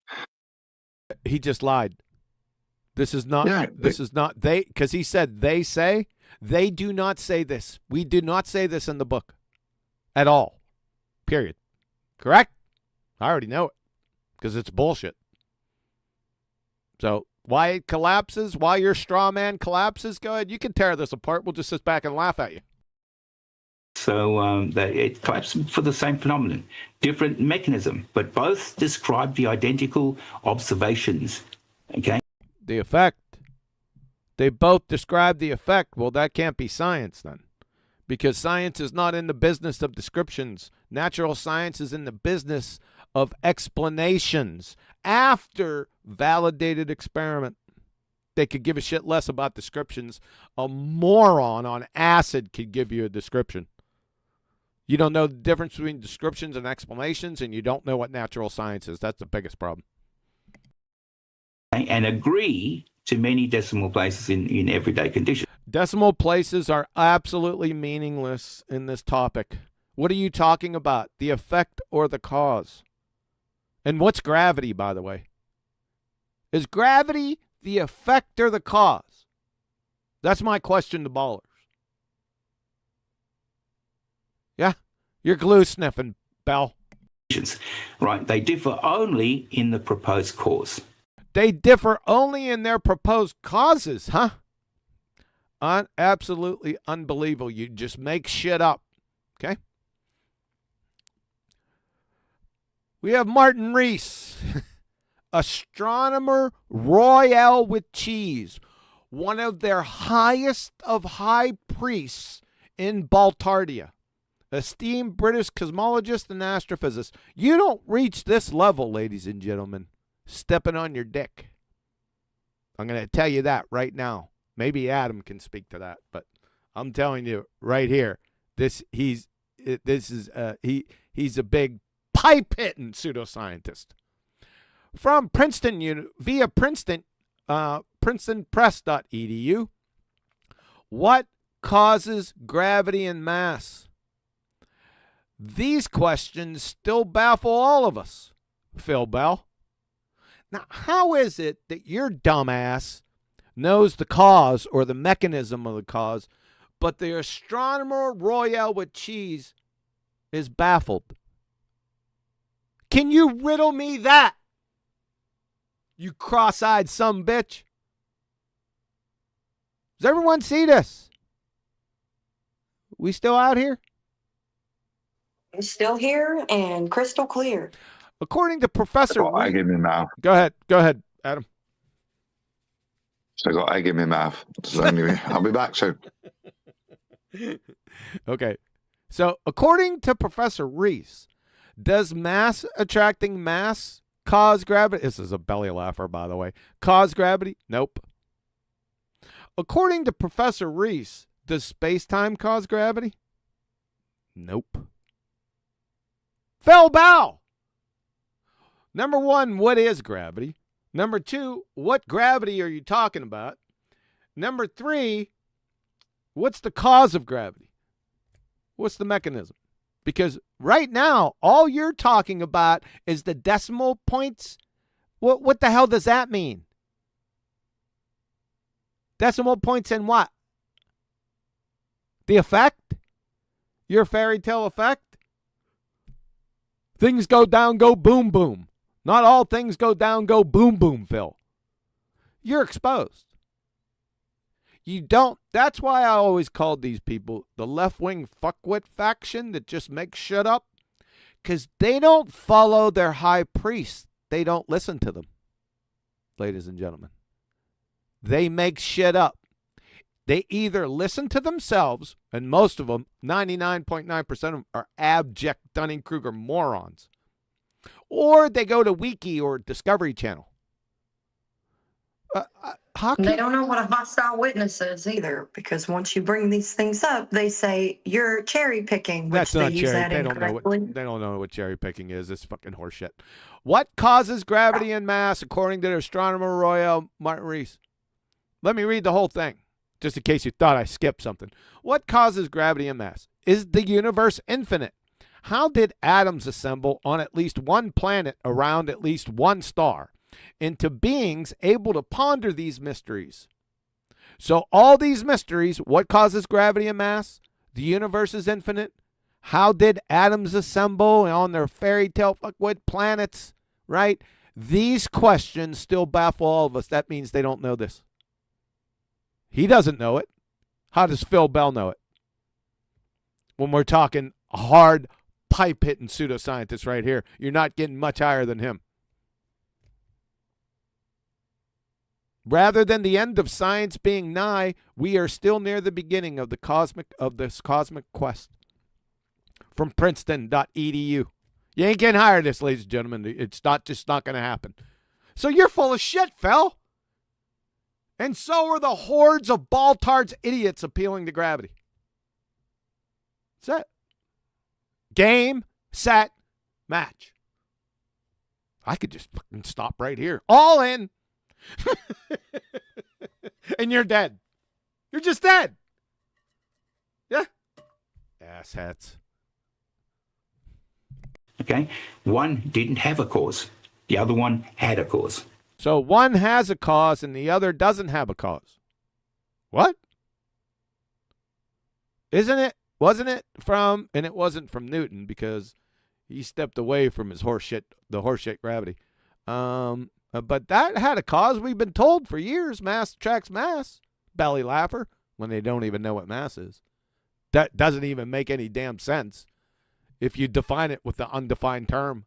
He just lied. This is not, this is not they, because he said they say. They do not say this. We do not say this in the book at all. Period. Correct? I already know it because it's bullshit. So why it collapses, why your straw man collapses, go ahead. You can tear this apart. We'll just sit back and laugh at you. So it collapses for the same phenomenon, different mechanism, but both describe the identical observations. Okay. The effect. They both describe the effect. Well, that can't be science then, because science is not in the business of descriptions. Natural science is in the business of explanations after validated experiment. They could give a shit less about descriptions. A moron on acid could give you a description. You don't know the difference between descriptions and explanations, and you don't know what natural science is. That's the biggest problem. And agree to many decimal places in everyday conditions. Decimal places are absolutely meaningless in this topic. What are you talking about? The effect or the cause? And what's gravity, by the way? Is gravity the effect or the cause? That's my question to ballers. Yeah? You're glue sniffing, Bell. Right, they differ only in the proposed cause. They differ only in their proposed causes, huh? Absolutely unbelievable. You just make shit up, okay? We have Martin Rees, astronomer royal with cheese, one of their highest of high priests in Baltardia, esteemed British cosmologist and astrophysicist. You don't reach this level, ladies and gentlemen, stepping on your dick. I'm going to tell you that right now. Maybe Adam can speak to that, but I'm telling you right here, he's a big pipe-hitting pseudoscientist. From Princeton, via Princeton, princetonpress.edu, what causes gravity and mass? These questions still baffle all of us, Phil Bell. Now, how is it that your dumbass knows the cause or the mechanism of the cause, but the astronomer royal with cheese is baffled? Can you riddle me that? You cross-eyed sumbitch. Does everyone see this? We still out here? I'm still here and crystal clear. According to Professor I got egg in my mouth. Go ahead, Adam. So I got egg in my mouth. So anyway, I'll be back soon. Okay. So according to Professor Rees, does mass attracting mass cause gravity? This is a belly laugher, by the way. Cause gravity? Nope. According to Professor Rees, does space-time cause gravity? Nope. Phil Bow. Number one, what is gravity? Number two, what gravity are you talking about? Number three, what's the cause of gravity? What's the mechanism? Because right now, all you're talking about is the decimal points. What the hell does that mean? Decimal points in what? The effect? Your fairy tale effect? Things go down, go boom, boom. Not all things go down, go boom, boom, Phil. You're exposed. You don't. That's why I always called these people the left-wing fuckwit faction that just makes shit up. Because they don't follow their high priests. They don't listen to them, ladies and gentlemen. They make shit up. They either listen to themselves, and most of them, 99.9% of them, are abject Dunning-Kruger morons. Or they go to Wiki or Discovery Channel. They don't know what a hostile witness is either, because once you bring these things up, they say you're cherry picking, which That's they not use cherry. that They don't know incorrectly. what they don't know what cherry picking is. It's fucking horseshit. What causes gravity and mass, according to the astronomer royal Martin Rees? Let me read the whole thing, just in case you thought I skipped something. What causes gravity and mass? Is the universe infinite? How did atoms assemble on at least one planet around at least one star into beings able to ponder these mysteries? So all these mysteries, what causes gravity and mass? The universe is infinite. How did atoms assemble on their fairy tale fuckwit planets, right? These questions still baffle all of us. That means they don't know this. He doesn't know it. How does Phil Bell know it? When we're talking hard pipe-hitting pseudoscientists right here, you're not getting much higher than him. Rather than the end of science being nigh, we are still near the beginning of this cosmic quest. From Princeton.edu. You ain't getting higher than this, ladies and gentlemen. It's not going to happen. So you're full of shit, Phil. And so are the hordes of baltards idiots appealing to gravity. That's it. Game, set, match. I could just fucking stop right here. All in. And you're dead. You're just dead. Yeah. Asshats. Okay? One didn't have a cause. The other one had a cause. So one has a cause and the other doesn't have a cause. What? Isn't it? Wasn't it from, and it wasn't from Newton because he stepped away from his the horseshit gravity. But that had a cause. We've been told for years, mass attracts mass. Belly laugher, when they don't even know what mass is. That doesn't even make any damn sense if you define it with the undefined term.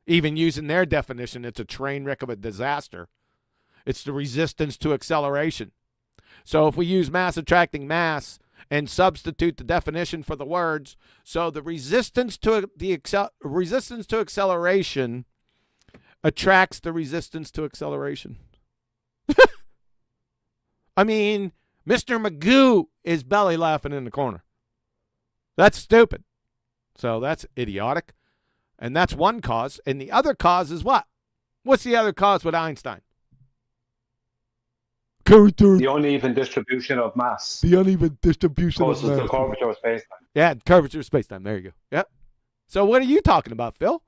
Even using their definition, it's a train wreck of a disaster. It's the resistance to acceleration. So if we use mass attracting mass and substitute the definition for the words, so the resistance to acceleration attracts the resistance to acceleration. I mean, Mr. Magoo is belly laughing in the corner. That's stupid. So that's idiotic. And that's one cause. And the other cause is what? What's the other cause with Einstein? The uneven distribution of mass. The uneven distribution causes the curvature of space-time. Yeah, curvature of space-time. There you go. Yep. So what are you talking about, Phil?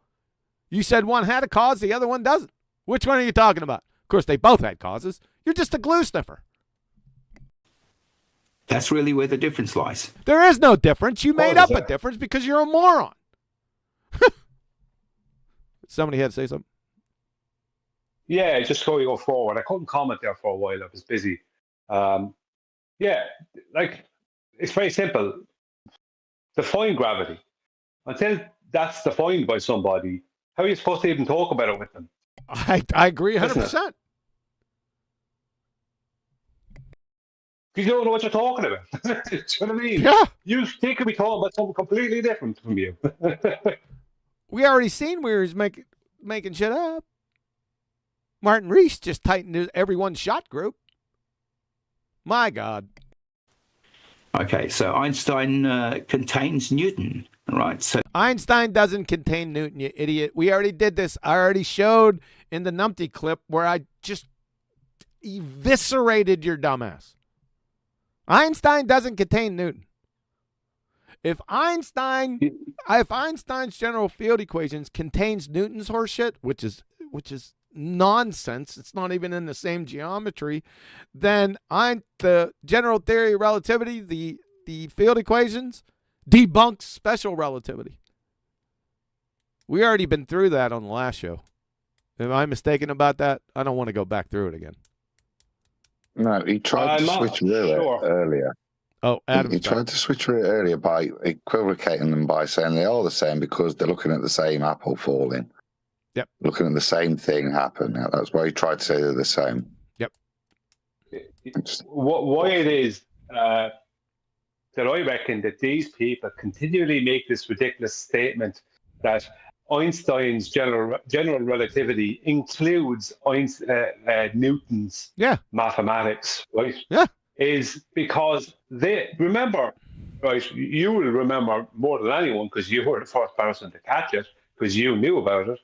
You said one had a cause, the other one doesn't. Which one are you talking about? Of course, they both had causes. You're just a glue sniffer. That's really where the difference lies. There is no difference. You made up a difference because you're a moron. Somebody had to say something. Yeah, just so you go forward. I couldn't comment there for a while. I was busy. Yeah, like, it's very simple. Define gravity. Until that's defined by somebody, how are you supposed to even talk about it with them? I agree 100%. You don't know what you're talking about. Do you know what I mean? Yeah. They could be talking about something completely different from you. We already seen we was making shit up. Martin Rees just tightened everyone's shot group. My God. Okay, so Einstein contains Newton, right? So Einstein doesn't contain Newton, you idiot. We already did this. I already showed in the numpty clip where I just eviscerated your dumbass. Einstein doesn't contain Newton. If Einstein's general field equations contains Newton's horseshit, which is nonsense, it's not even in the same geometry, then the general theory of relativity, the field equations, debunks special relativity. We already been through that on the last show. Am I mistaken about that? I don't want to go back through it again. No, he tried to switch it earlier. Oh, Adam. He tried to switch it earlier by equivocating them by saying they are the same because they're looking at the same apple falling. Yep. Looking at the same thing happen. That's why he tried to say they're the same. Yep. Why it is that I reckon that these people continually make this ridiculous statement that Einstein's general relativity includes Newton's mathematics, right? Yeah. Is because they remember, right? You will remember more than anyone because you were the first person to catch it because you knew about it.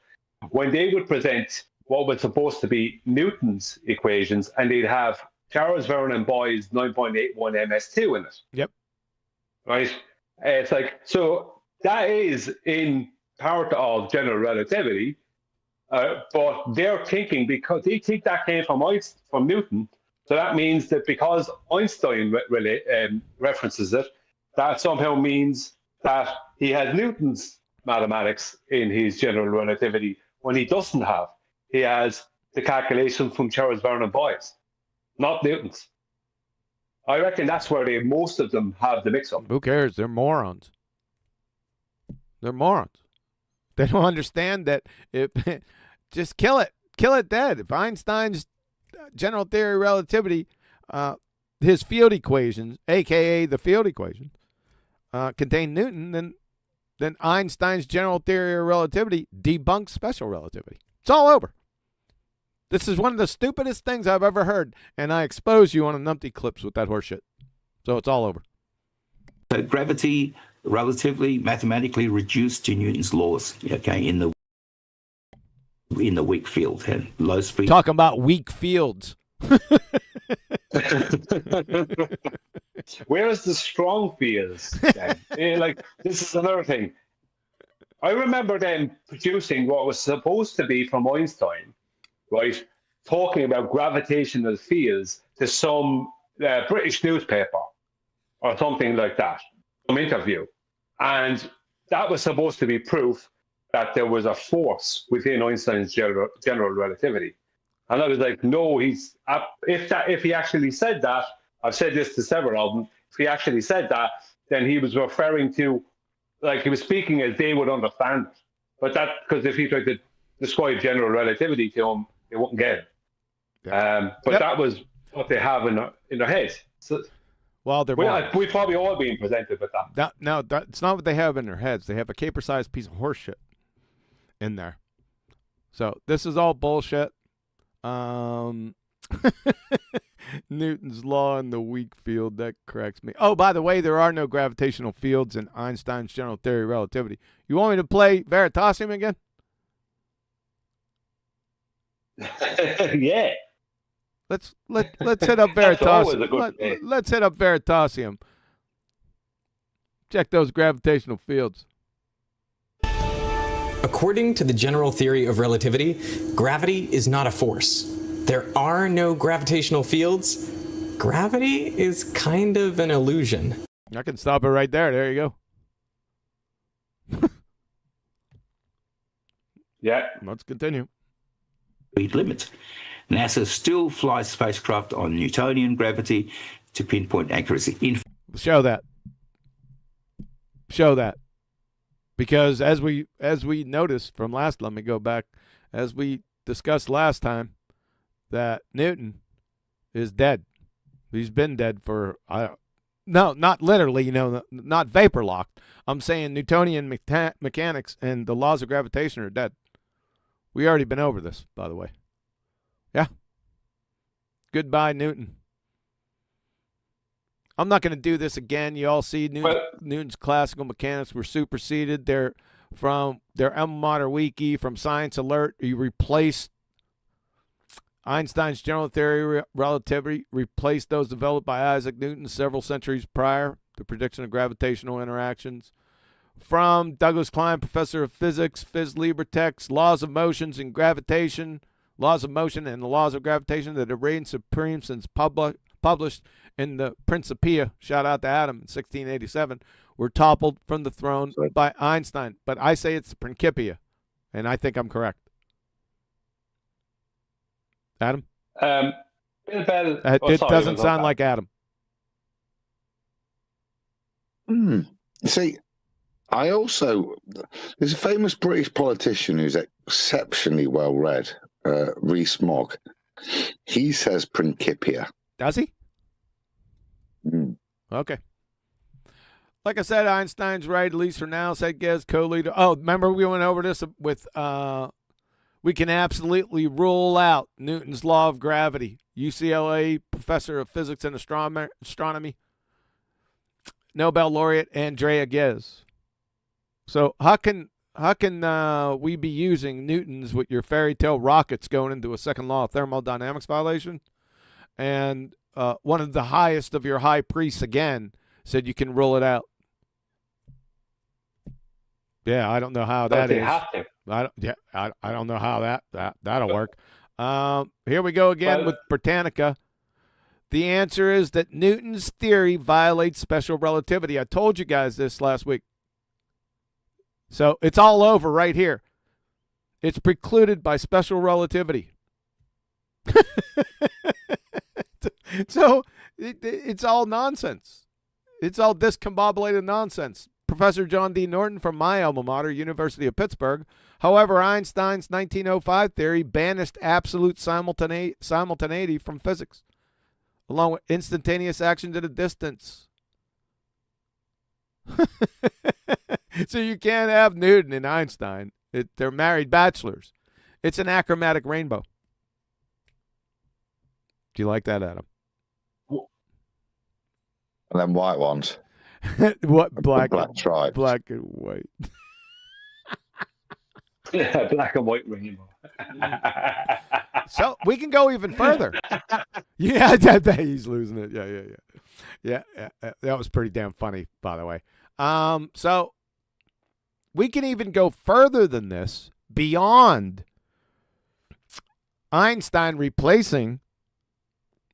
When they would present what was supposed to be Newton's equations, and they'd have Charles Vernon Boyle's 9.81 ms2 in it. Yep. Right? It's like, so that is in part of general relativity, but they're thinking, because they think that came from Newton, so that means that because Einstein references it, that somehow means that he has Newton's mathematics in his general relativity, when he doesn't have. He has the calculation from Charles Vernon Boyle's, not Newton's. I reckon that's where most of them have the mix-up. Who cares? They're morons. They're morons. They don't understand that just kill it dead. If Einstein's general theory of relativity, his field equations, aka the field equations, contain Newton, then Einstein's general theory of relativity debunks special relativity. It's all over. This is one of the stupidest things I've ever heard, and I expose you on a numpty clips with that horseshit. So it's all over. So gravity relatively mathematically reduced to Newton's laws, okay, in the weak field, low speed. Talking about weak fields. Where is the strong fields? Like, this is another thing. I remember them producing what was supposed to be from Einstein, right? talking about gravitational fields to some British newspaper or something like that, some interview. And that was supposed to be proof that there was a force within Einstein's general relativity. And I was like, no, if he actually said that, I've said this to several of them, if he actually said that, then he was referring to, like, he was speaking as they would understand it. But that, because if he tried to describe general relativity to them, they wouldn't get it. But that was what they have in their head. So, well, we've probably all been presented with that. No, it's not what they have in their heads. They have a caper-sized piece of horseshit in there. So this is all bullshit. Newton's law in the weak field, that cracks me. Oh, by the way, there are no gravitational fields in Einstein's general theory of relativity. You want me to play Veritasium again? Yeah. Let's hit up Veritasium. Let's hit up Veritasium. Check those gravitational fields. According to the general theory of relativity, gravity is not a force. There are no gravitational fields. Gravity is kind of an illusion. I can stop it right there. There you go. Yeah. Let's continue. Limits. NASA still flies spacecraft on Newtonian gravity to pinpoint accuracy. Show that. Because as we noticed from last, let me go back, as we discussed last time, that Newton is dead. He's been dead for, no, not literally, not vapor locked. I'm saying Newtonian mechanics and the laws of gravitation are dead. We already been over this, by the way. Yeah. Goodbye, Newton. I'm not going to do this again. You all see Newton's classical mechanics were superseded. They're from their alma mater wiki, from Science Alert. You replaced Einstein's general theory of relativity, replaced those developed by Isaac Newton several centuries prior, the prediction of gravitational interactions. From Douglas Klein, professor of physics, Phys Libre text, laws of motions and gravitation, laws of motion and the laws of gravitation that have reigned supreme since published in the Principia, shout out to Adam, in 1687, were toppled from the throne by Einstein. But I say it's the Principia, and I think I'm correct. Adam? It doesn't sound like Adam. See, there's a famous British politician who's exceptionally well read, Rees Mogg. He says Principia. Does he? Okay. Like I said, Einstein's right, at least for now, said Gez, co-leader. Oh, remember we went over this with, we can absolutely rule out Newton's law of gravity. UCLA professor of physics and astronomy, Nobel laureate Andrea Ghez. So how can we be using Newton's with your fairy tale rockets going into a second law of thermodynamics violation? And one of the highest of your high priests again said you can rule it out. Yeah, I don't know how that is. Have to. I don't know how that'll work. Here we go again with Britannica. The answer is that Newton's theory violates special relativity. I told you guys this last week. So it's all over right here. It's precluded by special relativity. So it's all nonsense. It's all discombobulated nonsense. Professor John D. Norton from my alma mater, University of Pittsburgh. However, Einstein's 1905 theory banished absolute simultaneity from physics, along with instantaneous actions at a distance. So you can't have Newton and Einstein. They're married bachelors. It's an achromatic rainbow. Do you like that, Adam? And then white ones. What? Black stripes. Black and white. Yeah, black and white rainbow. So we can go even further. Yeah, he's losing it. Yeah. That was pretty damn funny, by the way. So we can even go further than this, beyond Einstein replacing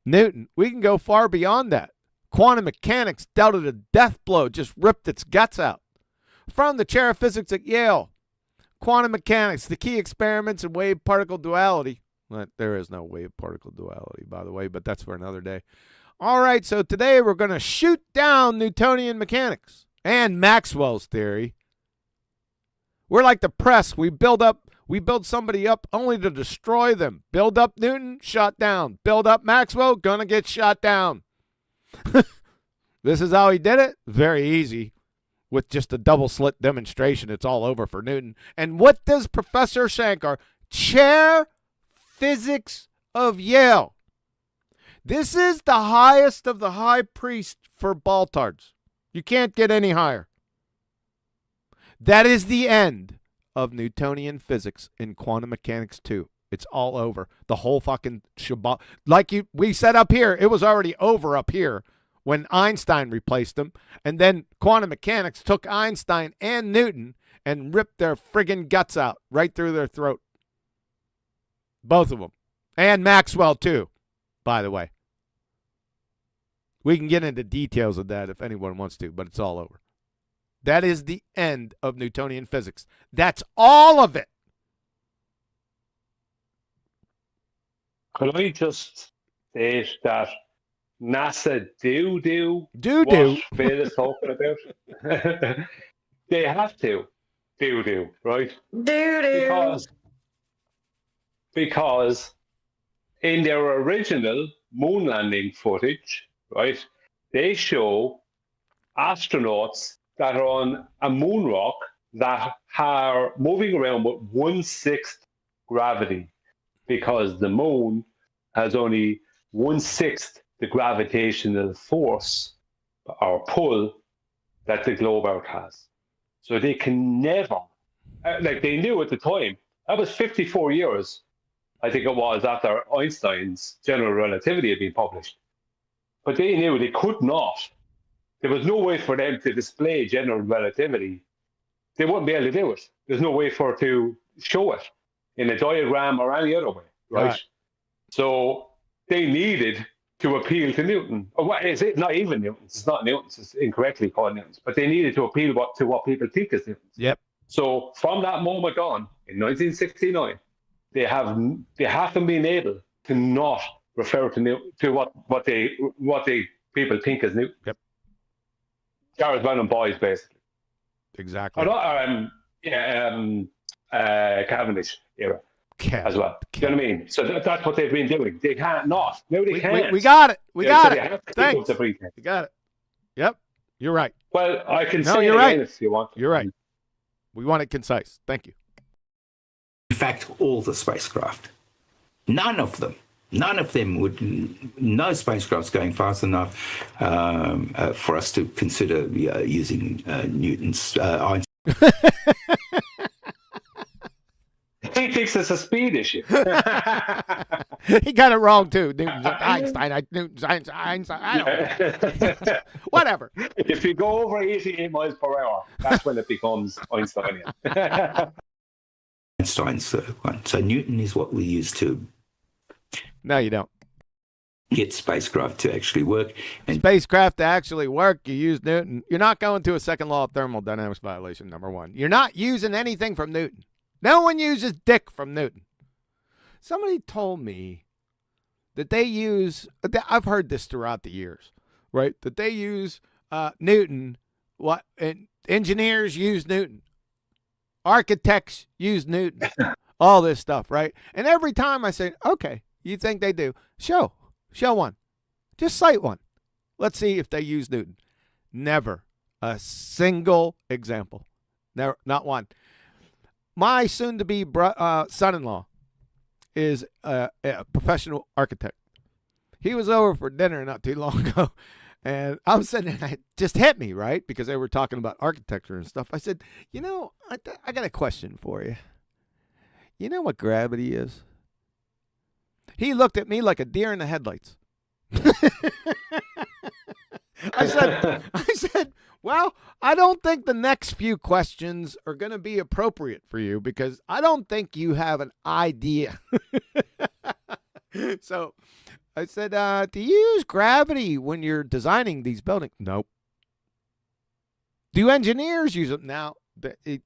Newton. We can go far beyond that. Quantum mechanics dealt it a death blow, just ripped its guts out. From the chair of physics at Yale, quantum mechanics, the key experiments in wave-particle duality. Well, there is no wave-particle duality, by the way, but that's for another day. All right, so today we're going to shoot down Newtonian mechanics and Maxwell's theory. We're like the press. We build somebody up only to destroy them. Build up Newton, shot down. Build up Maxwell, gonna get shot down. This is how he did it. Very easy. With just a double slit demonstration, it's all over for Newton. And what does Professor Shankar, chair physics of Yale? This is the highest of the high priest for baltards. You can't get any higher. That is the end of Newtonian physics in quantum mechanics 2. It's all over. The whole fucking shabbat. Like we said up here, it was already over up here when Einstein replaced him. And then quantum mechanics took Einstein and Newton and ripped their friggin' guts out right through their throat. Both of them. And Maxwell too, by the way. We can get into details of that if anyone wants to, but it's all over. That is the end of Newtonian physics. That's all of it. Could I just state that NASA do what Phil is talking about? They have to do, right? Because in their original moon landing footage, right, they show astronauts that are on a moon rock that are moving around with 1/6 gravity, because the moon has only 1/6 the gravitational force or pull that the globe Earth has. So they can never, like they knew at the time, that was 54 years, I think it was, after Einstein's general relativity had been published. But they knew they could not. There was no way for them to display general relativity. They wouldn't be able to do it. There's no way for it to show it in a diagram or any other way, right? So they needed to appeal to Newton. Or what is it? Not even Newton's. It's not Newton's. It's incorrectly called Newton's. But they needed to appeal to what people think is Newton's. Yep. So from that moment on, in 1969, they haven't been able to not refer to what they people think is Newton. Yep. Charles Brown boys, basically. Exactly. Cavendish era as well. Do you know what I mean? So that's what they've been doing. They can't not. No, they can't. We got it. We got so it. Thanks. You got it. Yep. You're right. Well, I can say you're it right. again if you want. You're right. We want it concise. Thank you. In fact, all the spacecraft. None of them would, no spacecraft's going fast enough for us to consider using Newton's Einstein. He thinks it's a speed issue. He got it wrong too. Newton's Einstein. I don't know. Whatever. If you go over 88 miles per hour, that's when it becomes Einsteinian. Einstein's one. So Newton is what we use to. No, you don't. Get spacecraft to actually work. And spacecraft to actually work, you use Newton. You're not going to a second law of thermodynamics violation, number one. You're not using anything from Newton. No one uses dick from Newton. Somebody told me that they use, I've heard this throughout the years, right? That they use Newton, and engineers use Newton. Architects use Newton. All this stuff, right? And every time I say, okay, you think they do? Show one. Just cite one. Let's see if they use Newton. Never a single example. Never, not one. My soon-to-be son-in-law is a professional architect. He was over for dinner not too long ago, and I'm sitting there, and it just hit me, right? Because they were talking about architecture and stuff. I said, I got a question for you. You know what gravity is? He looked at me like a deer in the headlights. I said, well, I don't think the next few questions are going to be appropriate for you because I don't think you have an idea. So I said, do you use gravity when you're designing these buildings? Nope. Do engineers use it? Now,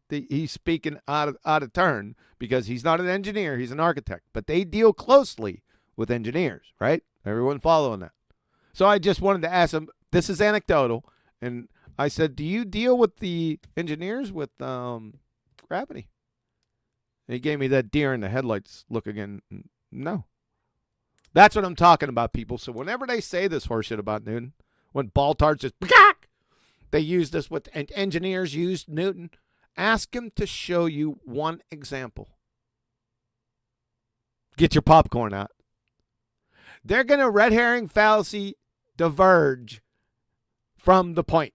he's speaking out of turn because he's not an engineer. He's an architect. But they deal closely with engineers, right? Everyone following that. So I just wanted to ask him, this is anecdotal, and I said, do you deal with the engineers with gravity? And he gave me that deer in the headlights look again. No. That's what I'm talking about, people. So whenever they say this horseshit about Newton, when Baltards just, they use this with engineers used Newton, ask him to show you one example. Get your popcorn out. They're going to red herring fallacy diverge from the point.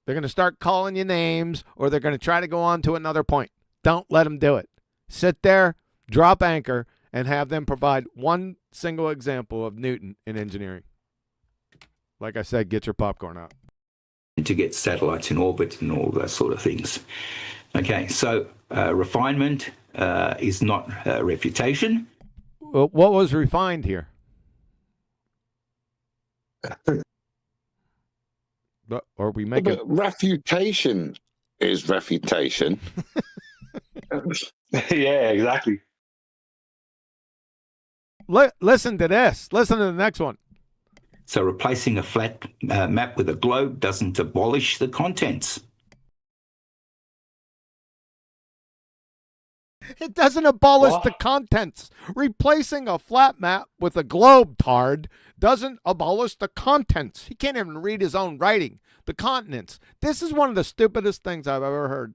They're going to start calling you names, or they're going to try to go on to another point. Don't let them do it. Sit there, drop anchor, and have them provide one single example of Newton in engineering. Like I said, get your popcorn out. To get satellites in orbit and all those sort of things. Okay, so refinement is not refutation. Well, what was refined here? Or we make it. Refutation is refutation. Yeah, exactly. Listen to this. Listen to the next one. So replacing a flat map with a globe doesn't abolish the contents. It doesn't abolish the contents. Replacing a flat map with a globe tard doesn't abolish the contents. He can't even read his own writing. The continents. This is one of the stupidest things I've ever heard.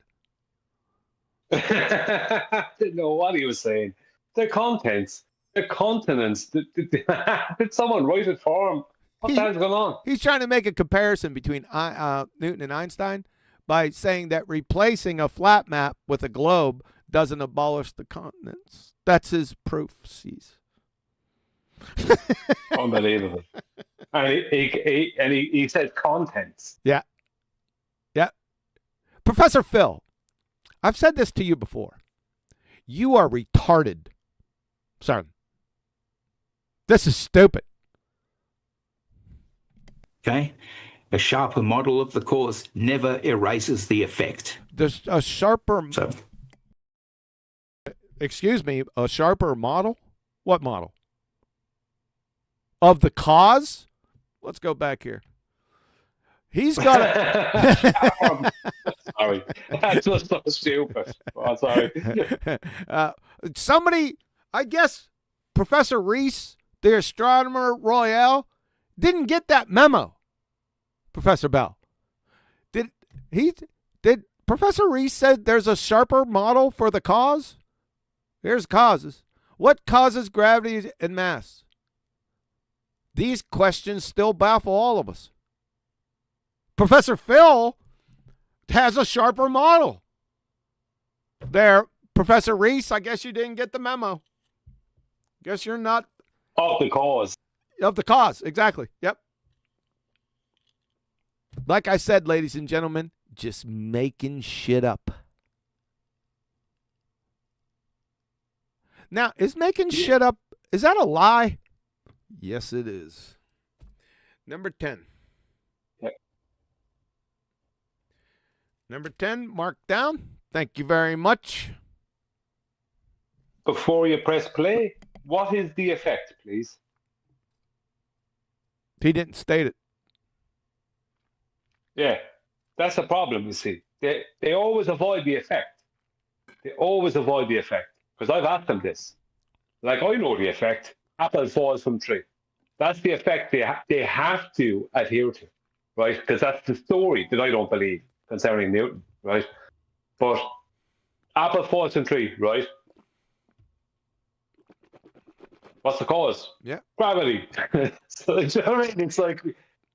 I didn't know what he was saying. The contents, the continents. Did someone write it for him? What the hell's going on? He's trying to make a comparison between Newton and Einstein by saying that replacing a flat map with a globe doesn't abolish the continents. That's his proof, sees. Unbelievable. And he said contents. Yeah. Yeah. Professor Phil, I've said this to you before. You are retarded, son. This is stupid. Okay? A sharper model of the cause never erases the effect. There's a sharper... So, excuse me, a sharper model? What model? Of the cause? Let's go back here. He's got a... Sorry. That's just so stupid. Oh, sorry. Somebody, I guess Professor Reese, the astronomer royale, didn't get that memo. Professor Bell. Did Professor Reese said there's a sharper model for the cause? Here's causes. What causes gravity and mass? These questions still baffle all of us. Professor Phil has a sharper model. There, Professor Reese, I guess you didn't get the memo. Guess you're not... Of the cause. Of the cause, exactly. Yep. Like I said, ladies and gentlemen, just making shit up. Now, is making shit up, is that a lie? Yes, it is. Number 10. Yep. Number 10, mark down. Thank you very much. Before you press play, what is the effect, please? He didn't state it. Yeah, that's the problem, you see. They always avoid the effect. They always avoid the effect. Because I've asked them this. Like, I know the effect. Apple falls from tree. That's the effect they have to adhere to, right? Because that's the story that I don't believe concerning Newton, right? But apple falls from tree, right? What's the cause? Yeah. Gravity. So, you know what I mean? It's like,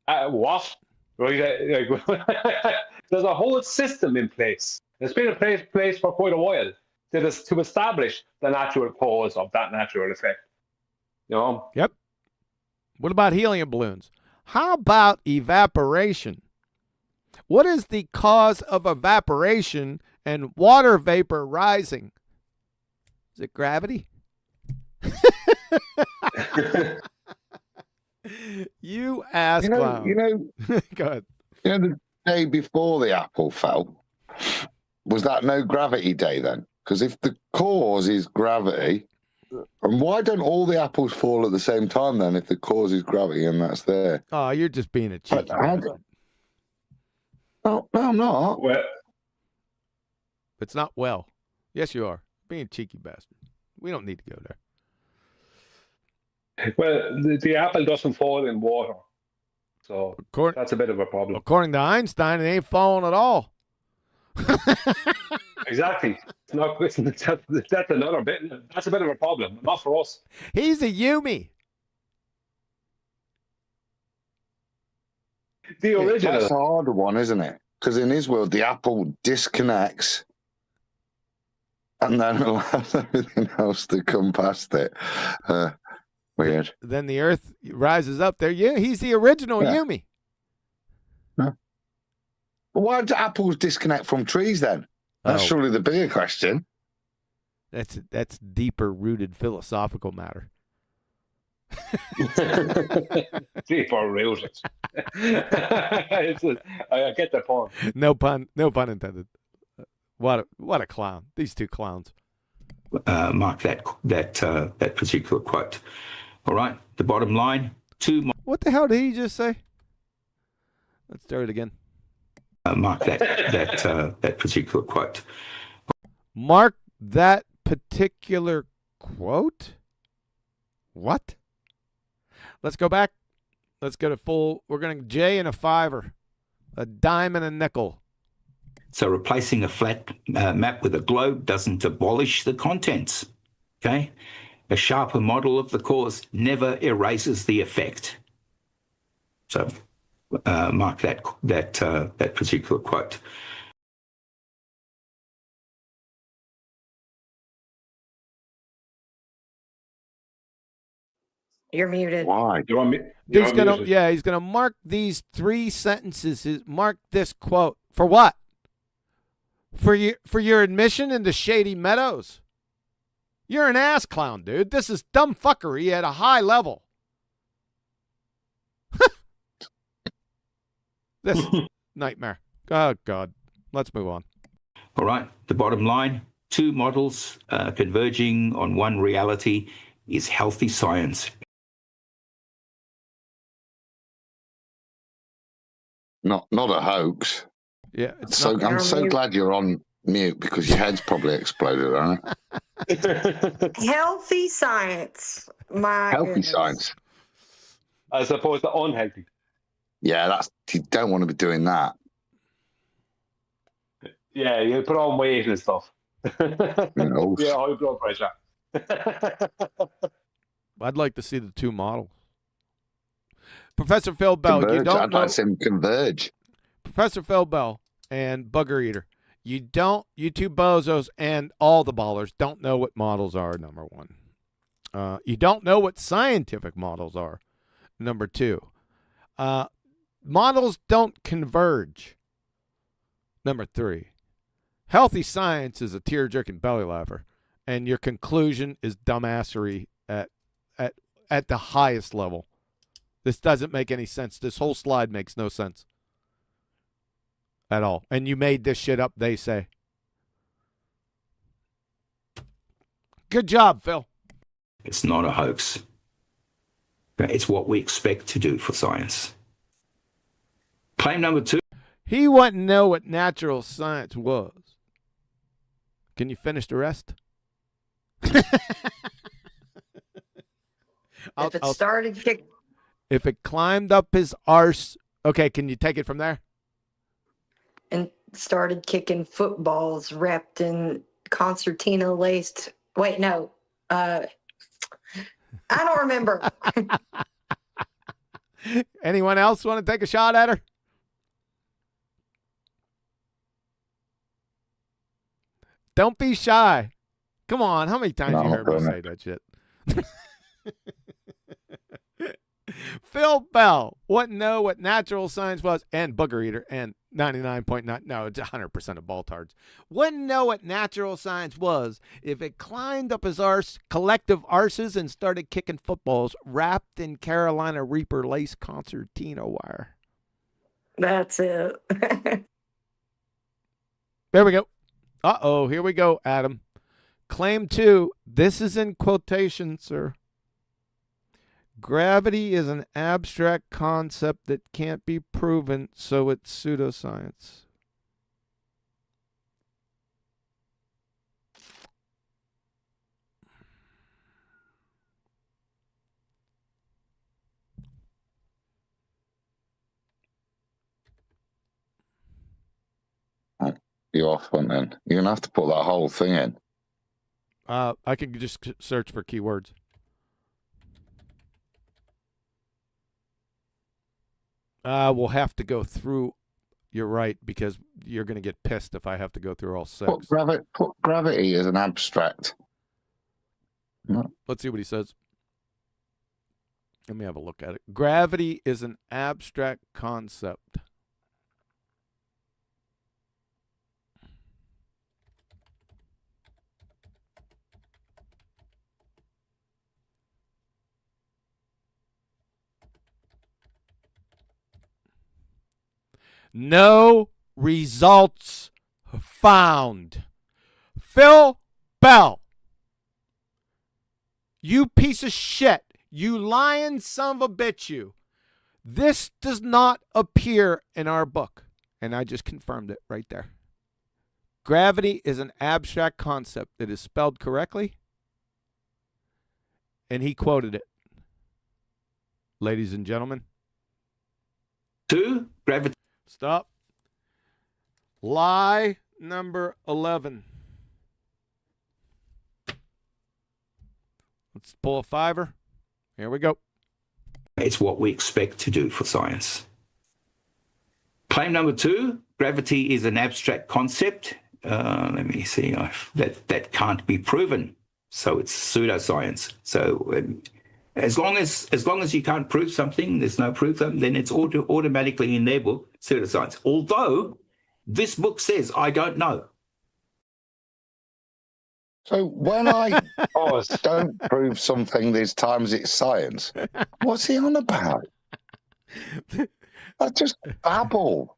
what? Right? There's a whole system in place. It's been in place for quite a while to establish the natural cause of that natural effect. You know? Yep. What about helium balloons? How about evaporation? What is the cause of evaporation and water vapor rising? Is it gravity? You ass clown. Go ahead. You know, the day before the apple fell, was that no gravity day then? Because if the cause is gravity, and why don't all the apples fall at the same time then? If the cause is gravity and that's there. Oh, you're just being a cheeky bastard. No, I'm not. Well, It's not well. Yes, you are. Being a cheeky bastard. We don't need to go there. well, the apple doesn't fall in water, so that's a bit of a problem. According to Einstein, it ain't falling at all. Exactly. It's not. That's another bit. That's a bit of a problem. Not for us. He's a Yumi. The original. That's a harder one, isn't it? Because in his world, the apple disconnects and then allows everything else to come past it. Weird. Then the Earth rises up there. Yeah, he's the original Yumi. Huh? Why do apples disconnect from trees then? That's surely the bigger question. That's deeper rooted philosophical matter. Deeper rooted. I get the point. No pun intended. What a clown. These two clowns. Mark that particular quote. All right, the bottom line. What the hell did he just say? Let's start it again. Mark that particular quote. Mark that particular quote? What? Let's go back. Let's go to full. We're going to J and a fiver, a dime and a nickel. So replacing a flat map with a globe doesn't abolish the contents. Okay, a sharper model of the cause never erases the effect. So mark that particular quote. You're muted. Why? He's gonna mark these 3 sentences. Mark this quote for what? For your admission into Shady Meadows. You're an ass clown, dude. This is dumb fuckery at a high level. This nightmare. Oh God. Let's move on. All right. The bottom line: 2 models converging on one reality is healthy science. Not a hoax. Yeah. I'm so glad you're on mute because your head's probably exploded, right? Healthy science. Healthy science. As opposed to unhealthy. Yeah, you don't want to be doing that. Yeah, you put on weight and stuff. No. Yeah, high blood pressure. I'd like to see the 2 models. Professor Phil Bell, Converge. you don't I'd know. like to see them converge. Professor Phil Bell and Bugger Eater, you two bozos and all the ballers don't know what models are, number 1. You don't know what scientific models are, number 2. Models don't converge, number 3. Healthy science is a tear-jerking belly laugher, and your conclusion is dumbassery at the highest level. This doesn't make any sense. This whole slide makes no sense at all. And you made this shit up, they say. Good job, Phil. It's not a hoax. It's what we expect to do for science. Claim number 2. He wouldn't know what natural science was. Can you finish the rest? If it climbed up his arse. Okay, can you take it from there? And started kicking footballs wrapped in concertina laced. Wait, no. I don't remember. Anyone else want to take a shot at her? Don't be shy. Come on, how many times you heard me say that shit? Phil Bell wouldn't know what natural science was, and Booger Eater, and 99.9, no, it's 100% of Baltards. Wouldn't know what natural science was if it climbed up his arse, collective arses, and started kicking footballs wrapped in Carolina Reaper lace concertina wire. That's it. There we go. Uh-oh, here we go, Adam. Claim 2. This is in quotation, sir. Gravity is an abstract concept that can't be proven, so it's pseudoscience. You off one then? You're gonna have to put that whole thing in. I can just search for keywords. We'll have to go through. You're right, because you're going to get pissed if I have to go through all 6. Put gravity as an abstract. No. Let's see what he says. Let me have a look at it. Gravity is an abstract concept. No results found. Phil Bell, you piece of shit. You lying son of a bitch, you. This does not appear in our book. And I just confirmed it right there. Gravity is an abstract concept that is spelled correctly. And he quoted it. Ladies and gentlemen. 2. Gravity. Stop. Lie number 11. Let's pull a 5er. Here we go. It's what we expect to do for science. Claim number 2, gravity is an abstract concept. Let me see. That can't be proven. So it's pseudoscience. So as long as you can't prove something, there's no proof, then it's automatically in their book, pseudoscience. Although this book says, I don't know. So when I don't prove something, there's times it's science. What's he on about? I just babble.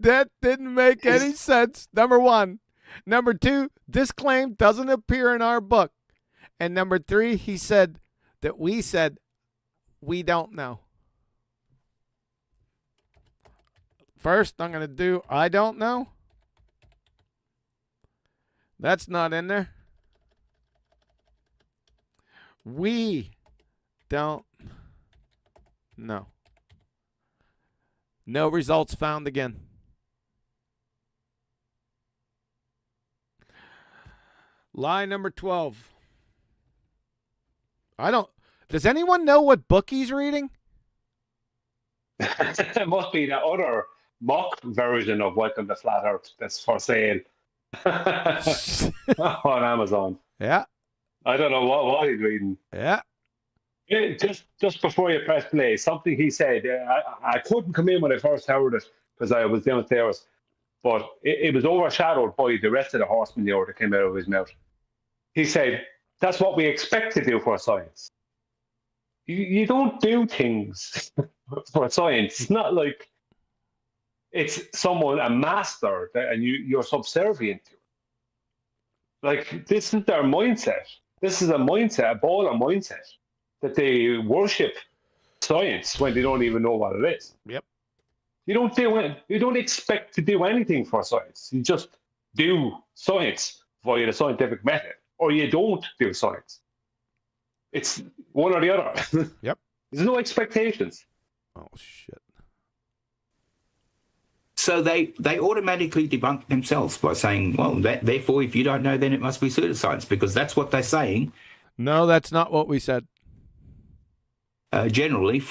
That didn't make any sense. Number 1. Number 2, this claim doesn't appear in our book. And number 3, he said that we said we don't know. First, I'm going to do I don't know. That's not in there. We don't know. No results found again. Lie number 12. Does anyone know what book he's reading? It must be that other mock version of Welcome to Flat Earth that's for sale on Amazon. Yeah. I don't know what he's reading. Yeah. Just before you press play, something he said, I couldn't come in when I first heard it because I was downstairs, but it was overshadowed by the rest of the horse manure that came out of his mouth. He said, that's what we expect to do for science. You don't do things for science. It's not like it's someone, a master, and you're subservient to it. Like, this is their mindset. This is a mindset, a baller mindset, that they worship science when they don't even know what it is. Yep. You don't expect to do anything for science. You just do science via the scientific method, or you don't do science. It's one or the other. Yep. There's no expectations. Oh, shit. So they automatically debunk themselves by saying, well, therefore, if you don't know, then it must be pseudoscience, because that's what they're saying. No, that's not what we said. Generally,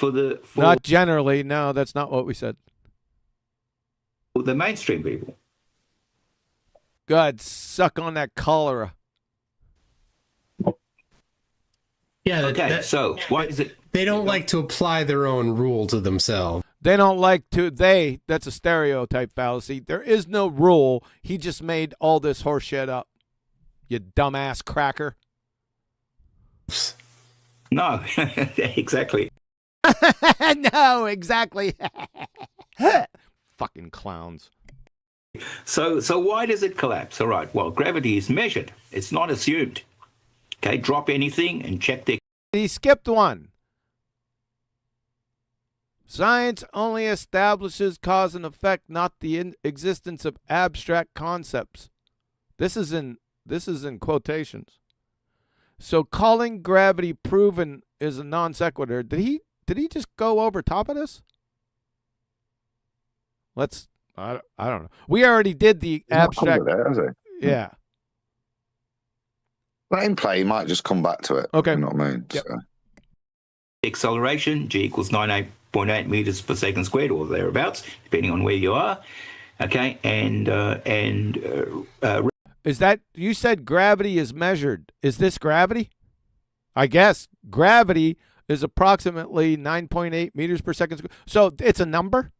not generally. No, that's not what we said. For the mainstream people. God, suck on that cholera. Yeah. Okay, so why is it? They don't like to apply their own rule to themselves. They don't like to, that's a stereotype fallacy. There is no rule. He just made all this horse shit up. You dumbass cracker. No, exactly. No, exactly. Fucking clowns. So why does it collapse? All right, well, gravity is measured. It's not assumed. Okay, drop anything and check the... He skipped one. Science only establishes cause and effect, not the existence of abstract concepts. This is in quotations. So calling gravity proven is a non sequitur. Did he just go over top of this? I don't know. We already did the abstract. There, has he? Yeah. Let him play. He might just come back to it. Okay. You know what I mean? Yep. So. Acceleration, g equals 98.8 meters per second squared, or thereabouts, depending on where you are. Okay, is that, you said gravity is measured? Is this gravity? I guess gravity is approximately 9.8 meters per second squared. So it's a number.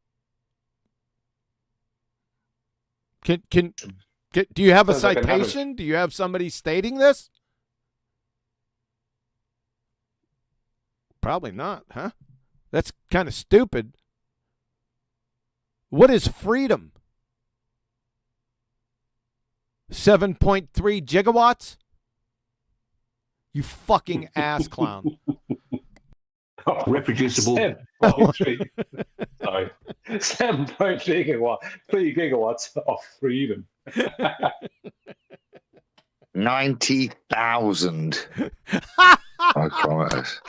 Do you have a citation? Do you have somebody stating this? Probably not, huh? That's kind of stupid. What is freedom? 7.3 gigawatts? You fucking ass clown. Reproducible. 7.3. Sorry. 7.3 gigawatts. 3 gigawatts of freedom. 90,000. I promise.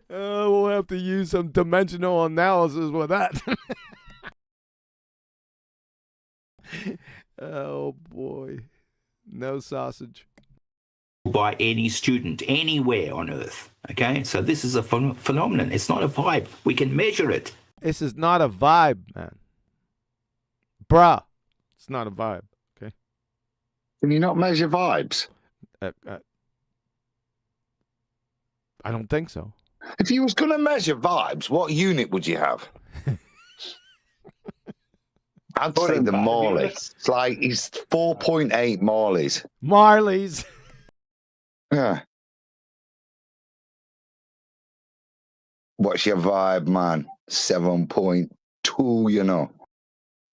We'll have to use some dimensional analysis with that. Oh boy. No sausage. By any student anywhere on Earth. Okay, so this is a phenomenon. It's not a vibe. We can measure it. This is not a vibe, man. Bruh. It's not a vibe. Okay. Can you not measure vibes? I don't think so. If you was going to measure vibes, what unit would you have? I'd say the Morley. It's like he's 4.8 Morleys. Marleys. Yeah. What's your vibe, man? 7.2, you know.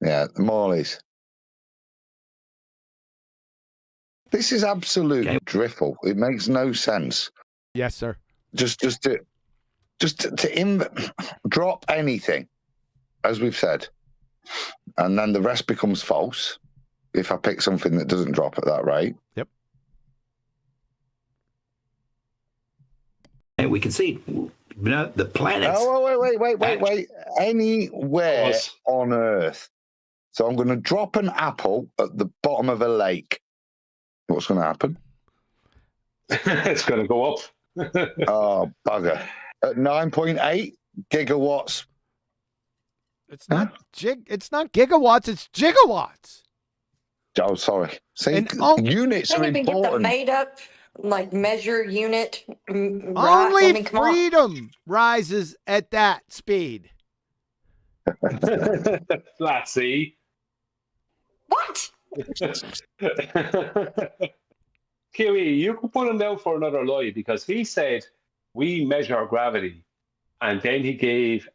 Yeah, the Morleys. This is absolute driffle. It makes no sense. Yes, sir. Just to drop anything, as we've said, and then the rest becomes false if I pick something that doesn't drop at that rate. Yep. And we can see, the planets. Oh, wait. Anywhere on Earth. So I'm going to drop an apple at the bottom of a lake. What's going to happen? It's going to go up. Oh, bugger. At 9.8 gigawatts. It's not it's not gigawatts, it's gigawatts. Oh, sorry. See, units are Can't even get the important. made up measure unit. Only freedom rises at that speed. Flat C. What? QE, you could put him down for another lie because he said we measure gravity, and then he gave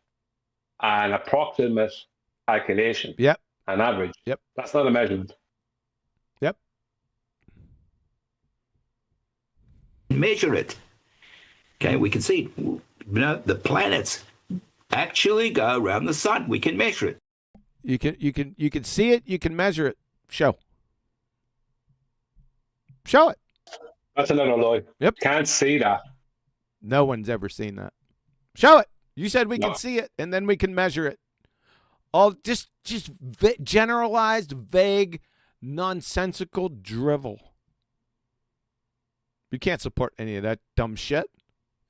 an approximate calculation. Yep. An average. Yep. That's not a measurement. Yep. Measure it. Okay, we can see, the planets actually go around the sun. We can measure it. You can see it, you can measure it. Show it. That's another lie. Yep. Can't see that. No one's ever seen that. Show it. You said we can see it, and then we can measure it. All just generalized, vague, nonsensical drivel. You can't support any of that dumb shit.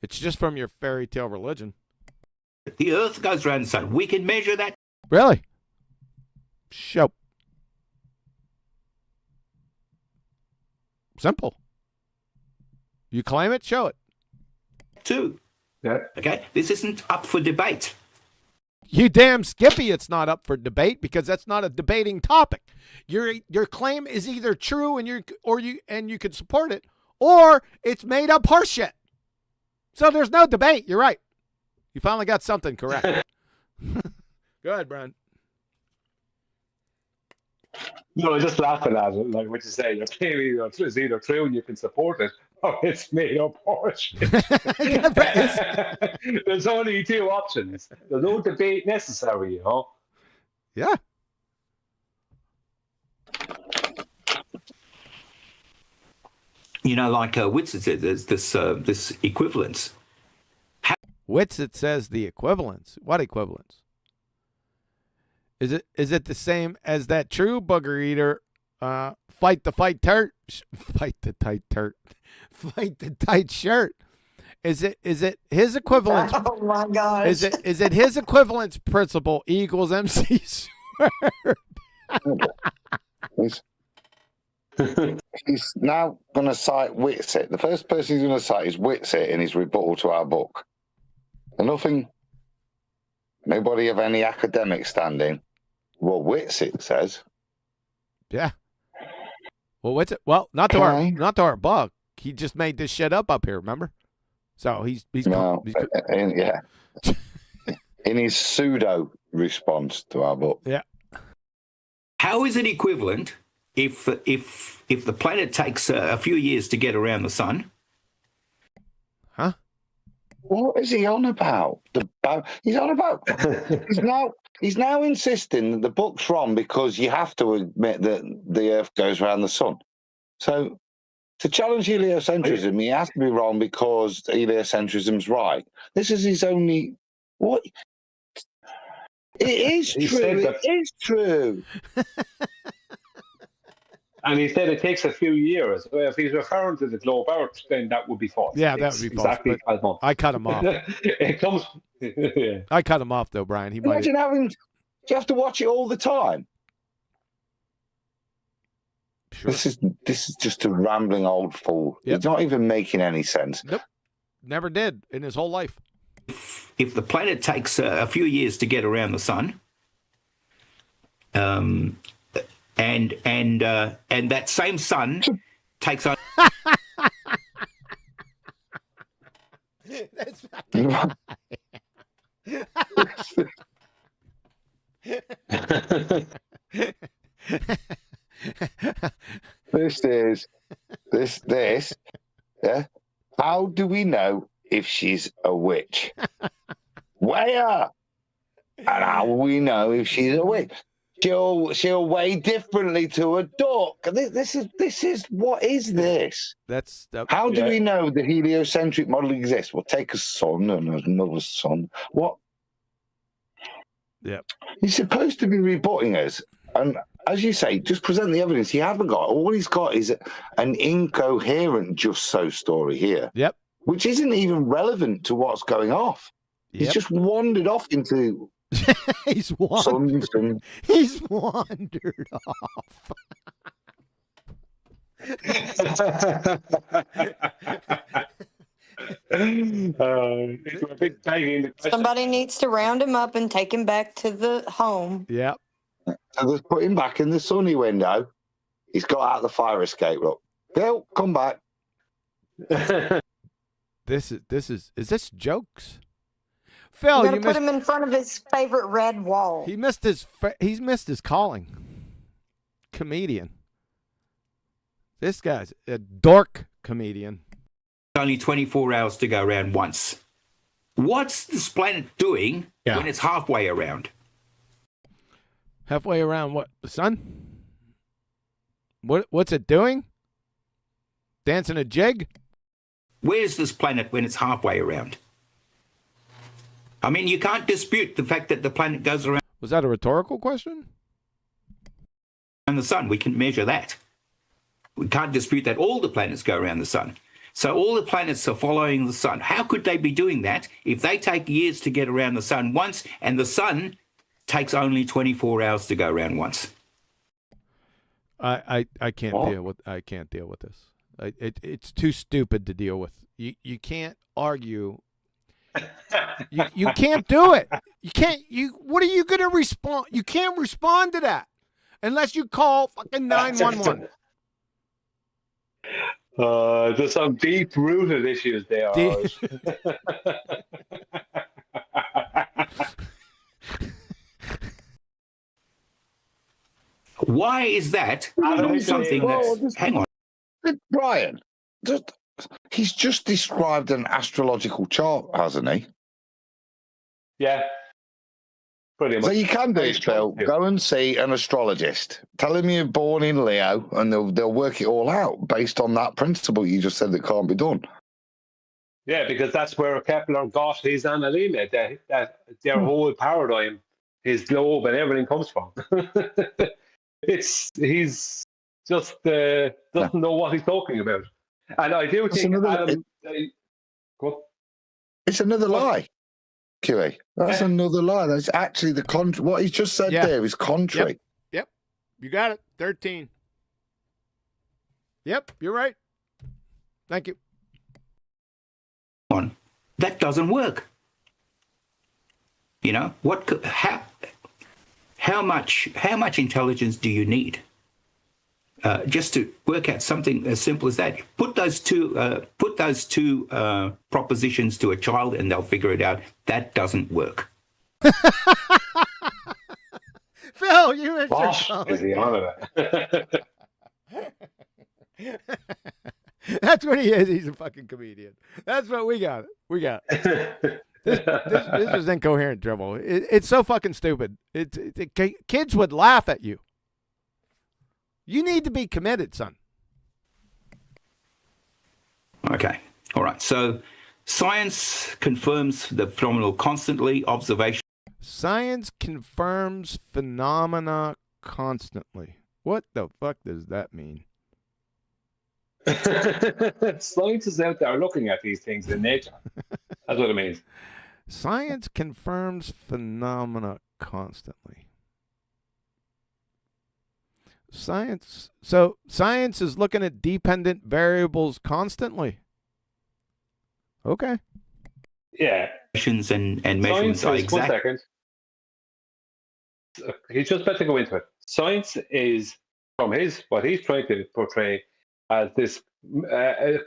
It's just from your fairy tale religion. The Earth goes around the sun. We can measure that. Really? Show. Simple. You claim it, show it. Too. Yeah. Okay, this isn't up for debate. You damn Skippy, it's not up for debate because that's not a debating topic. Your claim is either true and you could support it, or it's made up horseshit. So there's no debate. You're right. You finally got something correct. Go ahead, Brian. No, just laughing at it, like what you say. You're clearly it's either true and you can support it, or it's made up horseshit. There's only two options. There's no debate necessary, you know. Yeah. You know, like Whitsitt said, there's this equivalence. Whitsitt says the equivalence. What equivalence? Is it the same as that true booger eater? Fight the tight shirt. Fight the tight shirt. Is it his equivalence? Oh my gosh. Is it his equivalence principle equals MC squared? He's now going to cite Whitsitt. The first person he's going to cite is Whitsitt in his rebuttal to our book. And nobody of any academic standing. Well, Whitsitt says. Yeah. Well, Whitsitt. Well, not to our book. He just made this shit up here. Remember? So he's yeah. In his pseudo response to our book. Yeah. How is it equivalent if the planet takes a few years to get around the sun? Huh? What is he on about? He's on about. He's now insisting that the book's wrong because you have to admit that the Earth goes around the sun. So to challenge heliocentrism, he has to be wrong because heliocentrism's right. This is his only. What? It is true. It is true. And he said it takes a few years. Well, if he's referring to the globe Earth, then that would be false. Yeah, that would be false. Exactly 12 months. I cut him off. It comes. Yeah. I cut him off though, Brian. Imagine having. Do you have to watch it all the time? Sure. This is just a rambling old fool. Yep. He's not even making any sense. Nope. Never did in his whole life. If the planet takes a few years to get around the sun, and that same sun takes on. That's fucking This. Yeah. How do we know if she's a witch? Where? And how will we know if she's a witch? She'll weigh differently to a duck. This is what is this? How do we know the heliocentric model exists? We'll take a sun and another sun. What? Yeah. He's supposed to be rebutting us, and as you say, just present the evidence. He hasn't got. All he's got is an incoherent just so story here. Yep. Which isn't even relevant to what's going off. He's just wandered off into. He's wandered off. Somebody needs to round him up and take him back to the home. Yep. So let's put him back in the sunny window. He's got out the fire escape. Look, Bill, come back. Is this jokes? Phil, you put him in front of his favorite red wall. He's missed his calling. Comedian. This guy's a dork comedian. Only 24 hours to go around once. What's this planet doing when it's halfway around? Halfway around what? The sun? What's it doing? Dancing a jig? Where's this planet when it's halfway around? I mean, you can't dispute the fact that the planet goes around. Was that a rhetorical question? And the sun, we can measure that. We can't dispute that all the planets go around the sun. So all the planets are following the sun. How could they be doing that if they take years to get around the sun once and the sun takes only 24 hours to go around once? I can't deal with this. It's too stupid to deal with. You can't argue. You can't do it. You can't. What are you going to respond? You can't respond to that unless you call fucking 911. There's some deep-rooted issues there. Why is that not something that's... Hang on. Brian, he's just described an astrological chart, hasn't he? Yeah. Pretty much. So you can do it, Phil. Go and see an astrologist. Tell him you're born in Leo, and they'll work it all out based on that principle you just said that can't be done. Yeah, because that's where Kepler got his analemia, that their whole paradigm, his globe and everything comes from. He's just doesn't know what he's talking about. And I do think it's another lie, QE. That's another lie. That's actually the what he's just said there is contrary. Yep. You got it. 13. Yep, you're right. Thank you. That doesn't work. You know how much intelligence do you need just to work out something as simple as that? Put those two propositions to a child and they'll figure it out. That doesn't work. Phil, you and is he on it? That's what he is. He's a fucking comedian. That's what we got. This is incoherent trouble. It's so fucking stupid. Kids would laugh at you. You need to be committed, son. Okay. All right. So science confirms the phenomenal constantly. Observation. Science confirms phenomena constantly. What the fuck does that mean? Scientists out there looking at these things in nature. That's what it means. Science confirms phenomena constantly. Science is looking at dependent variables constantly. Okay. Yeah. And measurements are exact. 1 second. He's just about to go into it. Science is, from what he's trying to portray as this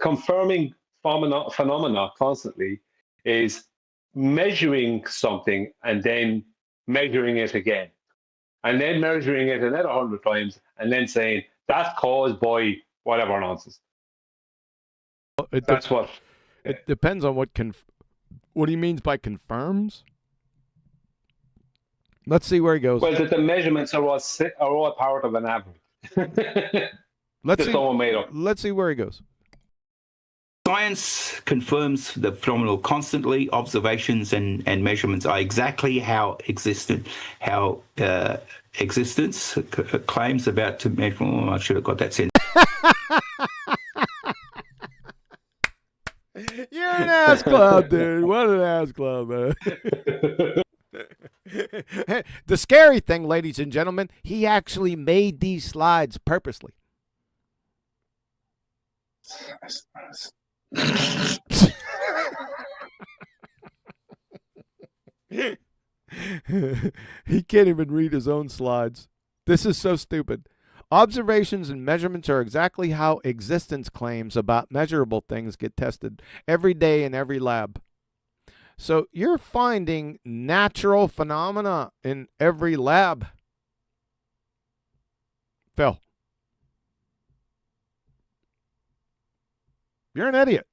confirming phenomena constantly, is measuring something and then measuring it again, and then measuring it another 100 times, and then saying that's caused by whatever nonsense. That's what. It depends on what he means by confirms. Let's see where he goes. Well, that the measurements are all part of an average. Let's see where he goes. Science confirms the phenomenal constantly. Observations and measurements are exactly how existence claims about to measure. Oh, I should have got that sentence. You're an ass clown, dude. What an ass clown, man. The scary thing, ladies and gentlemen, he actually made these slides purposely. He can't even read his own slides. This is so stupid. Observations and measurements are exactly how existence claims about measurable things get tested every day in every lab. So you're finding natural phenomena in every lab. Phil. You're an idiot.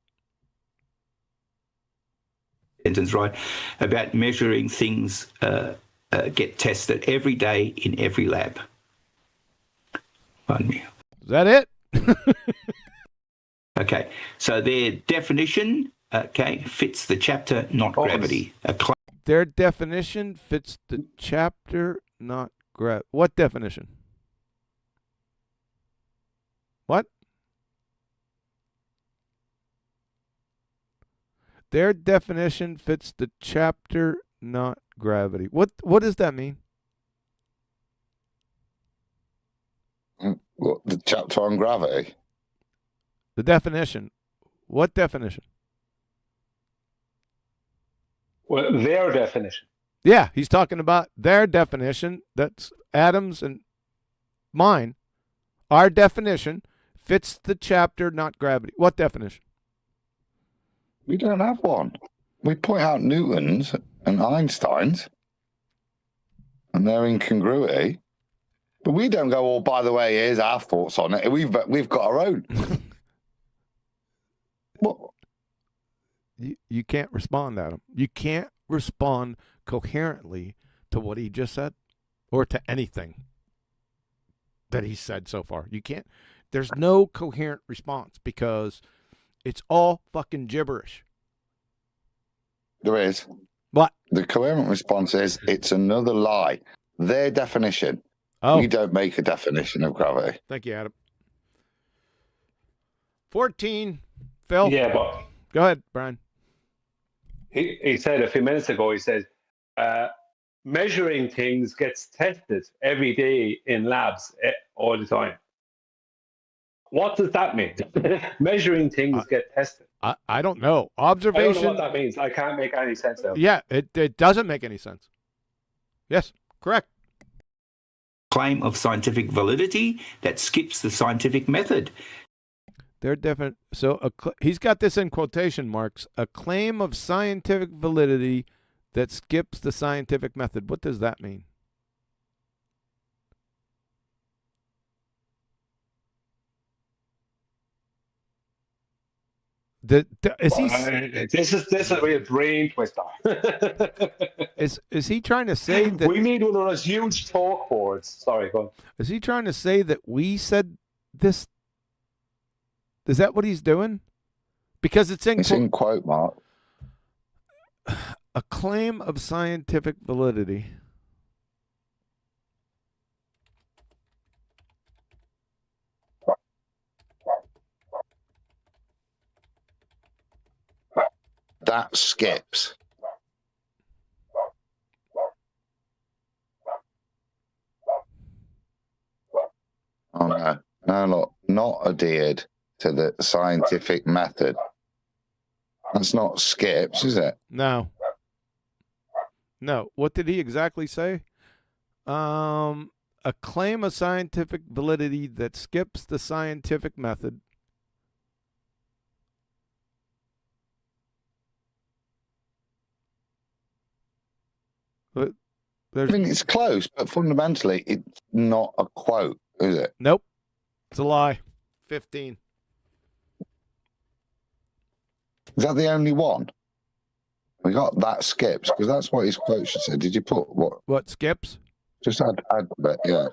Sentence, right, about measuring things get tested every day in every lab. Pardon me. Is that it? Okay, so their definition, fits the chapter, not gravity. Their definition fits the chapter, not gravity. What definition? What? Their definition fits the chapter, not gravity. What does that mean? What, the chapter on gravity? The definition. What definition? Well, their definition. Yeah, he's talking about their definition. That's Adam's and mine. Our definition fits the chapter, not gravity. What definition? We don't have one. We point out Newton's and Einstein's and their incongruity, but we don't go, oh, by the way, here's our thoughts on it. We've got our own. What? You can't respond, Adam. You can't respond coherently to what he just said or to anything that he said so far. You can't. There's no coherent response because it's all fucking gibberish. There is. What? The coherent response is, it's another lie. Their definition. Oh. We don't make a definition of gravity. Thank you, Adam. 14. Phil? Yeah, but... Go ahead, Brian. He said a few minutes ago, he said, measuring things gets tested every day in labs all the time. What does that mean? Measuring things get tested. I don't know. Observation. I don't know what that means. I can't make any sense of it. Yeah, it doesn't make any sense. Yes, correct. Claim of scientific validity that skips the scientific method. They're different. So he's got this in quotation marks. A claim of scientific validity that skips the scientific method. What does that mean? Is he? This is a real brain twister. Is he trying to say that we need one of those huge talk boards? Sorry, go on. Is he trying to say that we said this? Is that what he's doing? Because it's in quote mark. A claim of scientific validity. That skips. Oh no. No, look, not adhered to the scientific method. That's not skips, is it? No. No. What did he exactly say? A claim of scientific validity that skips the scientific method. But I mean, it's close, but fundamentally, it's not a quote, is it? Nope. It's a lie. 15. Is that the only one? We got that skips, because that's what his quote should say. Did you put what? What skips? Just add a bit, yeah.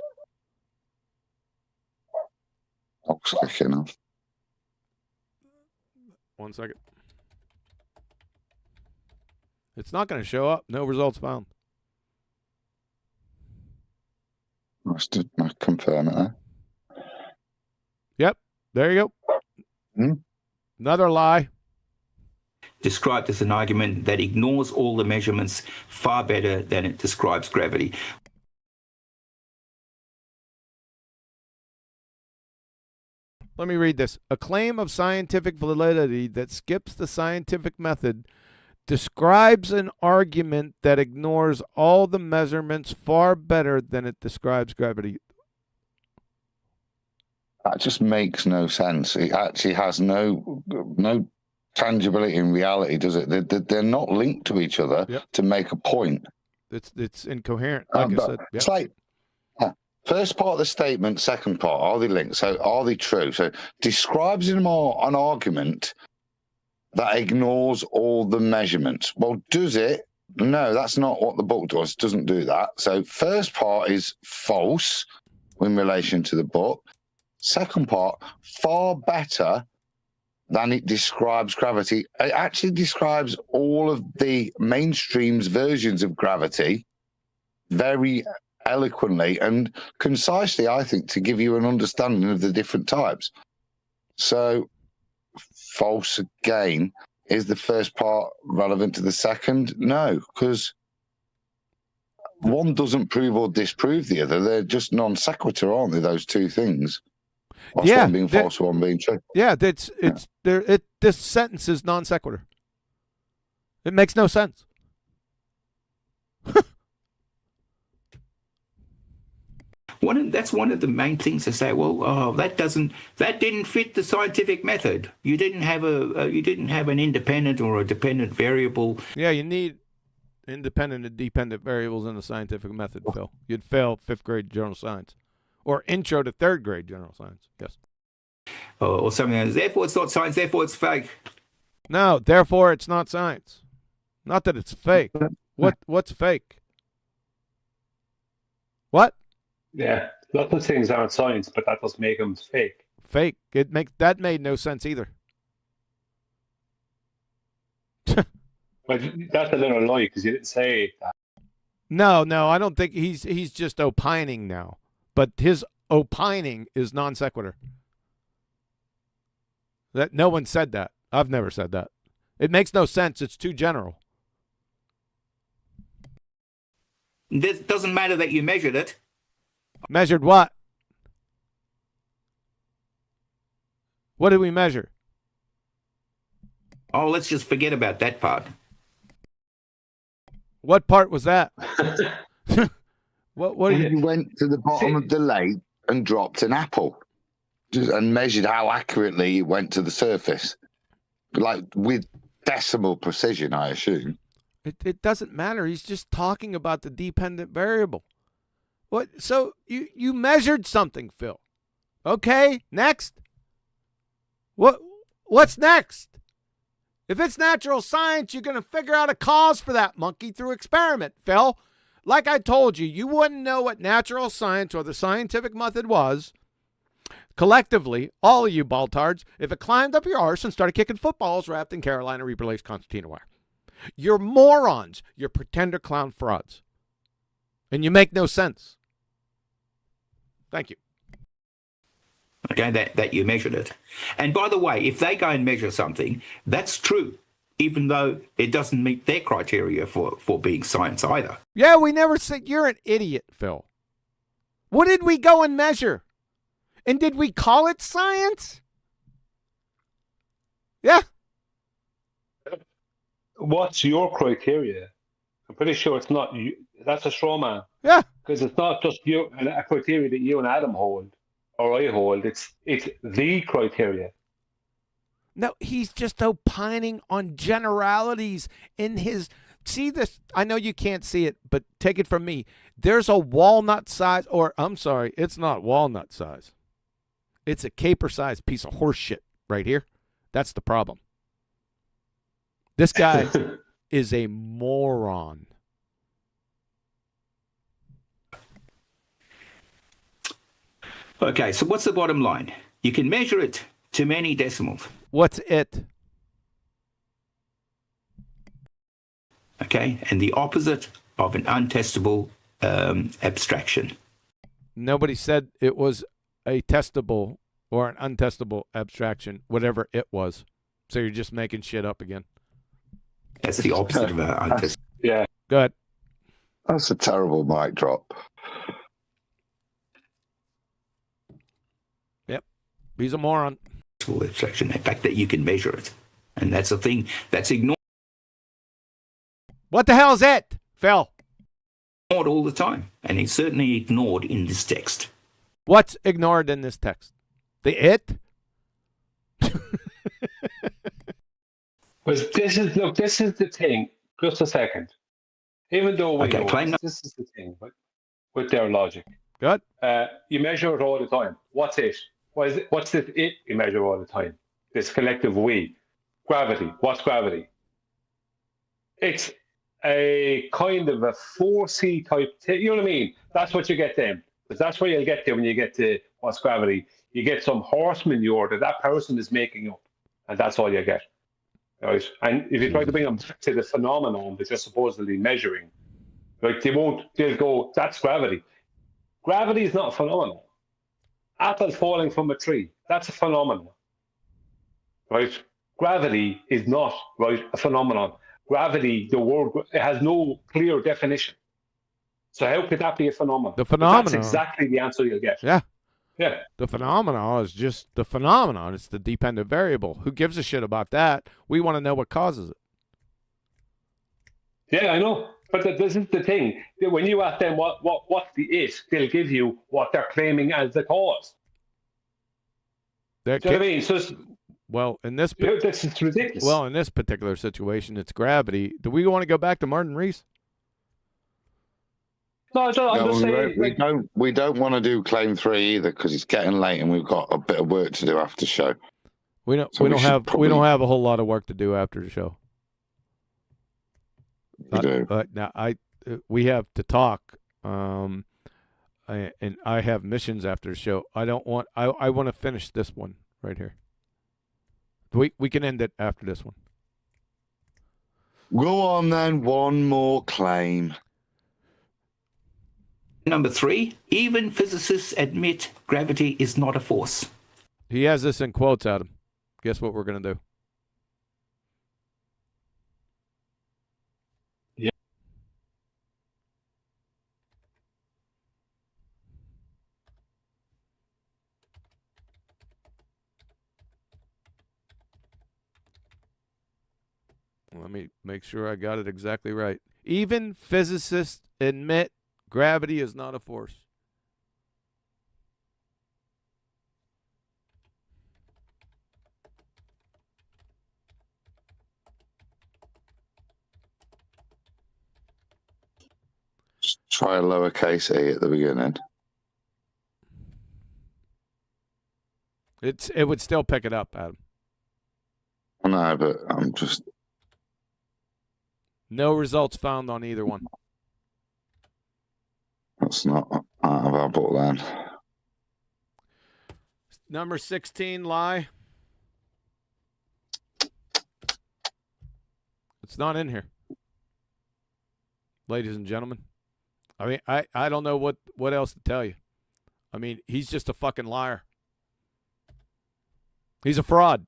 Box clicking off. 1 second. It's not going to show up. No results found. I confirm it there. Yep. There you go. Another lie. Described as an argument that ignores all the measurements far better than it describes gravity. Let me read this. A claim of scientific validity that skips the scientific method describes an argument that ignores all the measurements far better than it describes gravity. That just makes no sense. It actually has no tangibility in reality, does it? They're not linked to each other to make a point. It's incoherent, like I said. It's like first part of the statement, second part, are they linked? So are they true? So describes an argument that ignores all the measurements. Well, does it? No, that's not what the book does. It doesn't do that. So first part is false in relation to the book. Second part, far better than it describes gravity. It actually describes all of the mainstream's versions of gravity very eloquently and concisely, I think, to give you an understanding of the different types. So false again. Is the first part relevant to the second? No, because one doesn't prove or disprove the other. They're just non sequitur, aren't they, those two things? What's one being false, one being true? Yeah, it's there. This sentence is non sequitur. It makes no sense. That's one of the main things to say. Well, that didn't fit the scientific method. You didn't have an independent or a dependent variable. Yeah, you need independent and dependent variables in the scientific method, Phil. You'd fail 5th grade general science, or intro to 3rd grade general science. Yes. Or something else. Therefore, it's not science. Therefore, it's fake. No, therefore, it's not science. Not that it's fake. What's fake? What? Yeah, lots of things aren't science, but that doesn't make them fake. Fake. That made no sense either. But that's a little lie because you didn't say that. No, I don't think he's just opining now. But his opining is non sequitur. That no one said that. I've never said that. It makes no sense. It's too general. It doesn't matter that you measured it. Measured what? What did we measure? Oh, let's just forget about that part. What part was that? What? You went to the bottom of the lake and dropped an apple, and measured how accurately it went to the surface, like with decimal precision, I assume. It doesn't matter. He's just talking about the dependent variable. What? So you measured something, Phil. Okay, next. What's next? If it's natural science, you're going to figure out a cause for that monkey through experiment, Phil. Like I told you, you wouldn't know what natural science or the scientific method was, collectively, all of you baltards, if it climbed up your arse and started kicking footballs wrapped in Carolina Reaper lace concertina wire. You're morons. You're pretender clown frauds. And you make no sense. Thank you. Okay, that you measured it. And by the way, if they go and measure something, that's true, even though it doesn't meet their criteria for being science either. Yeah, we never said you're an idiot, Phil. What did we go and measure? And did we call it science? Yeah. What's your criteria? I'm pretty sure it's not you. That's a straw man. Yeah. Because it's not just you and a criteria that you and Adam hold or I hold. It's the criteria. No, he's just opining on generalities in his... See this? I know you can't see it, but take it from me. There's a walnut size, or I'm sorry, it's not walnut size. It's a caper-sized piece of horse shit right here. That's the problem. This guy is a moron. Okay, so what's the bottom line? You can measure it to many decimals. What's it? Okay, and the opposite of an untestable abstraction. Nobody said it was a testable or an untestable abstraction, whatever it was. So you're just making shit up again. That's the opposite of untestable. Yeah. Go ahead. That's a terrible mic drop. Yep. He's a moron. Abstraction, the fact that you can measure it. And that's a thing that's ignored. What the hell is it, Phil? Ignored all the time. And it's certainly ignored in this text. What's ignored in this text? The it? This is the thing. Just a second. Even though we know this is the thing with their logic. Good. You measure it all the time. What's it? What's this it you measure all the time? This collective we. Gravity. What's gravity? It's a kind of a 4C type, you know what I mean? That's what you get then. Because that's where you'll get to when you get to what's gravity. You get some horse manure that person is making up. And that's all you get. Right? And if you try to bring them back to the phenomenon that you're supposedly measuring, like they'll go, that's gravity. Gravity is not a phenomenon. Apples falling from a tree, that's a phenomenon. Right? Gravity is not, right, a phenomenon. Gravity, the word, it has no clear definition. So how could that be a phenomenon? The phenomenon. That's exactly the answer you'll get. Yeah. Yeah. The phenomenon is just the phenomenon. It's the dependent variable. Who gives a shit about that? We want to know what causes it. Yeah, I know. But this is the thing. When you ask them what's the it, they'll give you what they're claiming as the cause. That Do you know what I mean? So well, in this this is ridiculous. Well, in this particular situation, it's gravity. Do we want to go back to Martin Rees? No, I'm just saying. We don't want to do claim 3 either because it's getting late and we've got a bit of work to do after the show. We don't have a whole lot of work to do after the show. We do. Now we have to talk, and I have missions after the show. I want to finish this one right here. We can end it after this one. Go on then. One more claim. Number 3, even physicists admit gravity is not a force. He has this in quotes, Adam. Guess what we're going to do? Yeah. Let me make sure I got it exactly right. Even physicists admit gravity is not a force. Just try a lowercase a at the beginning. It would still pick it up, Adam. I know, but I'm just... No results found on either one. That's not out of our book then. Number 16, lie. It's not in here. Ladies and gentlemen. I mean, I don't know what else to tell you. I mean, he's just a fucking liar. He's a fraud.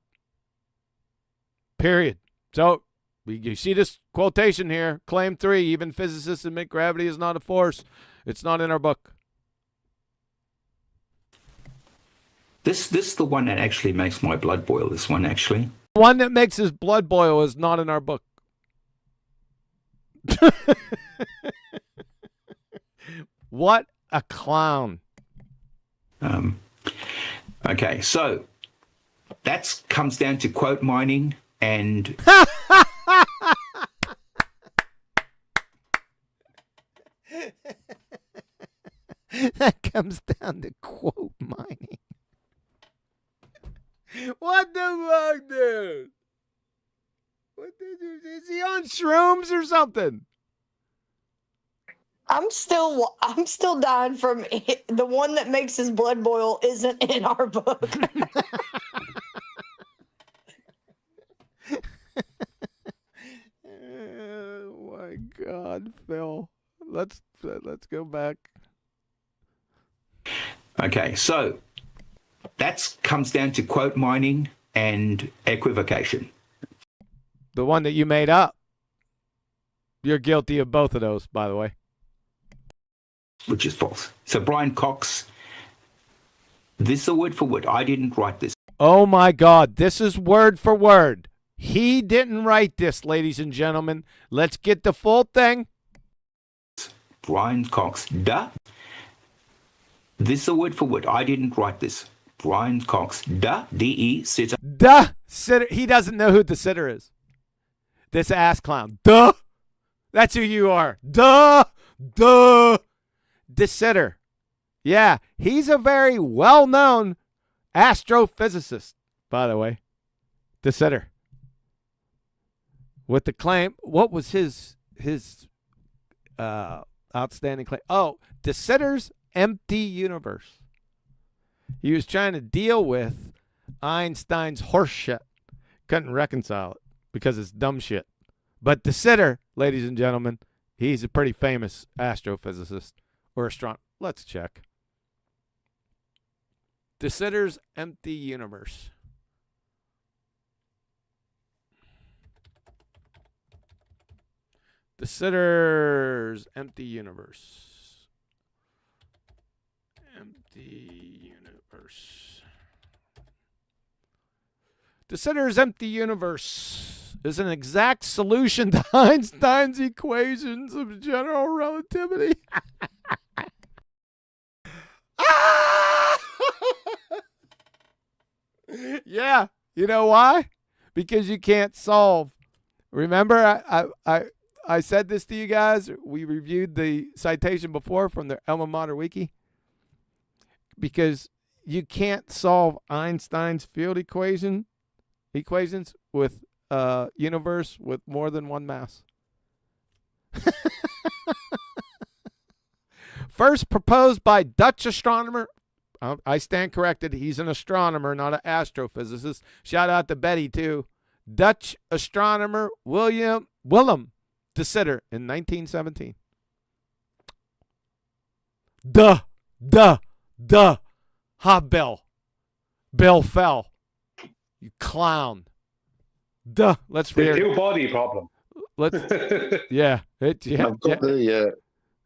Period. So, you see this quotation here. Claim 3, even physicists admit gravity is not a force. It's not in our book. This is the one that actually makes my blood boil, this one, actually. The one that makes his blood boil is not in our book. What a clown. Okay, so that comes down to quote mining and... That comes down to quote mining. What the fuck, dude? Is he on shrooms or something? I'm still dying from it. The one that makes his blood boil isn't in our book. Oh my God, Phil. Let's go back. Okay, so that comes down to quote mining and equivocation. The one that you made up. You're guilty of both of those, by the way. Which is false. So Brian Cox, this is a word for word. I didn't write this. Oh my God, this is word for word. He didn't write this, ladies and gentlemen. Let's get the full thing. Brian Cox, duh. This is a word for word. I didn't write this. Brian Cox, duh, D-E, sitter. Duh, sitter. He doesn't know who the sitter is. This ass clown. Duh. That's who you are. Duh. Duh. The sitter. Yeah, he's a very well-known astrophysicist, by the way. The sitter. With the claim, what was his outstanding claim? Oh, De Sitter's empty universe. He was trying to deal with Einstein's horse shit. Couldn't reconcile it because it's dumb shit. But De Sitter, ladies and gentlemen, he's a pretty famous astrophysicist or astronomer. Let's check. De Sitter's empty universe. De Sitter's empty universe. Empty universe. universe. De Sitter's empty universe is an exact solution to Einstein's equations of general relativity. Yeah, you know why? Because you can't solve. Remember, I said this to you guys. We reviewed the citation before from the Alma Mater Wiki. Because you can't solve Einstein's field equations with a universe with more than one mass. First proposed by Dutch astronomer. I stand corrected. He's an astronomer, not an astrophysicist. Shout out to Betty, too. Dutch astronomer Willem de Sitter in 1917. Hobbill. Bill fell. You clown. Let's read the two-body problem. Let's. Yeah. I've got the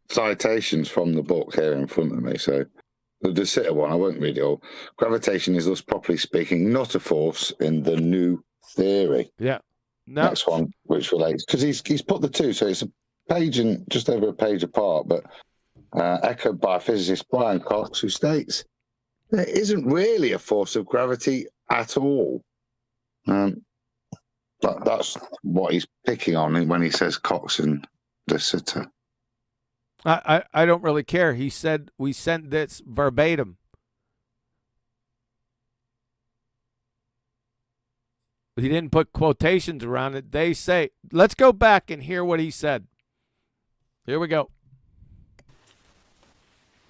citations from the book here in front of me, so the De Sitter one, I won't read it all. Gravitation is thus, properly speaking, not a force in the new theory. Yeah. Next one, which relates, because he's put the two, so it's a page and just over a page apart, but echoed by physicist Brian Cox, who states there isn't really a force of gravity at all. But that's what he's picking on when he says Cox and De Sitter. I don't really care. He said we sent this verbatim. He didn't put quotations around it. They say, let's go back and hear what he said. Here we go.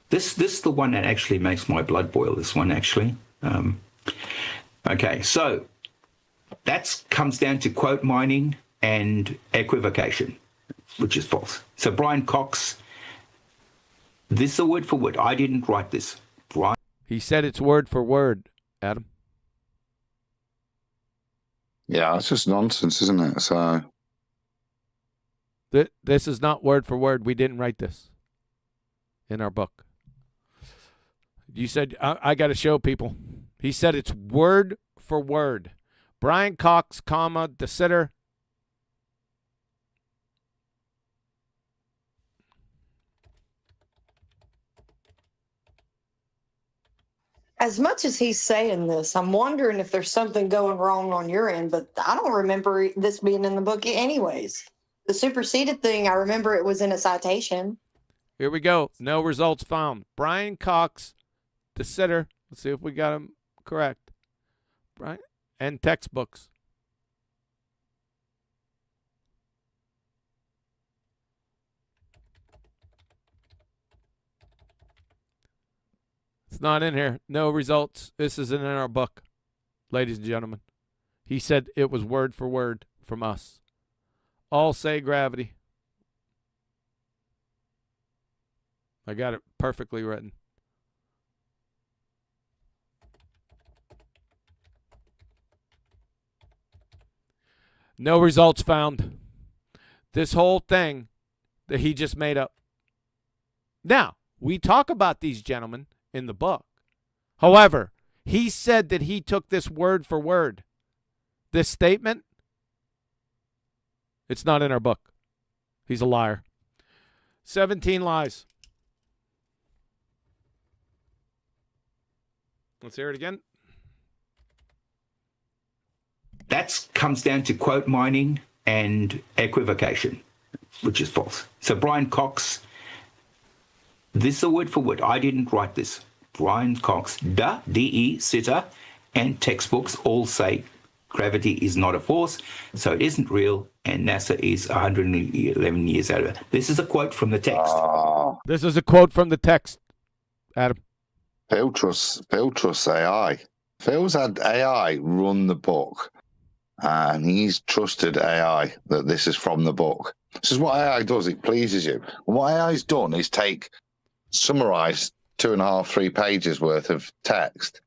This is the one that actually makes my blood boil, this one, actually. Okay, so that comes down to quote mining and equivocation, which is false. So Brian Cox, this is a word for word. I didn't write this. He said it's word for word, Adam. Yeah, it's just nonsense, isn't it? So this is not word for word. We didn't write this in our book. You said, I got to show people. He said it's word for word. Brian Cox, comma, De Sitter. As much as he's saying this, I'm wondering if there's something going wrong on your end, but I don't remember this being in the book anyways. The superseded thing, I remember it was in a citation. Here we go. No results found. Brian Cox, De Sitter. Let's see if we got him correct. Right? And textbooks. It's not in here. No results. This isn't in our book, ladies and gentlemen. He said it was word for word from us. All say gravity. I got it perfectly written. No results found. This whole thing that he just made up. Now, we talk about these gentlemen in the book. However, he said that he took this word for word. This statement, it's not in our book. He's a liar. 17 lies. Let's hear it again. That comes down to quote mining and equivocation, which is false. So Brian Cox, this is a word for word. I didn't write this. Brian Cox, D-E, Sitter, and textbooks all say gravity is not a force, so it isn't real, and NASA is 111 years out of it. This is a quote from the text. This is a quote from the text, Adam. Phil trusts AI. Phil's had AI run the book, and he's trusted AI that this is from the book. This is what AI does. It pleases you. And what AI's done is summarize 2.5, 3 pages worth of text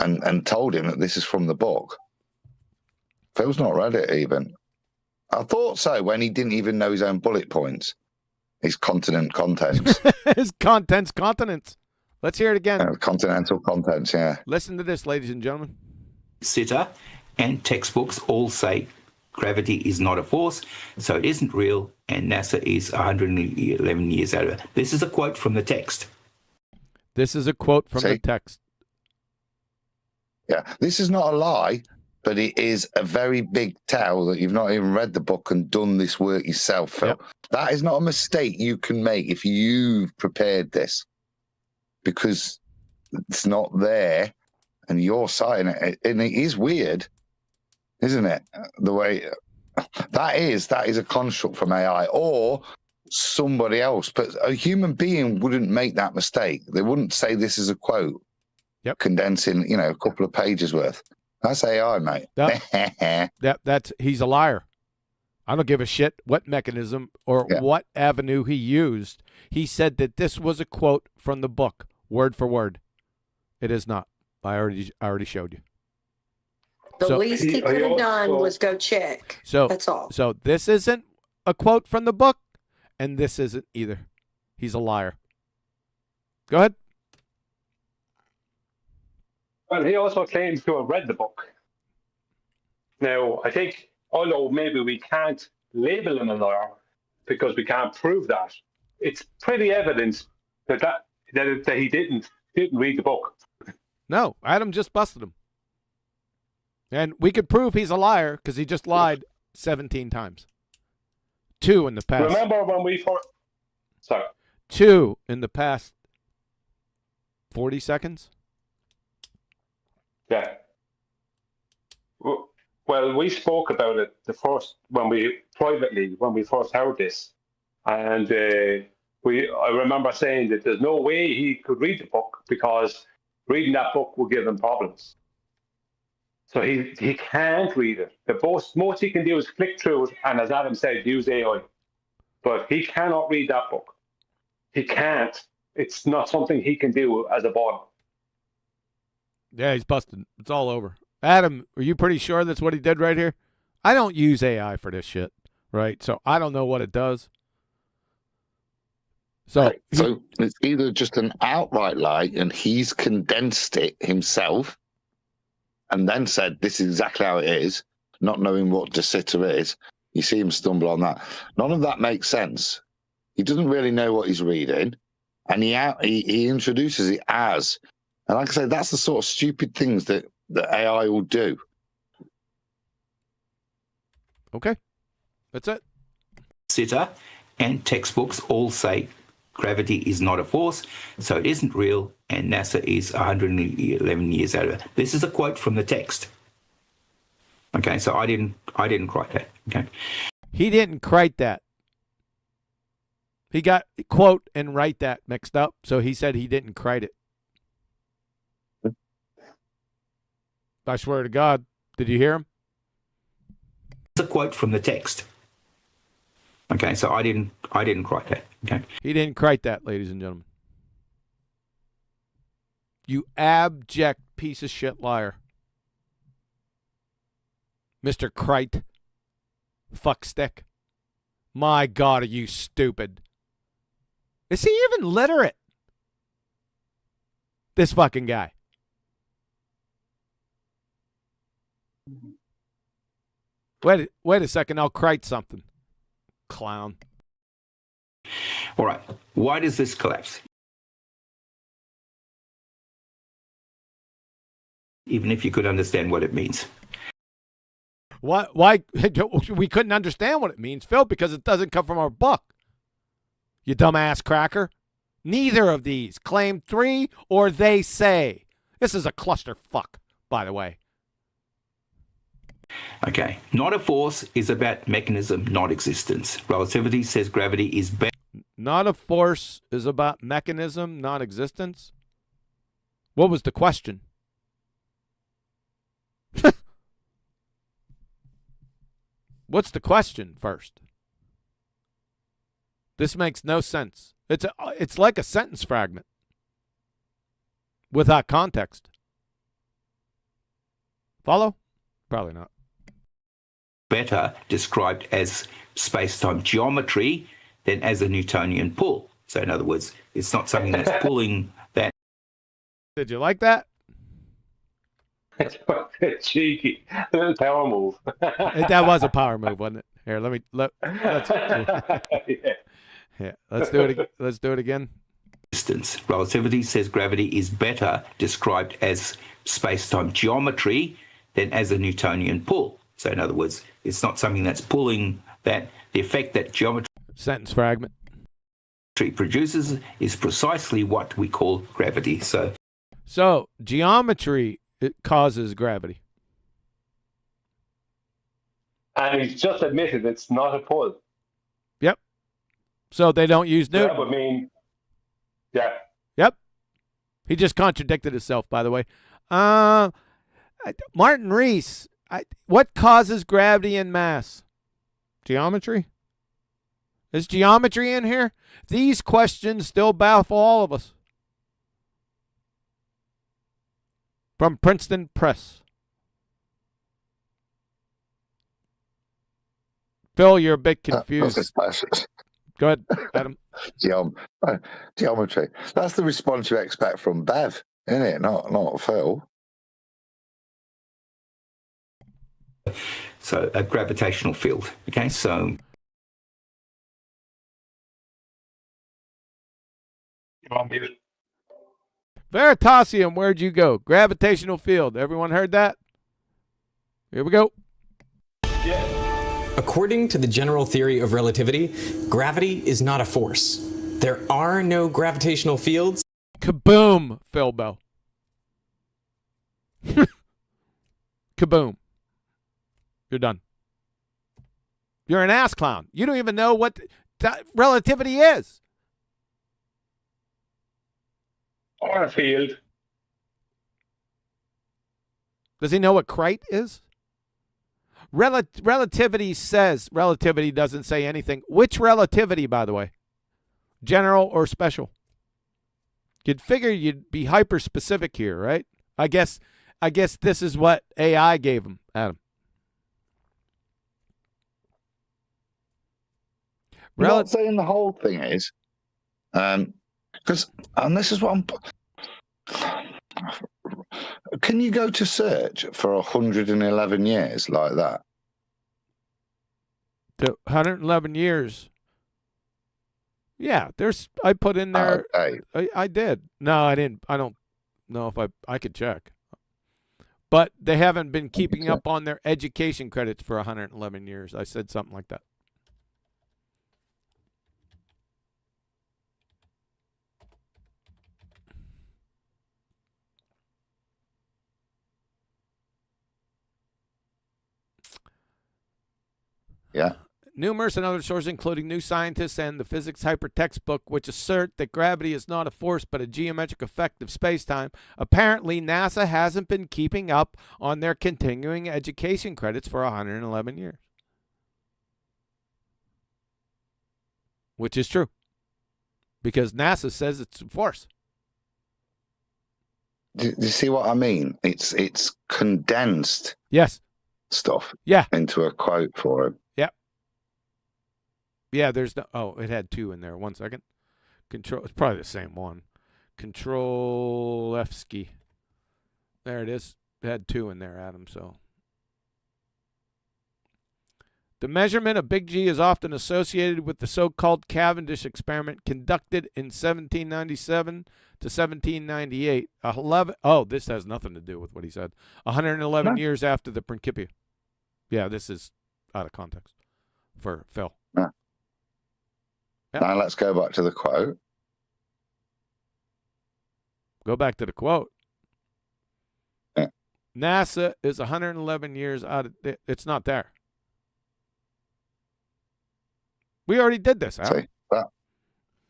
and told him that this is from the book. Phil's not read it even. I thought so when he didn't even know his own bullet points. His contents. His continents. Let's hear it again. Continental contents, yeah. Listen to this, ladies and gentlemen. Sitter and textbooks all say gravity is not a force, so it isn't real, and NASA is 111 years out of it. This is a quote from the text. This is a quote from the text. Yeah, this is not a lie, but it is a very big tell that you've not even read the book and done this work yourself, Phil. Yep. That is not a mistake you can make if you've prepared this, because it's not there and you're citing it. And it is weird, isn't it? The way that is a construct from AI or somebody else, but a human being wouldn't make that mistake. They wouldn't say this is a quote. Yep. Condensing, a couple of pages worth. That's AI, mate. He's a liar. I don't give a shit what mechanism or what avenue he used. He said that this was a quote from the book, word for word. It is not. I already showed you. The least he could have done was go check. That's all. So this isn't a quote from the book, and this isn't either. He's a liar. Go ahead. Well, he also claims to have read the book. Now, I think, although maybe we can't label him a liar because we can't prove that, it's pretty evident that he didn't read the book. No, Adam just busted him. And we could prove he's a liar because he just lied 17 times. 2 in the past. Remember when we first... Sorry. 2 in the past 40 seconds? Yeah. Well, we spoke about it when we first heard this, and I remember saying that there's no way he could read the book because reading that book would give him problems. So he can't read it. The most he can do is flick through it, and as Adam said, use AI. But he cannot read that book. He can't. It's not something he can do as a boy. Yeah, he's busted. It's all over. Adam, are you pretty sure that's what he did right here? I don't use AI for this shit, right? So I don't know what it does. So it's either just an outright lie and he's condensed it himself and then said this is exactly how it is, not knowing what de sitter is. You see him stumble on that. None of that makes sense. He doesn't really know what he's reading, and he introduces it as. And like I say, that's the sort of stupid things that AI will do. Okay. That's it. Sitter and textbooks all say gravity is not a force, so it isn't real, and NASA is 111 years out of it. This is a quote from the text. Okay, so I didn't write that. Okay. He didn't write that. He got quote and write that mixed up, so he said he didn't write it. I swear to God. Did you hear him? It's a quote from the text. Okay, so I didn't write that. Okay. He didn't write that, ladies and gentlemen. You abject piece of shit liar. Mr. Crite. Fuckstick. My God, are you stupid? Is he even literate? This fucking guy. Wait a second, I'll write something. Clown. All right. Why does this collapse? Even if you could understand what it means. Why we couldn't understand what it means, Phil, because it doesn't come from our book. You dumbass cracker. Neither of these. Claim 3 or they say. This is a clusterfuck, by the way. Okay. Not a force is about mechanism, not existence. Relativity says gravity is better. Not a force is about mechanism, not existence. What was the question? What's the question first? This makes no sense. It's like a sentence fragment without context. Follow? Probably not. Better described as space-time geometry than as a Newtonian pull. So in other words, it's not something that's pulling that Did you like that? It's cheeky. A little power move. That was a power move, wasn't it? Here, let's yeah, let's do it. Let's do it again. Distance. Relativity says gravity is better described as space-time geometry than as a Newtonian pull. So in other words, it's not something that's pulling, that the effect that geometry Sentence fragment produces is precisely what we call gravity. So geometry, it causes gravity. And he's just admitted it's not a pull. Yep. So they don't use Newton. That would mean, yeah. Yep. He just contradicted himself, by the way. Martin Rees, what causes gravity and mass? Geometry? Is geometry in here? These questions still baffle all of us. From Princeton Press. Phil, you're a bit confused. Go ahead, Adam. Geometry. That's the response you expect from Bev, isn't it? Not Phil. So a gravitational field. Okay, so Veritasium, where'd you go? Gravitational field. Everyone heard that? Here we go. According to the general theory of relativity, gravity is not a force. There are no gravitational fields. Kaboom, Phil Bell. Kaboom. You're done. You're an ass clown. You don't even know what relativity is. Or a field. Does he know what Crite is? Relativity says relativity doesn't say anything. Which relativity, by the way? General or special? You'd figure you'd be hyper specific here, right? I guess this is what AI gave him, Adam. I'm not saying the whole thing is, because, and this is what I'm. Can you go to search for 111 years like that? The 111 years. Yeah, I put in there. Okay. I did. No, I didn't. I don't know if I could check. But they haven't been keeping up on their education credits for 111 years. I said something like that. Yeah. Numerous and other sources, including New Scientist and the Physics Hypertext book, which assert that gravity is not a force but a geometric effect of space-time. Apparently, NASA hasn't been keeping up on their continuing education credits for 111 years. Which is true. Because NASA says it's a force. Do you see what I mean? It's condensed. Yes. Stuff. Yeah. Into a quote for him. Yep. Yeah, there's no. Oh, it had two in there. 1 second. Control. It's probably the same one. Control F ski. There it is. It had two in there, Adam. So the measurement of big G is often associated with the so-called Cavendish experiment conducted in 1797 to 1798. This has nothing to do with what he said. 111 years after the Principia. Yeah, this is out of context for Phil. Yeah. Yep. Now let's go back to the quote. Go back to the quote. Yeah. NASA is 111 years out of it's not there. We already did this, Al. See,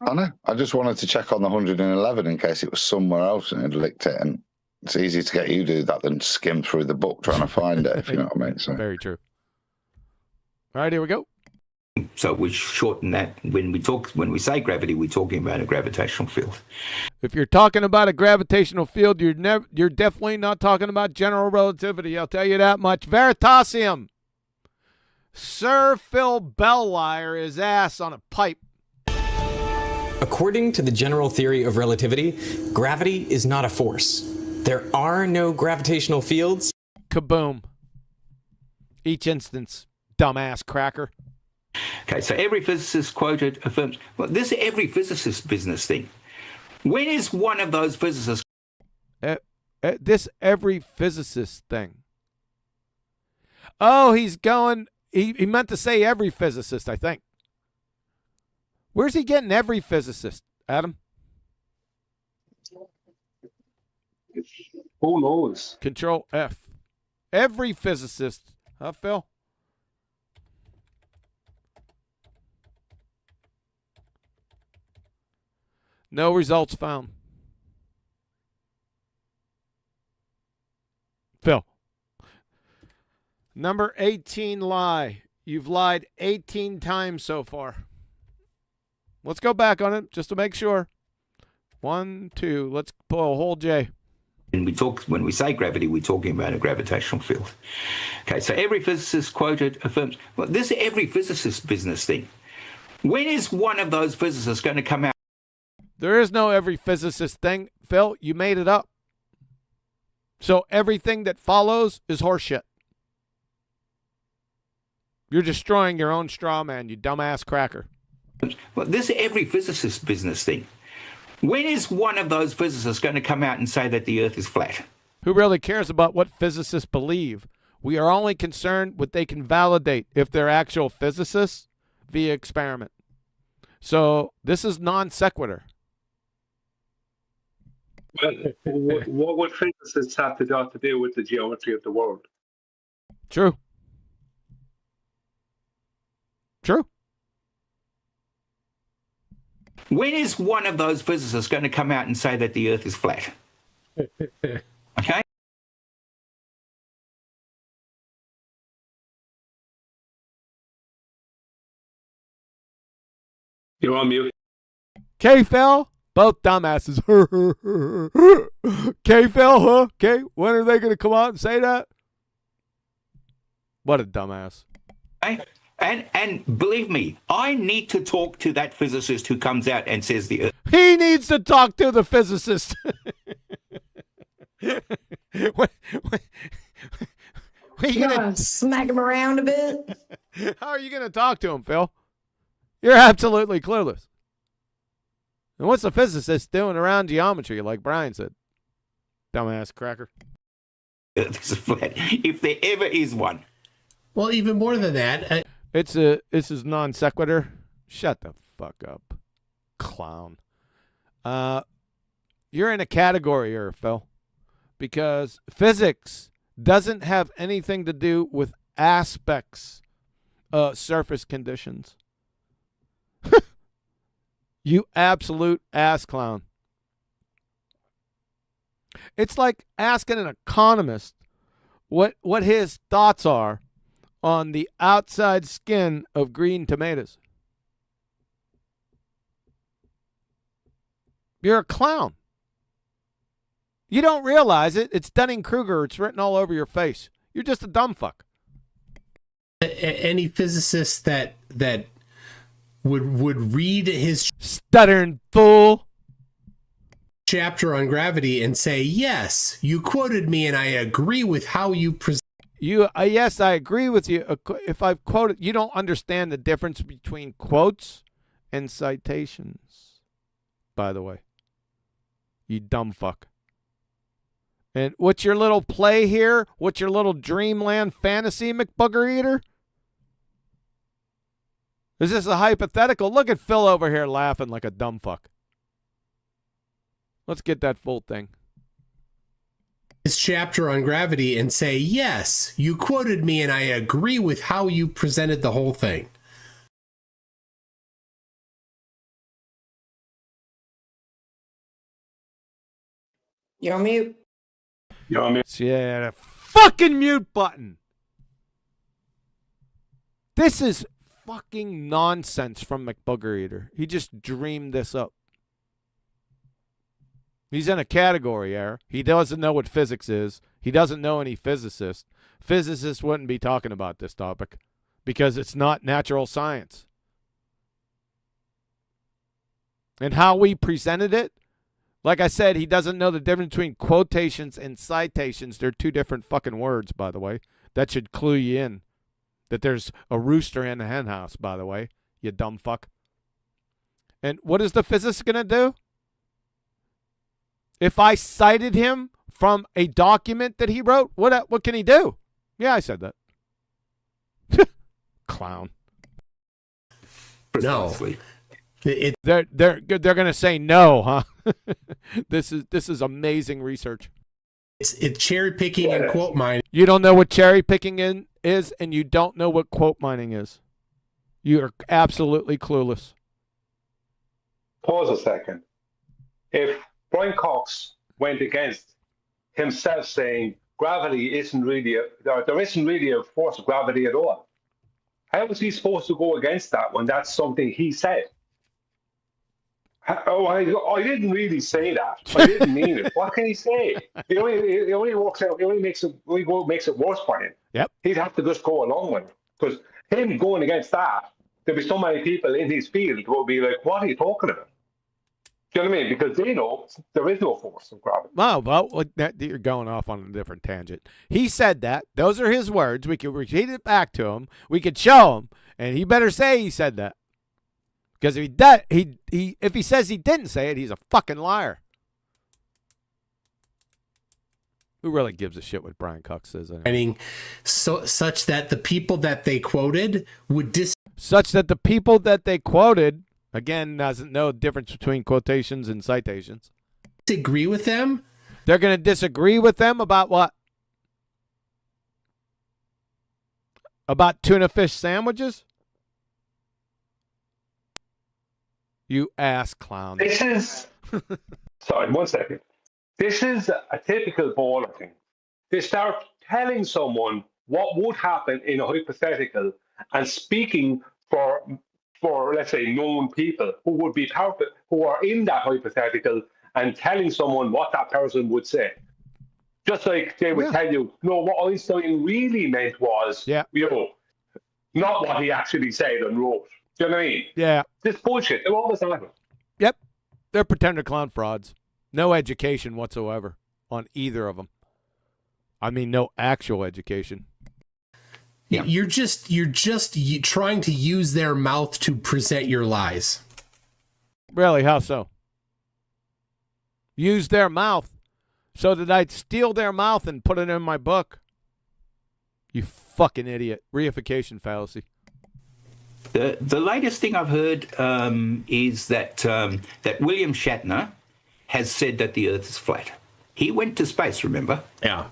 I know. I just wanted to check on the 111 in case it was somewhere else and had licked it. And it's easier to get you to do that than skim through the book trying to find it, if you know what I mean. So. Very true. All right, here we go. So we shorten that. When we say gravity, we're talking about a gravitational field. If you're talking about a gravitational field, you're definitely not talking about general relativity. I'll tell you that much. Veritasium. Sir Phil Bellwire is ass on a pipe. According to the general theory of relativity, gravity is not a force. There are no gravitational fields. Kaboom. Each instance, dumbass cracker. Okay, so every physicist quoted affirms, well, this is every physicist business thing. When is one of those physicists? This every physicist thing. Oh, he's going, he meant to say every physicist, I think. Where's he getting every physicist, Adam? Who knows? Control F. Every physicist. Huh, Phil? No results found. Phil. Number 18 lie. You've lied 18 times so far. Let's go back on it just to make sure. 1, 2. Let's pull a whole J. When we say gravity, we're talking about a gravitational field. Okay, so every physicist quoted affirms, well, this is every physicist business thing. When is one of those physicists going to come out? There is no every physicist thing, Phil. You made it up. So everything that follows is horseshit. You're destroying your own straw man, you dumbass cracker. Well, this is every physicist business thing. When is one of those physicists going to come out and say that the Earth is flat? Who really cares about what physicists believe? We are only concerned what they can validate if they're actual physicists via experiment. So this is non sequitur. Well, what would physicists have to do with the geometry of the world? True. True. When is one of those physicists going to come out and say that the Earth is flat? Okay? You're on mute. Okay, Phil? Both dumbasses. Okay, Phil, huh? Okay, when are they going to come out and say that? What a dumbass. Okay? And believe me, I need to talk to that physicist who comes out and says the Earth. He needs to talk to the physicist. What are you gonna smack him around a bit? How are you going to talk to him, Phil? You're absolutely clueless. And what's the physicist doing around geometry, like Brian said? Dumbass cracker. Earth is flat, if there ever is one. Well, even more than that, this is non sequitur. Shut the fuck up, clown. You're in a category here, Phil, because physics doesn't have anything to do with aspects, surface conditions. You absolute ass clown. It's like asking an economist what his thoughts are on the outside skin of green tomatoes. You're a clown. You don't realize it. It's Dunning-Kruger. It's written all over your face. You're just a dumb fuck. Any physicist that would read his stuttering fool chapter on gravity and say, yes, you quoted me and I agree with how you present. Yes, I agree with you. If I've quoted, you don't understand the difference between quotes and citations, by the way. You dumb fuck. And what's your little play here? What's your little dreamland fantasy, McBooger Eater? Is this a hypothetical? Look at Phil over here laughing like a dumb fuck. Let's get that full thing. His chapter on gravity and say, yes, you quoted me and I agree with how you presented the whole thing. You're on mute. You're on mute. Yeah, the fucking mute button. This is fucking nonsense from McBooger Eater. He just dreamed this up. He's in a category error. He doesn't know what physics is. He doesn't know any physicists. Physicists wouldn't be talking about this topic because it's not natural science. And how we presented it, like I said, he doesn't know the difference between quotations and citations. They're two different fucking words, by the way. That should clue you in that there's a rooster in the hen house, by the way, you dumb fuck. And what is the physicist going to do? If I cited him from a document that he wrote, what can he do? Yeah, I said that. Clown. Precisely. No. They're going to say no, huh? This is amazing research. It's cherry picking and quote mining. You don't know what cherry picking is, and you don't know what quote mining is. You are absolutely clueless. Pause a second. If Brian Cox went against himself saying gravity isn't really there isn't really a force of gravity at all, how was he supposed to go against that when that's something he said? Oh, I didn't really say that. I didn't mean it. What can he say? It only works out. It only makes it worse for him. Yep. He'd have to just go along with it, because him going against that, there'd be so many people in his field who would be like, "What are you talking about?" Do you know what I mean? Because they know there is no force of gravity. Well, you're going off on a different tangent. He said that. Those are his words. We could repeat it back to him. We could show him, and he better say he said that. Because if he says he didn't say it, he's a fucking liar. Who really gives a shit what Brian Cox says? Anyway? Such that the people that they quoted would Such that the people that they quoted, again, doesn't know the difference between quotations and citations. Disagree with them? They're going to disagree with them about what? About tuna fish sandwiches? You ass clown. This is... Sorry, 1 second. This is a typical baller thing. They start telling someone what would happen in a hypothetical and speaking for let's say, known people who would be who are in that hypothetical and telling someone what that person would say. Just like they would tell you, no, what Einstein really meant was, not what he actually said and wrote. Do you know what I mean? Yeah. This bullshit. They're always on it. Yep. They're pretender clown frauds. No education whatsoever on either of them. I mean, no actual education. Yeah. You're just trying to use their mouth to present your lies. Really? How so? Use their mouth so that I'd steal their mouth and put it in my book. You fucking idiot. Reification fallacy. The latest thing I've heard is that that William Shatner has said that the Earth is flat. He went to space, remember? Yeah.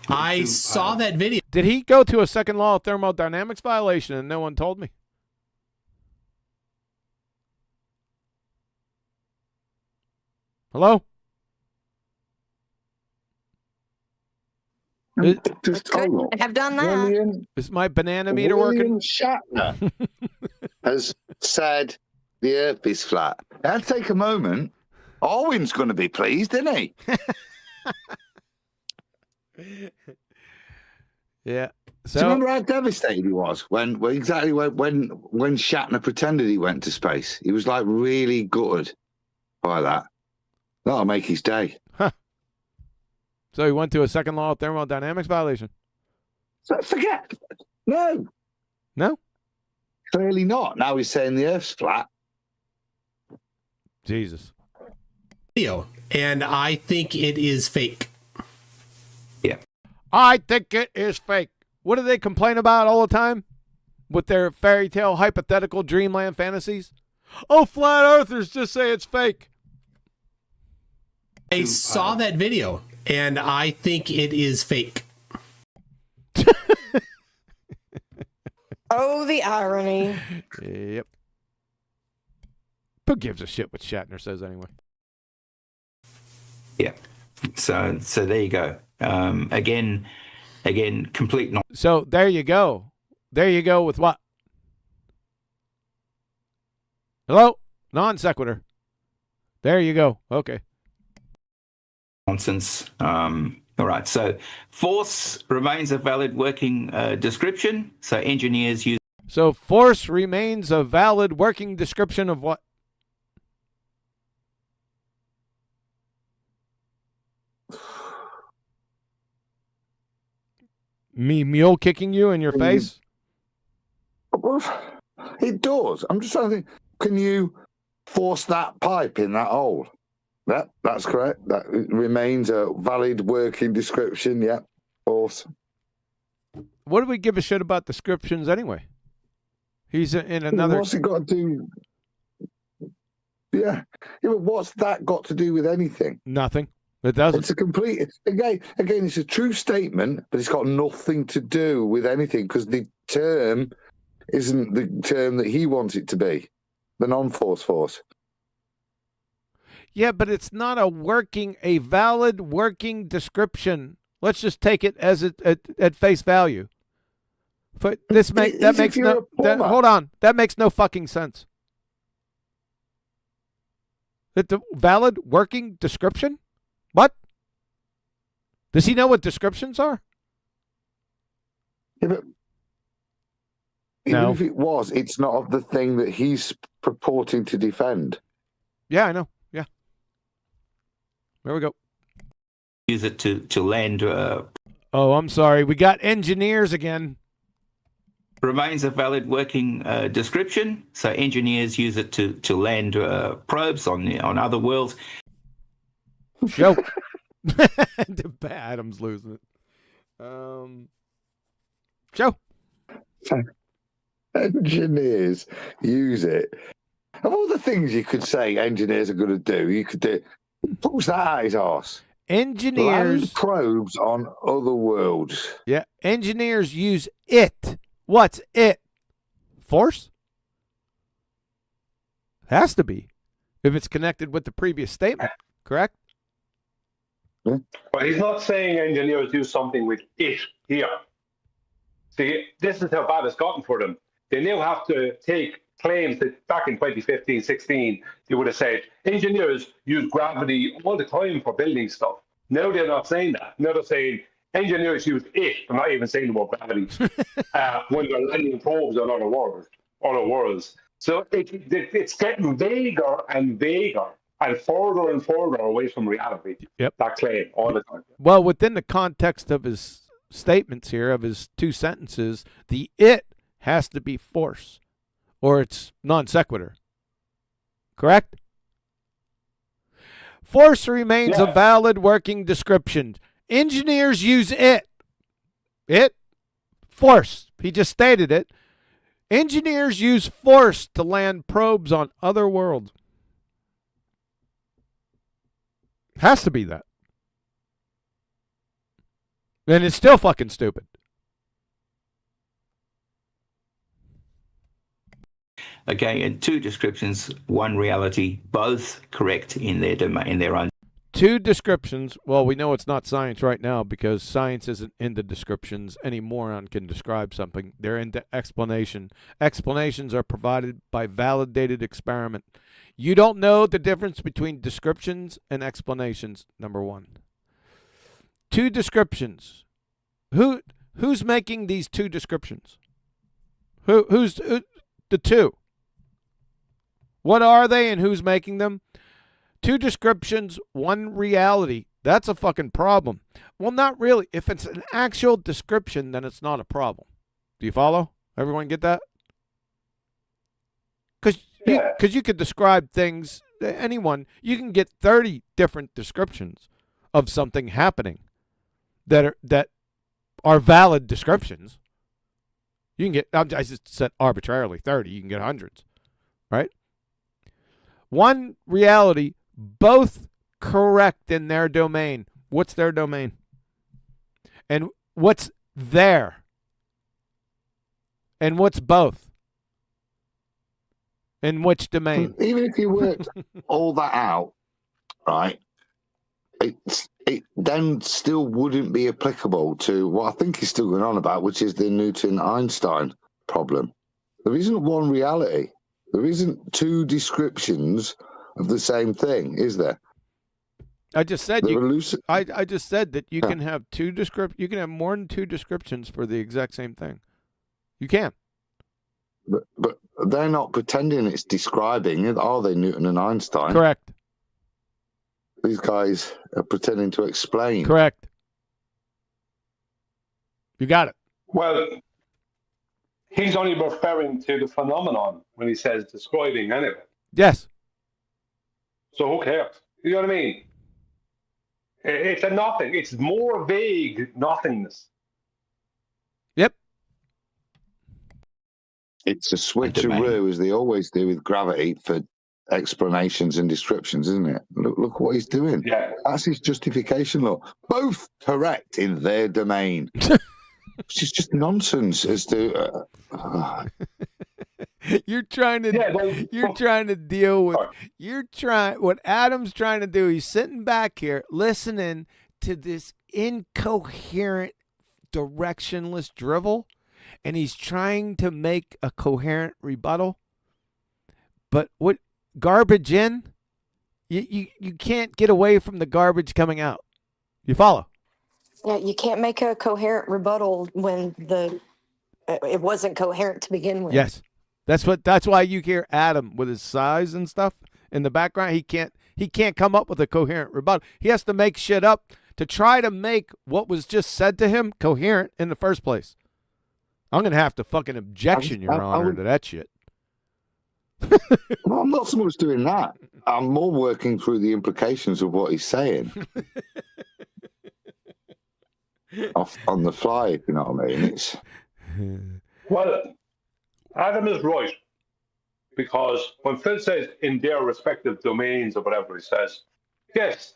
I saw that video. Did he go to a second law of thermodynamics violation and no one told me? Hello? Couldn't have done that. Is my banana meter working? William Shatner has said the Earth is flat. It'll take a moment. Owen's going to be pleased, isn't he? Yeah. So, do you remember how devastated he was when Shatner pretended he went to space? He was like really gutted by that. That'll make his day. Huh. So he went to a second law of thermodynamics violation. So forget. No. No? Clearly not. Now he's saying the Earth's flat. Jesus. And I think it is fake. Yeah. I think it is fake. What do they complain about all the time with their fairy tale hypothetical dreamland fantasies? Oh, flat earthers just say it's fake. I saw that video, and I think it is fake. Oh, the irony. Yep. Who gives a shit what Shatner says anyway? Yeah. So there you go. Again, complete. So there you go. There you go with what? Hello? Non sequitur. There you go. Okay. Nonsense. All right. So force remains a valid working description. So engineers use. So force remains a valid working description of what? Me mule kicking you in your face? Well, it does. I'm just trying to think. Can you force that pipe in that hole? Yeah, that's correct. That remains a valid working description. Yeah, awesome. What do we give a shit about descriptions anyway? He's in another. What's it got to do? Yeah, but what's that got to do with anything? Nothing. It doesn't. It's a complete. Again, it's a true statement, but it's got nothing to do with anything because the term isn't the term that he wants it to be. The non-force force. Yeah, but it's not a valid working description. Let's just take it as at face value. But hold on. That makes no fucking sense. It's a valid working description? What? Does he know what descriptions are? Yeah, but even if it was, it's not of the thing that he's purporting to defend. Yeah, I know. Yeah. There we go. Use it to land. Oh, I'm sorry. We got engineers again. Remains a valid working description. So engineers use it to land probes on other worlds. Joe. Adam's losing it. Joe. Engineers use it. Of all the things you could say engineers are going to do, you could do. Push that out his arse. Engineers. Land probes on other worlds. Yeah. Engineers use it. What's it? Force? Has to be. If it's connected with the previous statement, correct? But he's not saying engineers do something with it here. See, this is how bad it's gotten for them. They now have to take claims that back in 2015-16, they would have said, engineers use gravity all the time for building stuff. Now they're not saying that. Now they're saying engineers use it. They're not even saying about gravity when they're landing probes on other worlds. So it's getting vaguer and vaguer and further away from reality. Yep. That claim all the time. Well, within the context of his statements here, of his two sentences, the it has to be force, or it's non sequitur. Correct? Force remains a valid working description. Engineers use it. It? Force. He just stated it. Engineers use force to land probes on other worlds. Has to be that. And it's still fucking stupid. Okay, and two descriptions, one reality, both correct in their domain, in their own. Two descriptions. Well, we know it's not science right now because science isn't into descriptions. Any moron can describe something. They're into explanation. Explanations are provided by validated experiment. You don't know the difference between descriptions and explanations, number one. Two descriptions. Who's making these two descriptions? Who's the two? What are they and who's making them? Two descriptions, one reality. That's a fucking problem. Well, not really. If it's an actual description, then it's not a problem. Do you follow? Everyone get that? Because you could describe things, anyone, you can get 30 different descriptions of something happening that are valid descriptions. You can get, I just said arbitrarily 30, you can get hundreds, right? One reality, both correct in their domain. What's their domain? And what's there? And what's both? In which domain? Even if you worked all that out, right, it then still wouldn't be applicable to what I think he's still going on about, which is the Newton-Einstein problem. There isn't one reality. There isn't two descriptions of the same thing, is there? I just said I just said that you can have you can have more than two descriptions for the exact same thing. You can. But they're not pretending it's describing, are they, Newton and Einstein? Correct. These guys are pretending to explain. Correct. You got it. Well, he's only referring to the phenomenon when he says describing anyway. Yes. So who cares? You know what I mean? It's a nothing. It's more vague nothingness. Yep. It's a switcheroo, as they always do with gravity, for explanations and descriptions, isn't it? Look what he's doing. Yeah. That's his justification. Look, both correct in their domain. Which is just nonsense as to. You're trying to deal with what Adam's trying to do. He's sitting back here listening to this incoherent, directionless drivel, and he's trying to make a coherent rebuttal. But what garbage in? You can't get away from the garbage coming out. You follow? Yeah, you can't make a coherent rebuttal when it wasn't coherent to begin with. Yes. That's why you hear Adam with his sighs and stuff in the background. He can't come up with a coherent rebuttal. He has to make shit up to try to make what was just said to him coherent in the first place. I'm gonna have to fucking objection, Your Honor, to that shit. Well, I'm not so much doing that. I'm more working through the implications of what he's saying. Off on the fly, if you know what I mean. Well, Adam is right, because when Phil says in their respective domains or whatever he says, yes,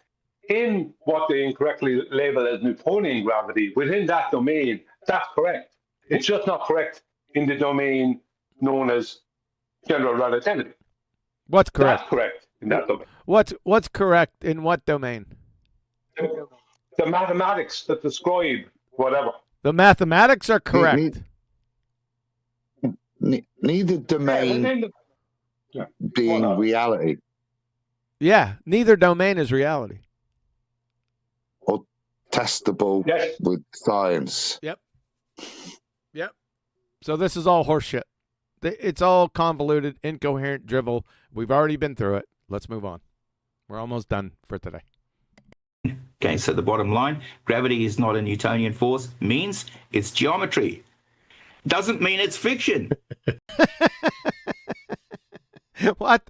in what they incorrectly label as Newtonian gravity, within that domain, that's correct. It's just not correct in the domain known as general relativity. What's correct? That's correct in that domain. What's correct in what domain? The mathematics that describe whatever. The mathematics are correct. Neither domain being reality. Yeah, neither domain is reality. Or testable with science. Yep. So this is all horseshit. It's all convoluted, incoherent drivel. We've already been through it. Let's move on. We're almost done for today. Okay, so the bottom line, gravity is not a Newtonian force, means it's geometry. Doesn't mean it's fiction. What?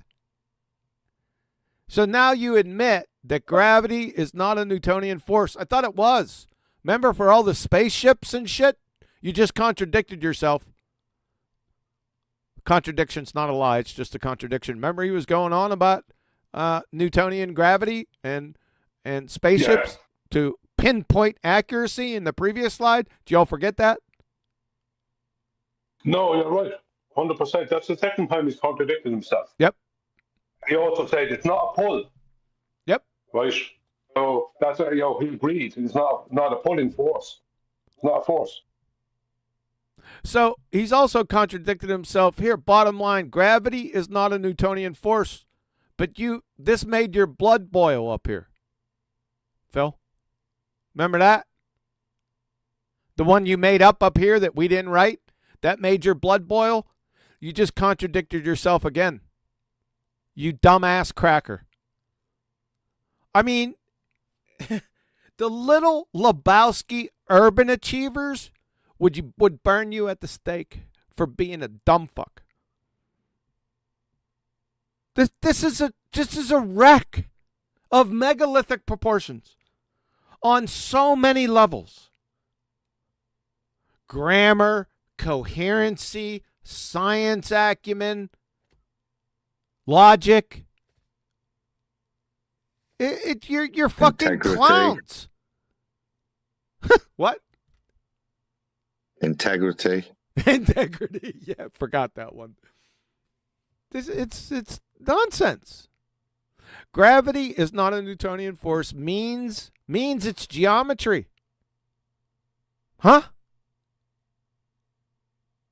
So now you admit that gravity is not a Newtonian force. I thought it was. Remember, for all the spaceships and shit, you just contradicted yourself. Contradiction's not a lie, it's just a contradiction. Remember, he was going on about Newtonian gravity and spaceships to pinpoint accuracy in the previous slide. Did y'all forget that? No, you're right. 100%. That's the second time he's contradicted himself. Yep. He also said it's not a pull. Yep. Right? So that's he agreed. It's not a pulling force. It's not a force. So he's also contradicted himself here. Bottom line, gravity is not a Newtonian force, but this made your blood boil up here. Phil, remember that? The one you made up here that we didn't write? That made your blood boil? You just contradicted yourself again. You dumbass cracker. I mean, the little Lebowski urban achievers would burn you at the stake for being a dumb fuck. This is a wreck of megalithic proportions on so many levels. Grammar, coherency, science acumen, logic. You're fucking Integrity. Clowns. What? Integrity. Integrity. Yeah, forgot that one. It's nonsense. Gravity is not a Newtonian force means it's geometry. Huh?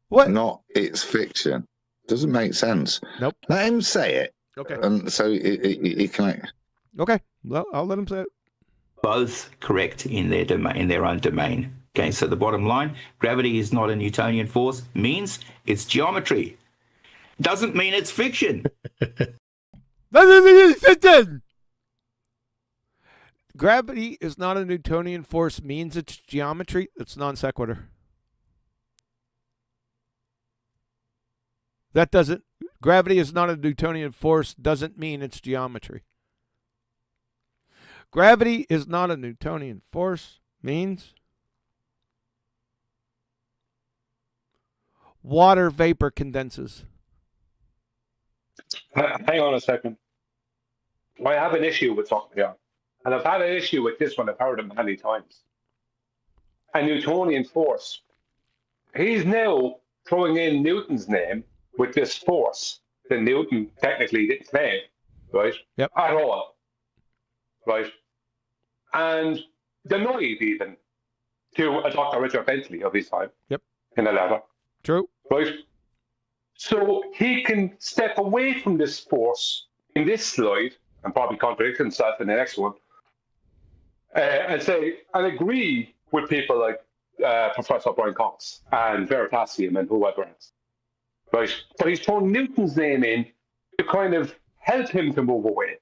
What? Not it's fiction. Doesn't make sense. Nope. Let him say it. Okay. And so he can. Okay. Well, I'll let him say it. Both correct in their domain, in their own domain. Okay, so the bottom line, gravity is not a Newtonian force, means it's geometry. Doesn't mean it's fiction. Gravity is not a Newtonian force means it's geometry. It's non sequitur. That doesn't, gravity is not a Newtonian force doesn't mean it's geometry. Gravity is not a Newtonian force means water vapor condenses. Hang on a second. I have an issue with something here. And I've had an issue with this one. I've heard it many times. A Newtonian force. He's now throwing in Newton's name with this force that Newton technically didn't claim, right? Yep. At all. Right? And denied even to a Dr. Richard Bentley of his time. Yep. In a letter. True. Right? So he can step away from this force in this slide and probably contradict himself in the next one and say, and agree with people like Professor Brian Cox and Veritasium and whoever else. Right? But he's thrown Newton's name in to kind of help him to move away.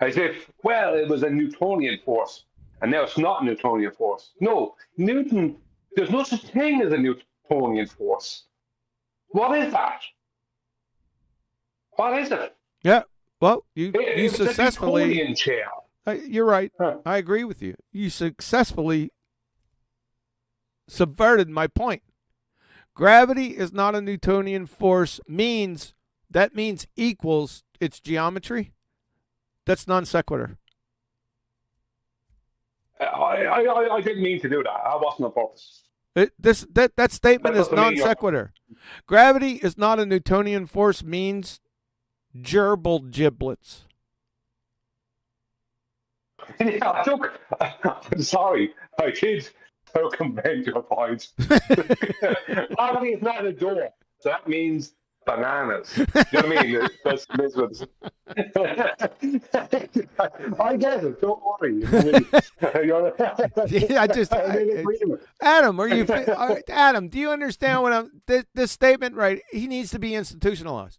As if, well, it was a Newtonian force, and now it's not a Newtonian force. No, Newton, there's no such thing as a Newtonian force. What is that? What is it? Yeah. Well, you It's successfully. a Newtonian chair. You're right. I agree with you. You successfully subverted my point. Gravity is not a Newtonian force means equals its geometry. That's non sequitur. I didn't mean to do that. I wasn't on purpose. That statement That is doesn't non mean you're- sequitur. Gravity is not a Newtonian force means gerbil giblets. Yeah, look, I'm sorry. I did circumvent your point. Gravity is not a door. So that means bananas. You know what I mean? That's I get it. Don't worry. Adam, Adam, do you understand what this statement, right? He needs to be institutionalized.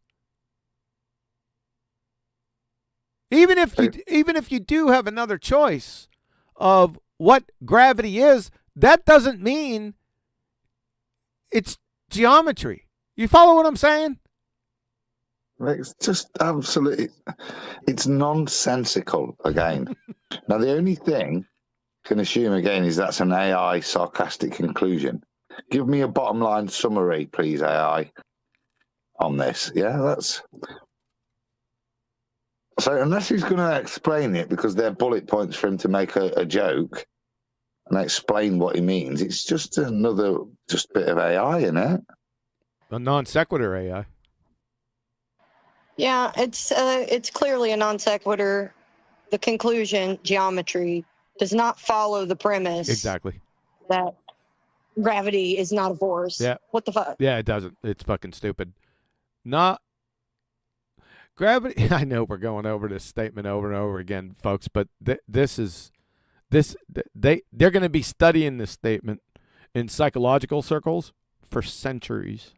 Even if you do have another choice of what gravity is, that doesn't mean it's geometry. You follow what I'm saying? It's just absolutely, it's nonsensical again. Now, the only thing I can assume again is that's an AI sarcastic conclusion. Give me a bottom line summary, please, AI, on this. Yeah, that's... So unless he's going to explain it because they're bullet points for him to make a joke and explain what he means, it's just another bit of AI, isn't it? A non sequitur AI. Yeah, it's clearly a non sequitur. The conclusion, geometry, does not follow the premise. Exactly. That gravity is not a force. Yeah. What the fuck? Yeah, it doesn't. It's fucking stupid. Not gravity. I know we're going over this statement over and over again, folks, but they're going to be studying this statement in psychological circles for centuries.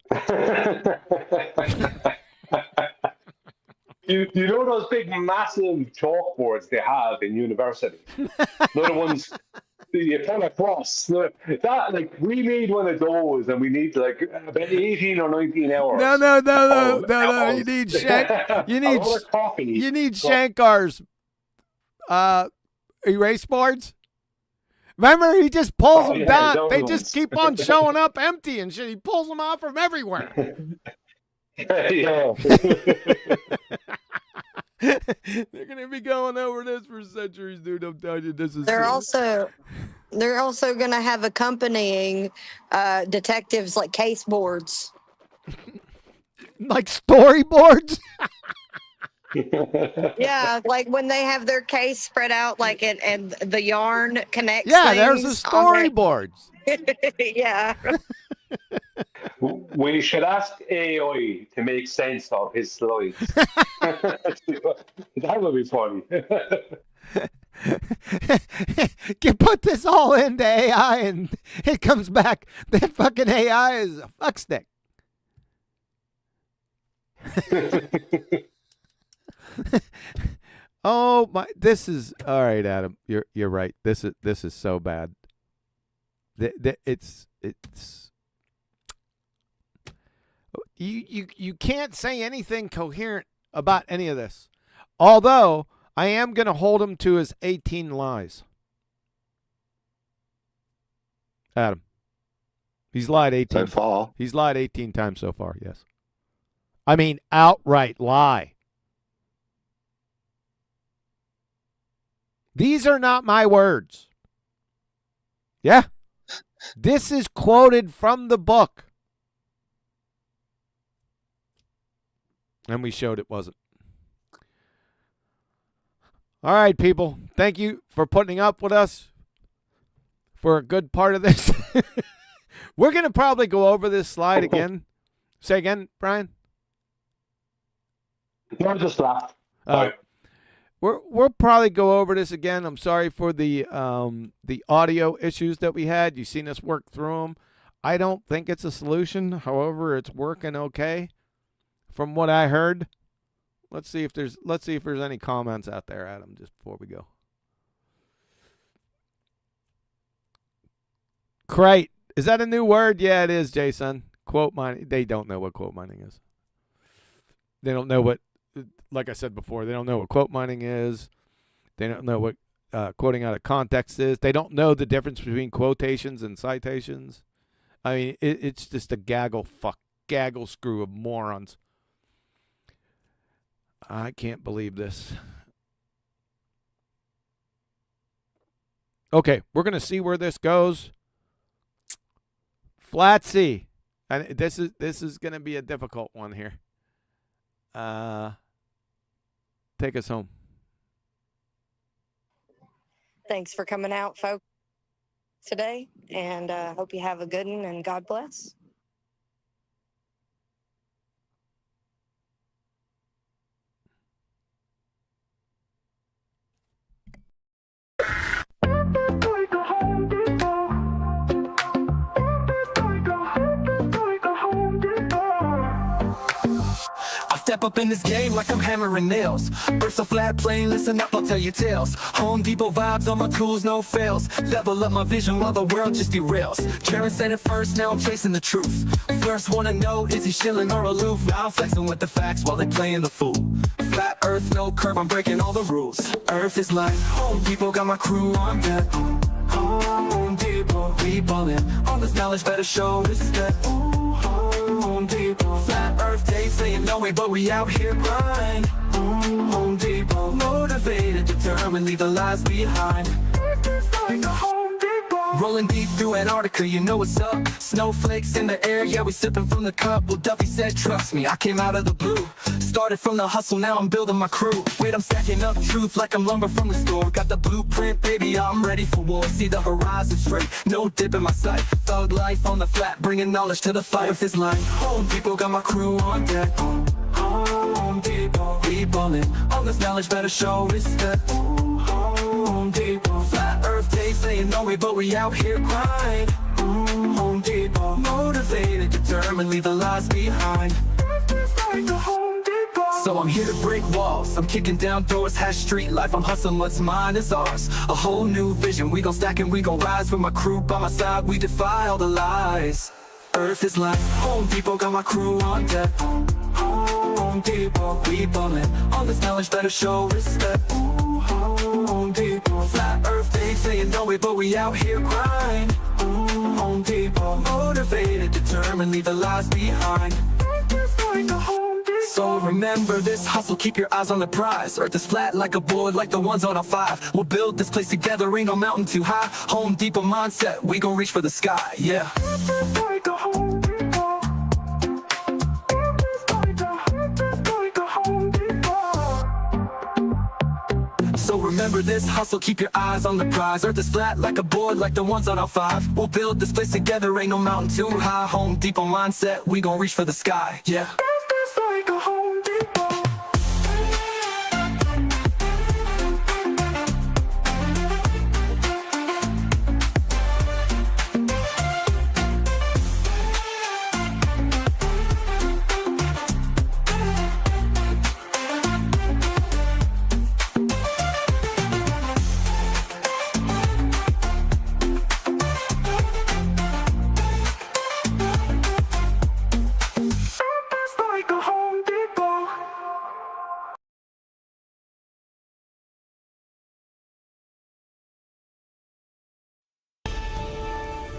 You know those big, massive chalkboards they have in university? They're the ones you come across. That, like, we need one of those, and we need like about 18 or 19 hours. No. You need Shankar's erase boards. Remember, he just pulls them down. They just keep on showing up empty and shit. He pulls them out from everywhere. Yeah. They're gonna be going over this for centuries, dude. I'm telling you, this is. They're also gonna have accompanying detectives like case boards. Like storyboards. Yeah, like when they have their case spread out, like and the yarn connects. Yeah, there's the things on their- storyboards. Yeah. We should ask AI to make sense of his slides. That would be funny. You put this all into AI and it comes back. That fucking AI is a fuckstick. Oh my! This is all right, Adam. You're right. This is so bad. It's you can't say anything coherent about any of this. Although I am going to hold him to his 18 lies. Adam, he's lied 18 so far. He's lied 18 times so far. Yes, I mean outright lie. These are not my words. Yeah. This is quoted from the book. And we showed it wasn't. All right, people. Thank you for putting up with us for a good part of this. We're going to probably go over this slide again. Say again, Brian? No, just laugh. We'll probably go over this again. I'm sorry for the audio issues that we had. You've seen us work through them. I don't think it's a solution. However, it's working okay from what I heard. Let's see if there's any comments out there, Adam, just before we go. Crate. Is that a new word? Yeah, it is, Jason. Quote mining. They don't know what quote mining is. They don't know what, like I said before, they don't know what quote mining is. They don't know what quoting out of context is. They don't know the difference between quotations and citations. I mean, it's just a gaggle screw of morons. I can't believe this. Okay, we're going to see where this goes. Flatsy. And this is going to be a difficult one here. Take us home. Thanks for coming out, folks, today, and hope you have a good one, and God bless. Step up in this game like I'm hammering nails. Earth's a flat plane, listen up, I'll tell you tales. Home Depot vibes on my tools, no fails. Level up my vision while the world just derails. Sharon said it first, now I'm chasing the truth. First wanna know, is he shilling or aloof? Now I'm flexing with the facts while they playing the fool. Flat earth, no curve, I'm breaking all the rules. Earth is like Home Depot, got my crew on deck. Home Depot, we ballin'. All this knowledge better show respect. Home Depot, flat earth, they say no way, but we out here grind. Home Depot, motivated, determined, leave the lies behind. Rolling deep through Antarctica, you know what's up. Snowflakes in the air, yeah, we sipping from the cup. Well, Duffy said, trust me, I came out of the blue. Started from the hustle, now I'm building my crew. Wait, I'm stacking up truth like I'm lumber from the store. Got the blueprint, baby, I'm ready for war. See the horizon straight, no dip in my sight. Thug life on the flat, bringing knowledge to the fight. With this line, Home Depot, got my crew on deck. Home Depot, we ballin'. All this knowledge better show respect. Home Depot, flat earth, they saying no way, but we out here grind. Home Depot, motivated, determined, leave the lies behind. So I'm here to break walls, I'm kicking down doors, hash street life, I'm hustling, what's mine is ours. A whole new vision, we gon' stack and we gon' rise. With my crew by my side, we defy all the lies. Earth is like Home Depot, got my crew on deck. Home Depot, we ballin'. All this knowledge better show respect. Home Depot, flat earth, they saying no way, but we out here grind. Home Depot, motivated, determined, leave the lies behind. So remember this hustle, keep your eyes on the prize. Earth is flat like a board, like the ones on a 5. We'll build this place together, ain't no mountain too high. Home Depot mindset, we gon' reach for the sky, yeah. So remember this hustle, keep your eyes on the prize. Earth is flat like a board, like the ones on our 5. We'll build this place together, ain't no mountain too high. Home Depot mindset, we gon' reach for the sky, yeah.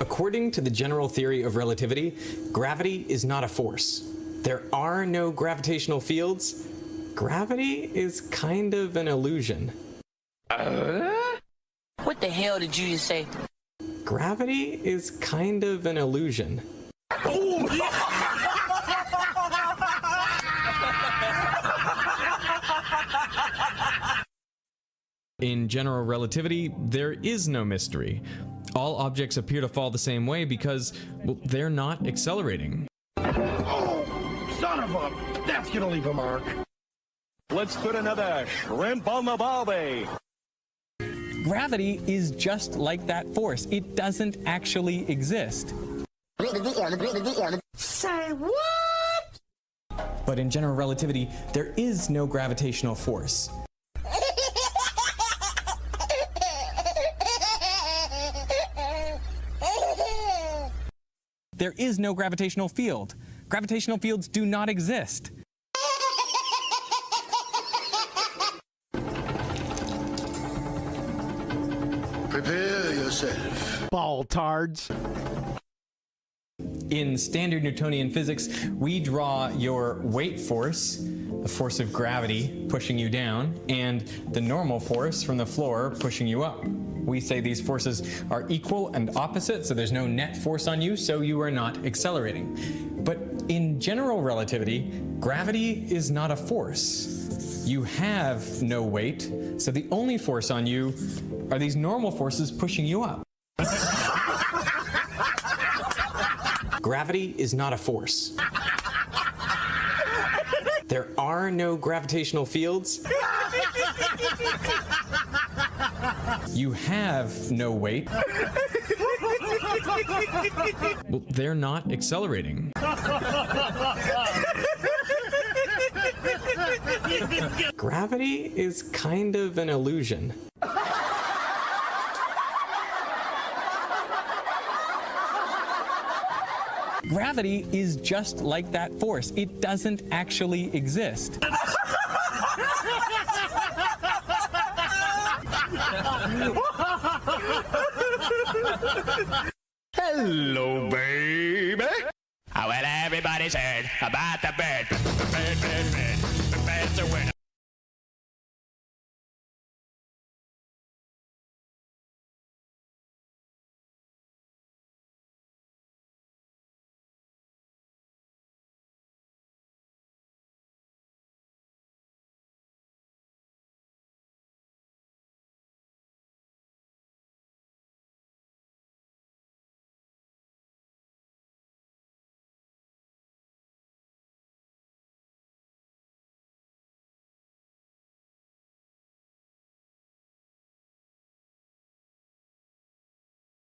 According to the general theory of relativity, gravity is not a force. There are no gravitational fields. Gravity is kind of an illusion. What the hell did you just say? Gravity is kind of an illusion. In general relativity, there is no mystery. All objects appear to fall the same way because, well, they're not accelerating. Oh, son of a... That's gonna leave a mark. Let's put another shrimp on the barbie. Gravity is just like that force. It doesn't actually exist. Say what? But in general relativity, there is no gravitational force. There is no gravitational field. Gravitational fields do not exist. Prepare yourself. Ball-tards. In standard Newtonian physics, we draw your weight force, the force of gravity pushing you down, and the normal force from the floor pushing you up. We say these forces are equal and opposite, so there's no net force on you, so you are not accelerating. But in general relativity, gravity is not a force. You have no weight, so the only force on you are these normal forces pushing you up. Gravity is not a force. There are no gravitational fields. You have no weight. Well, they're not accelerating. Gravity is kind of an illusion. Gravity is just like that force. It doesn't actually exist. Hello, baby. Oh, well, everybody's heard about the bird. The bird's a winner.